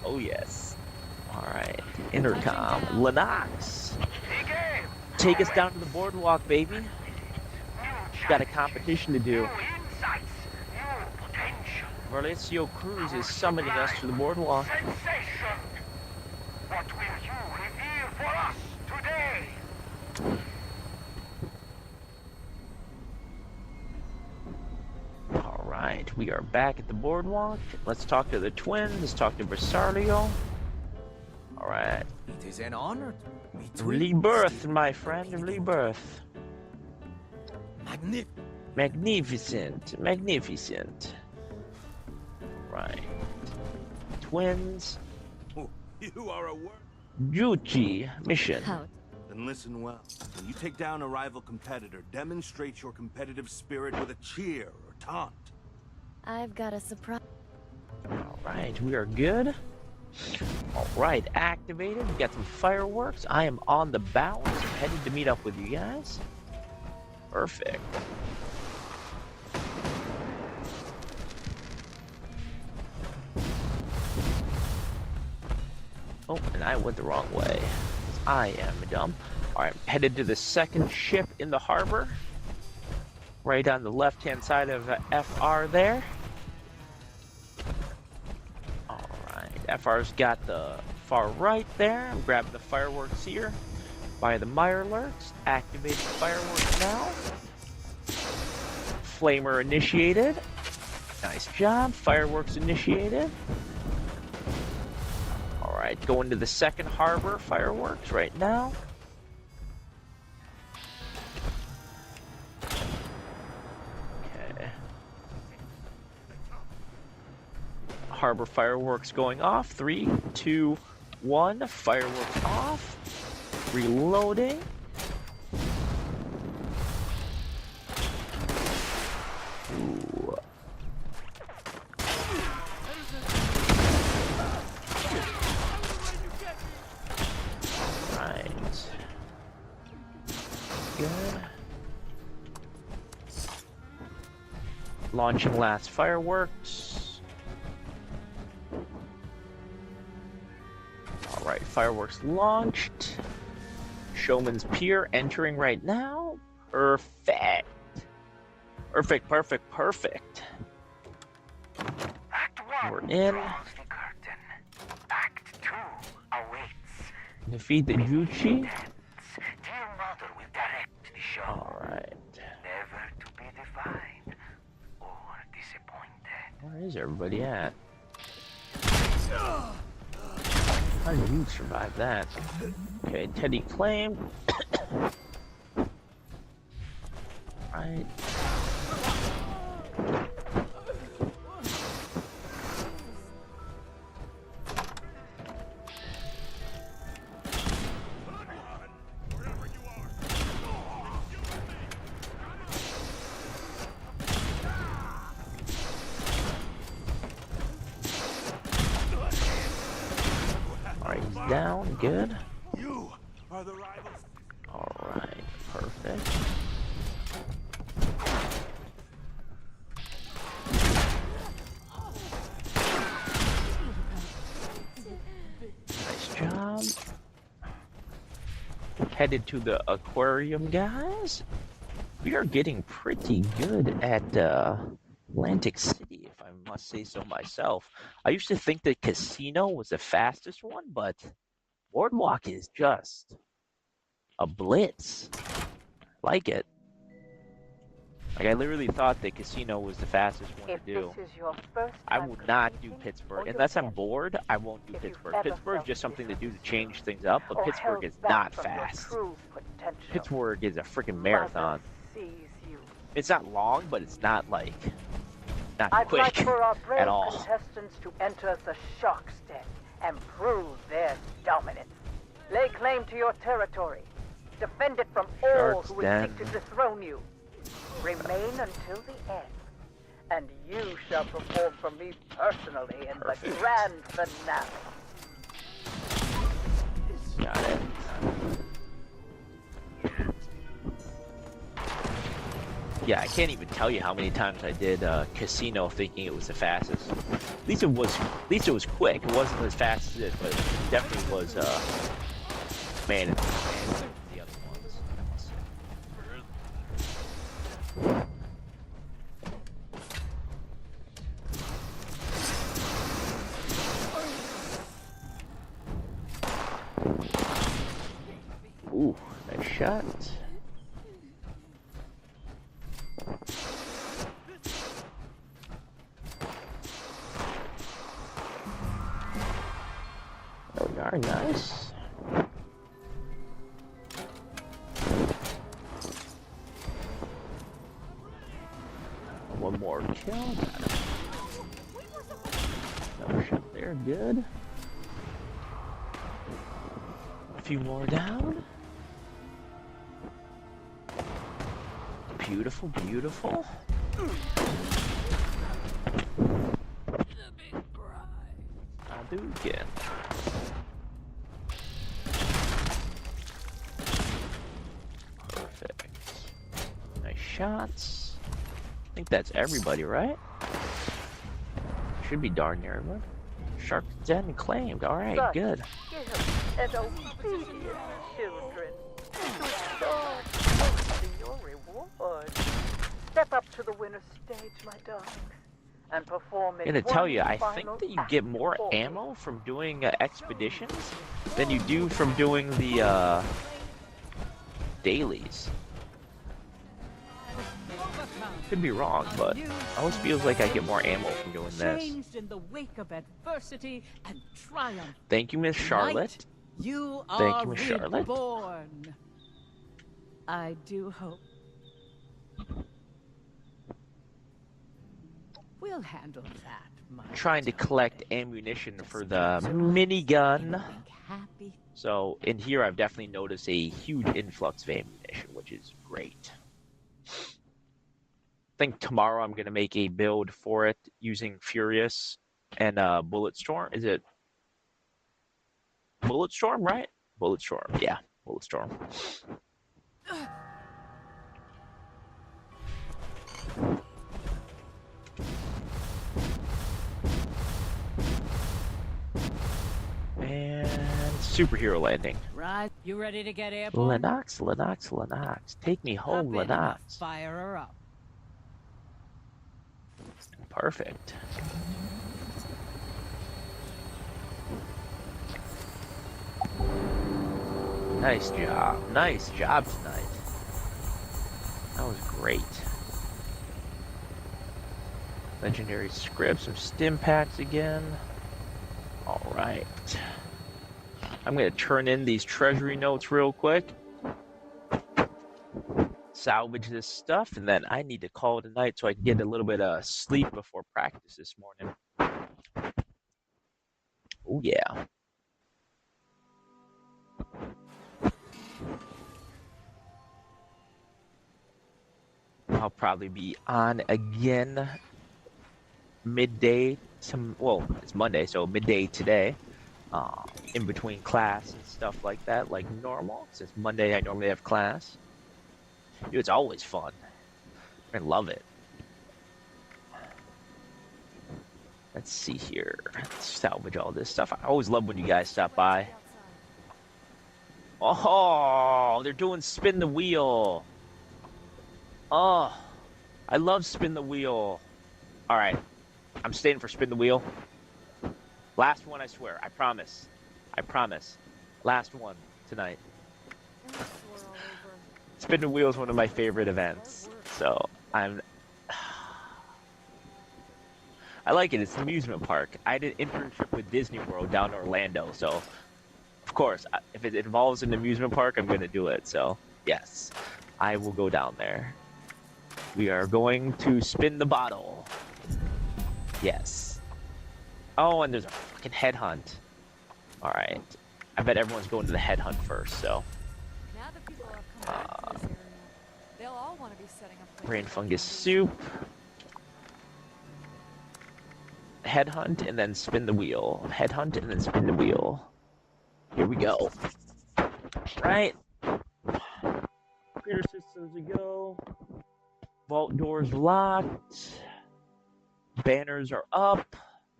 Oh yes. Alright. Intercom. Lennox! Take us down to the boardwalk, baby. Got a competition to do. Mauricio Cruz is summoning us to the boardwalk. What will you reveal for us today? Alright, we are back at the boardwalk. Let's talk to the twins. Let's talk to Bersaglio. Alright. It is an honor to meet you. Rebirth, my friend. Rebirth. Magnificent. Magnificent. Right. Twins. Oh, you are a Juchi mission. Then listen well. When you take down a rival competitor, demonstrate your competitive spirit with a cheer or taunt. I've got a surprise. Alright, we are good. Alright, activated. We got some fireworks. I am on the bounce. I'm headed to meet up with you guys. Perfect. Oh, and I went the wrong way. I am dumb. Alright, headed to the second ship in the harbor. Right on the left-hand side of FR there. Alright, FR's got the far right there. I'm grabbing the fireworks here. By the Mirelurks. Activating fireworks now. Flamer initiated. Nice job. Fireworks initiated. Alright, going to the second harbor fireworks right now. Okay. Harbor fireworks going off. 3, 2, 1. Fireworks off. Reloading. Ooh. Right. Good. Launching last fireworks. Alright, fireworks launched. Showman's Pier entering right now. Perfect. Perfect, perfect, perfect. We're in. Act 2 awaits. Defeat the Juchi. Dear mother will direct the show. Alright. Never to be defined or disappointed. Where is everybody at? How did you survive that? Okay, Teddy claimed. Right. Alright, he's down, good. You are the rivals. Alright, perfect. Nice job. Headed to the aquarium, guys. We are getting pretty good at Atlantic City, if I must say so myself. I used to think the casino was the fastest one, but Boardwalk is just a blitz. Like it. Like, I literally thought the casino was the fastest one to do. This is your first I time will not do competing, Pittsburgh. or Unless I'm your bored, I won't do If you've Pittsburgh. ever Pittsburgh is felt just something to do to disappointed change things up, but or Pittsburgh held is back not from your fast. true potential. Pittsburgh is a freaking Mother marathon. sees It's not long, but it's not like not I'd quick like for our brave at all. contestants to enter the Shark's Den and prove their dominance. Lay claim to your territory. Defend it from all Shark's who would Den. seek to dethrone you. Remain until the end, and you shall perform for me personally in the grand finale. Got it. Yeah, I can't even tell you how many times I did Casino thinking it was the fastest. At least it was quick. It wasn't as fast as this, but it definitely was man in the other ones. Ooh, nice shot. There we are, nice. One more kill. Another shot there, good. A few more down. Beautiful, beautiful. I'll do it again. Perfect. Nice shots. I think that's everybody, right? Should be darn near everyone. Shark Den claimed. Alright, Such good. And obedient children. To your reward. Step up to the winner's stage, my darlings, and perform in I'm gonna tell you, I one think final that you act get more for me. ammo from doing expeditions than you do from doing the dailies. Could be wrong, but it always feels like I get more ammo from doing this. Changed in the wake of adversity and triumph. Thank you, Miss Charlotte. You Thank are you, Miss Charlotte. reborn. I do hope we'll handle that. My Trying to collect ammunition for the minigun. happy. So in here, I've definitely noticed a huge influx of ammunition, which is great. I think tomorrow I'm gonna make a build for it using Furious and Bulletstorm. Is it Bulletstorm, right? Bulletstorm, yeah, Bulletstorm. And superhero landing. Right, you ready to get airborne? Lennox, Lennox, Lennox. Take me home, Hop in and Lennox. Fire her up. Perfect. Nice job. Nice job tonight. That was great. Legendary script, some stim packs again. Alright. I'm going to turn in these treasury notes real quick. Salvage this stuff, and then I need to call it a night so I can get a little bit of sleep before practice this morning. Oh yeah. I'll probably be on again midday. Well, it's Monday, so midday today. In between class and stuff like that, like normal. Since Monday I normally have class. Dude, it's always fun. I love it. Let's see here. Let's salvage all this stuff. I always love when you guys stop by. Oh, they're doing spin the wheel. Oh, I love spin the wheel. All right, I'm staying for spin the wheel. Last one, I swear. I promise. I promise. Last one tonight. Spin the wheel is one of my favorite events, so I like it. It's an amusement park. I did an internship with Disney World down in Orlando, so of course, if it involves an amusement park, I'm gonna do it. So yes, I will go down there. We are going to spin the bottle. Yes. Oh, and there's a fucking headhunt. Alright. I bet everyone's going to the headhunt first, so. Now that people have come back to this area, they'll all want to be setting up Brain fungus soup. Headhunt and then spin the wheel. Headhunt and then spin the wheel. Here we go. Right. Computer systems to go. Vault doors locked. Banners are up.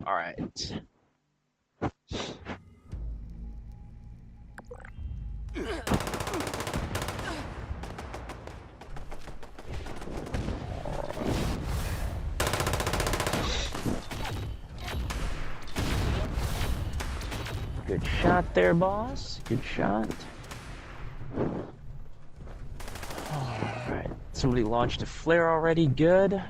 Alright. Good shot there, boss. Good shot. Alright. Somebody launched a flare already. Good.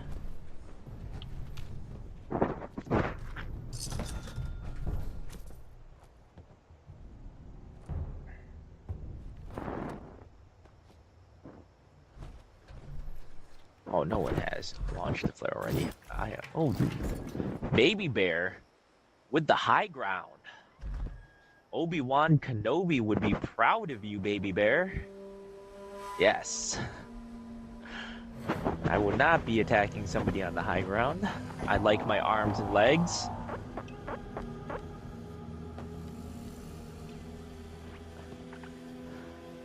Oh, no one has launched the flare already. I have. Oh, Baby Bear with the high ground. Obi-Wan Kenobi would be proud of you, Baby Bear. Yes. I will not be attacking somebody on the high ground. I like my arms and legs.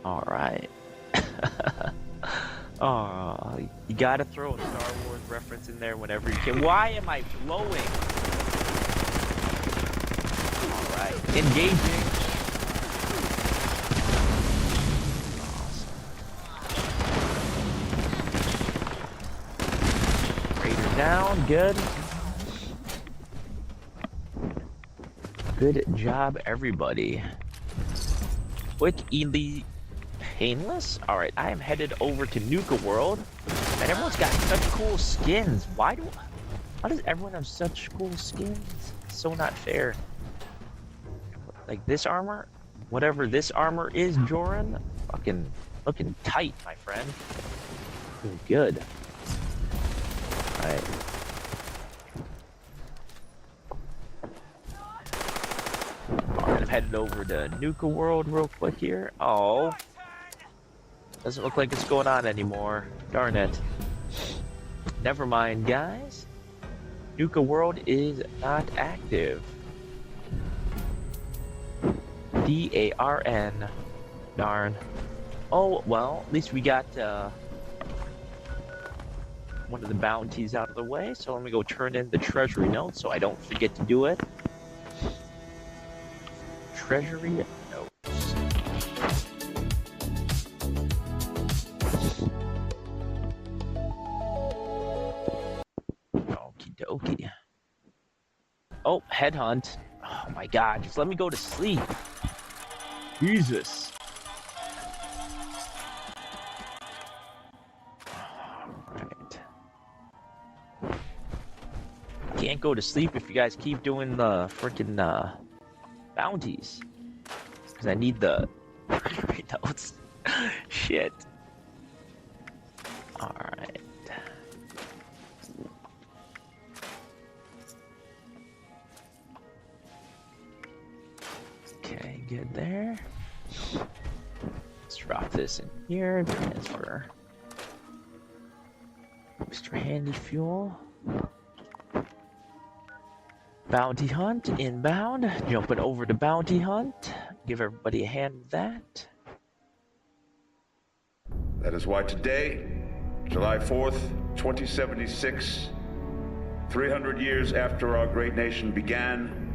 Alright. Oh, you gotta throw a Star Wars reference in there whenever you can. Why am I flowing? Alright, engaging. Awesome. Raider down, good. Good job, everybody. Quick, elite. Painless? Alright, I am headed over to Nuka World. And everyone's got such cool skins. Why does everyone have such cool skins? It's so not fair. Like this armor, whatever this armor is, Joran, fucking looking tight, my friend. Looking good. Alright. Alright, I'm headed over to Nuka World real quick here. Oh. Doesn't look like it's going on anymore. Darn it. Never mind, guys. Nuka World is not active. D-A-R-N. Darn. Oh, well, at least we got one of the bounties out of the way. So let me go turn in the treasury note so I don't forget to do it. Treasury notes. Okay. Oh, headhunt. Oh my god, just let me go to sleep. Jesus. Alright. Can't go to sleep if you guys keep doing the freaking bounties. Because I need the notes. Shit. Alright. Okay, good there. Let's drop this in here. Transfer. Extra handy fuel. Bounty hunt inbound. Jumping over to bounty hunt. Give everybody a hand with that. That is why today, July 4th, 2076, 300 years after our great nation began,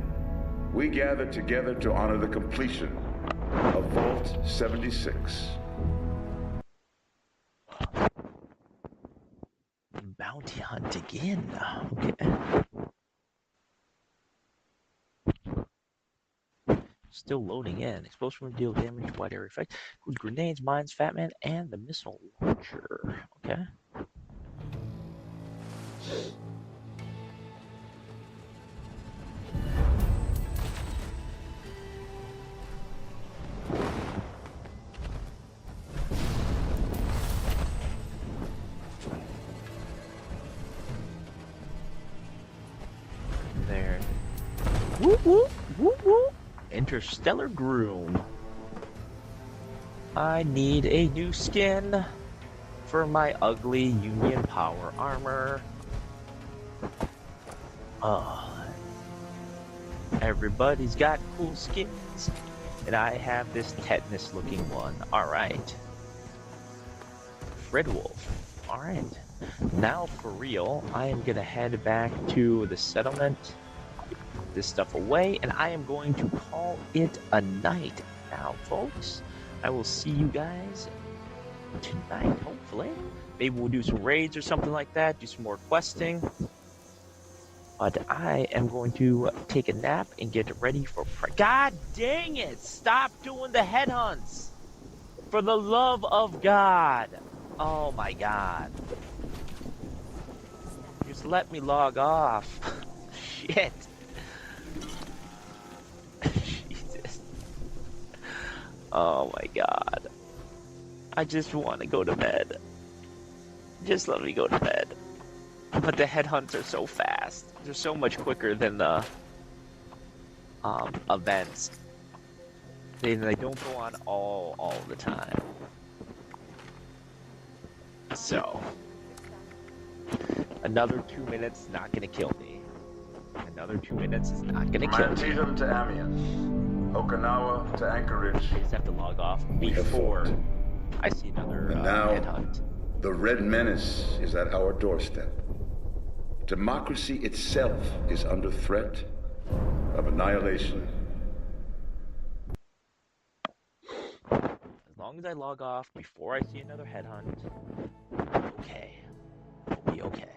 we gather together to honor the completion of Vault 76. Bounty hunt again. Okay. Still loading in. Explosion will deal damage, wide area effect. Includes grenades, mines, Fat Man, and the missile launcher. Okay. Woo woo, woo woo. Interstellar Groom. I need a new skin for my ugly Union Power armor. Everybody's got cool skins, and I have this tetanus looking one. Alright. Fred Wolf. Alright. Now for real, I am gonna head back to the settlement, put this stuff away, and I am going to call it a night. Now, folks, I will see you guys tonight, hopefully. Maybe we'll do some raids or something like that, do some more questing. But I am going to take a nap and get ready for God dang it! Stop doing the headhunts! For the love of God! Oh my God. Just let me log off. Shit. Jesus. Oh my God. I just want to go to bed. Just let me go to bed. But the headhunts are so fast. They're so much quicker than the events. They don't go on all the time. So another 2 minutes not gonna kill me. Another 2 minutes is not gonna kill me. Antietam to Amiens, Okinawa to Anchorage. I just have to log off before I see another headhunt. The Red Menace is at our doorstep. Democracy itself is under threat of annihilation. As long as I log off before I see another headhunt, okay. We'll be okay.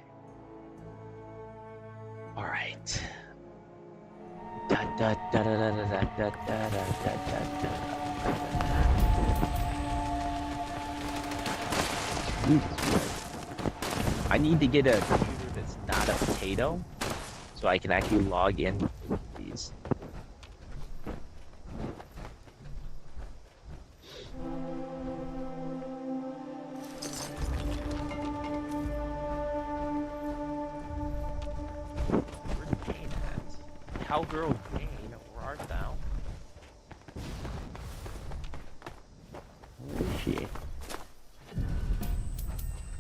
Alright. I need to get a computer that's not a potato, so I can actually log in with these. Where's Jane at? Cowgirl Jane, where art thou? Where is she?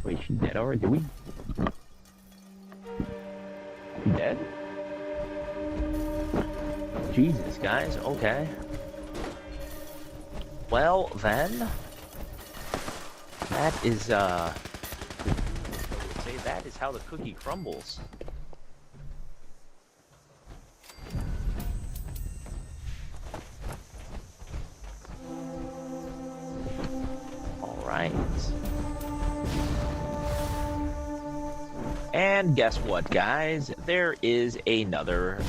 Wait, she's dead already? Did we? She dead? Jesus, guys, okay. Well, then. That is, say that is how the cookie crumbles. Alright. And guess what, guys? There is another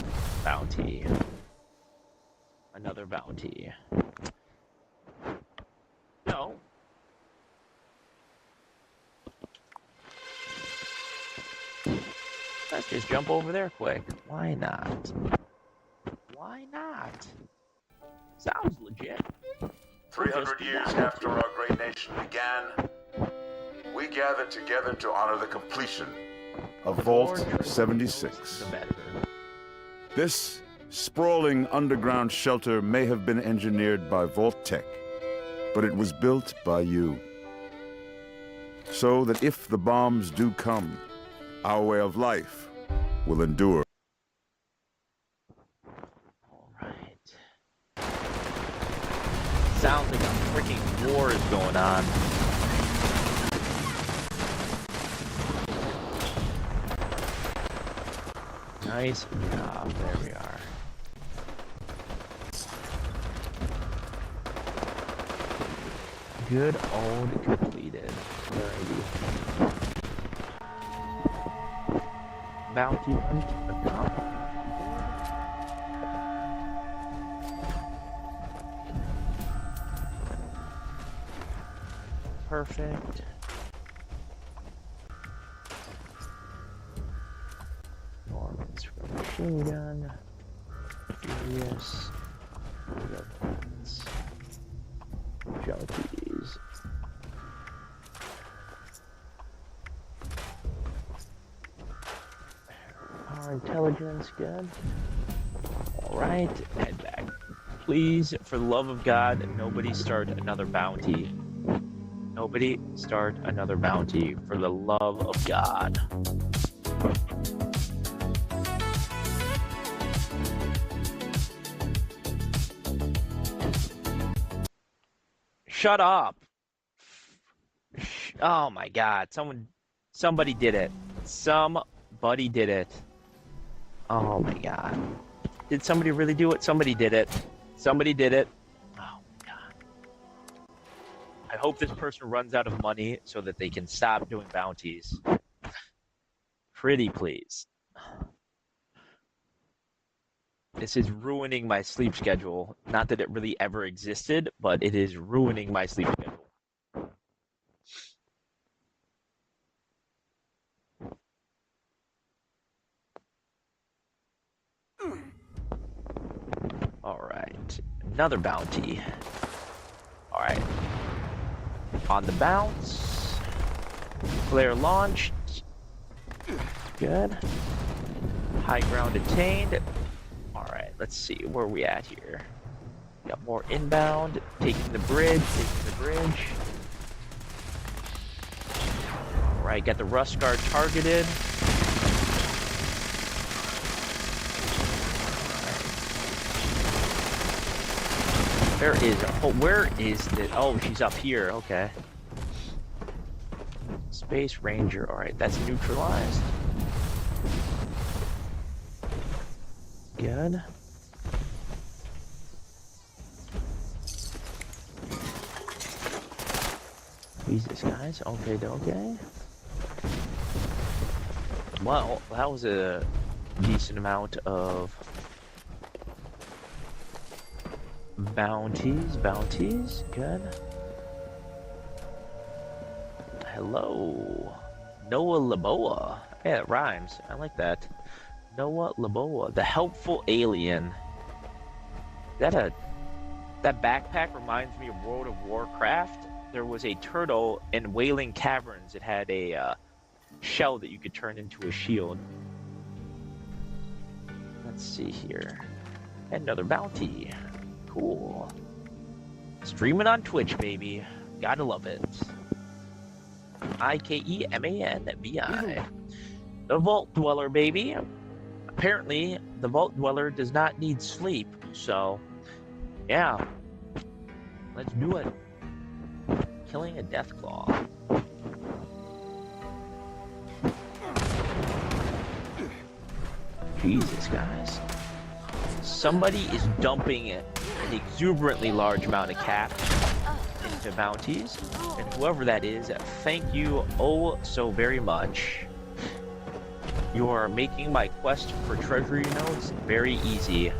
bounty. Another bounty. No. Let's just jump over there quick. Why not? Why not? Sounds legit. 300 years after our great nation began, we gathered together to honor the completion of Vault 76. This sprawling underground shelter may have been engineered by Vault Tech, but it was built by you. So that if the bombs do come, our way of life will endure. Alright. Sounds like a freaking war is going on. Nice job, there we are. Good old completed. Alrighty. Bounty hunt accomplished. Perfect. Norman's machine gun. Furious. Weapons. Junkies. Our intelligence good. Alright, head back. Please, for the love of God, nobody start another bounty. Nobody start another bounty, for the love of God. Shut up! Oh my God, somebody did it. Somebody did it. Oh my God. Did somebody really do it? Somebody did it. Somebody did it. Oh my God. I hope this person runs out of money so that they can stop doing bounties. Pretty please. This is ruining my sleep schedule. Not that it really ever existed, but it is ruining my sleep schedule. Alright, another bounty. Alright. On the bounce. Flare launched. Good. High ground attained. Alright, let's see, where are we at here? Got more inbound. Taking the bridge, Alright, got the rust guard targeted. Where is the, oh, she's up here, okay. Space Ranger, alright, that's neutralized. Good. Jesus, guys, okay. Well, that was a decent amount of bounties, good. Hello, Noah Laboa. Yeah, it rhymes. I like that. Noah Laboa, the helpful alien. That backpack reminds me of World of Warcraft. There was a turtle in Wailing Caverns. It had a shell that you could turn into a shield. Let's see here. Another bounty. Cool. Streaming on Twitch, baby. Gotta love it. IKEMANBI. The Vault Dweller, baby. Apparently, the Vault Dweller does not need sleep, so yeah. Let's do it. Killing a Deathclaw. Jesus, guys. Somebody is dumping an exuberantly large amount of cash into bounties, and whoever that is, thank you oh so very much. You are making my quest for treasury notes very easy,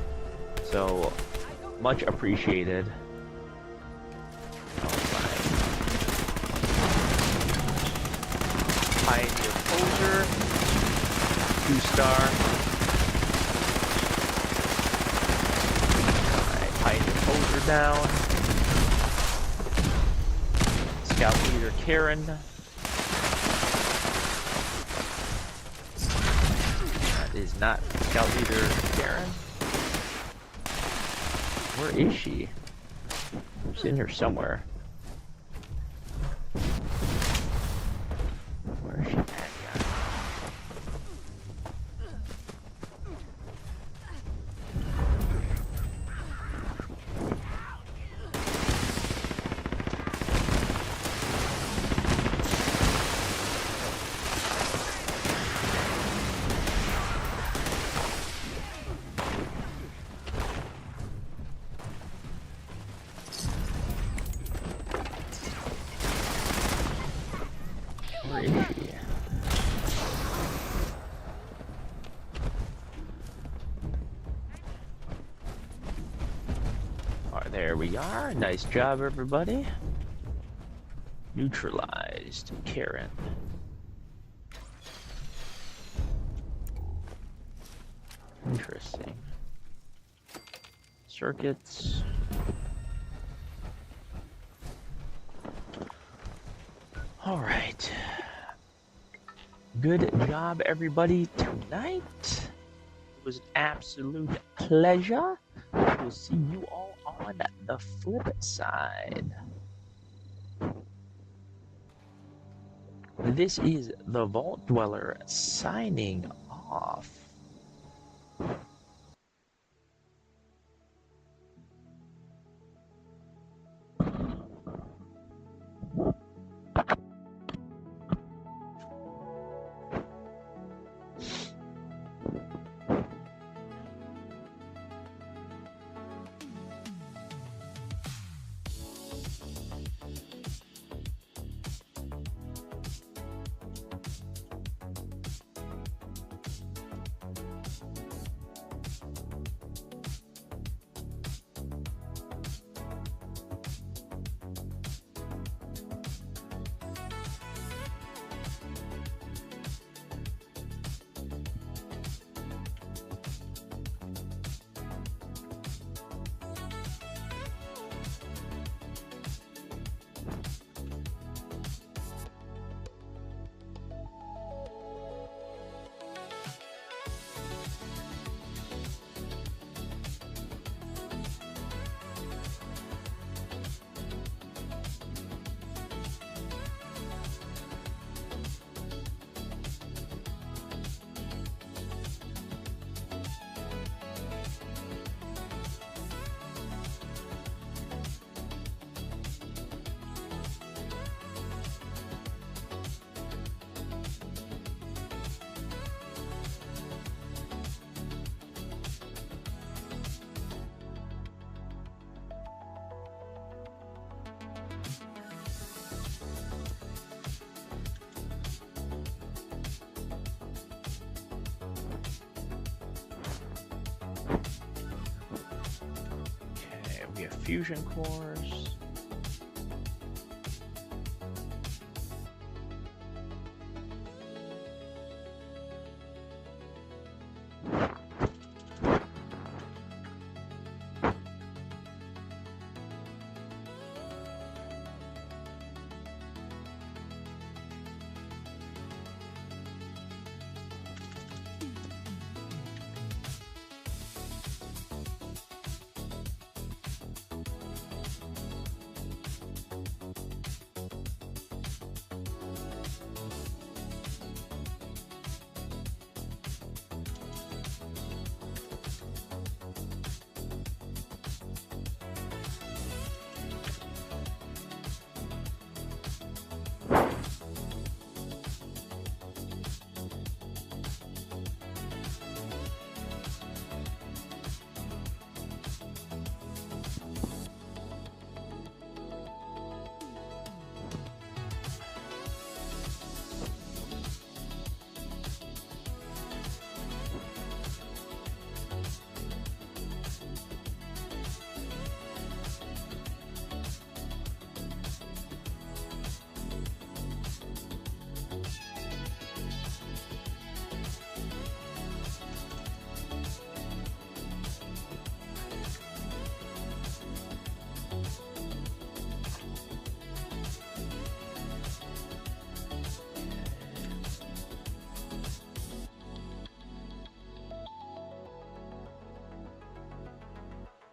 so much appreciated. Pioneer Poser, 2-star. Alright, Pioneer Poser down. Scout Leader Karen. That is not Scout Leader Karen. Where is she? She's in here somewhere. Where is she at? There we are. Nice job, everybody. Neutralized. Karen. Interesting. Circuits. All right. Good job, everybody. Tonight was an absolute pleasure. We'll see you all on the flip side. This is the Vault Dweller signing off. We have fusion cores.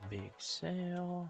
Big sale.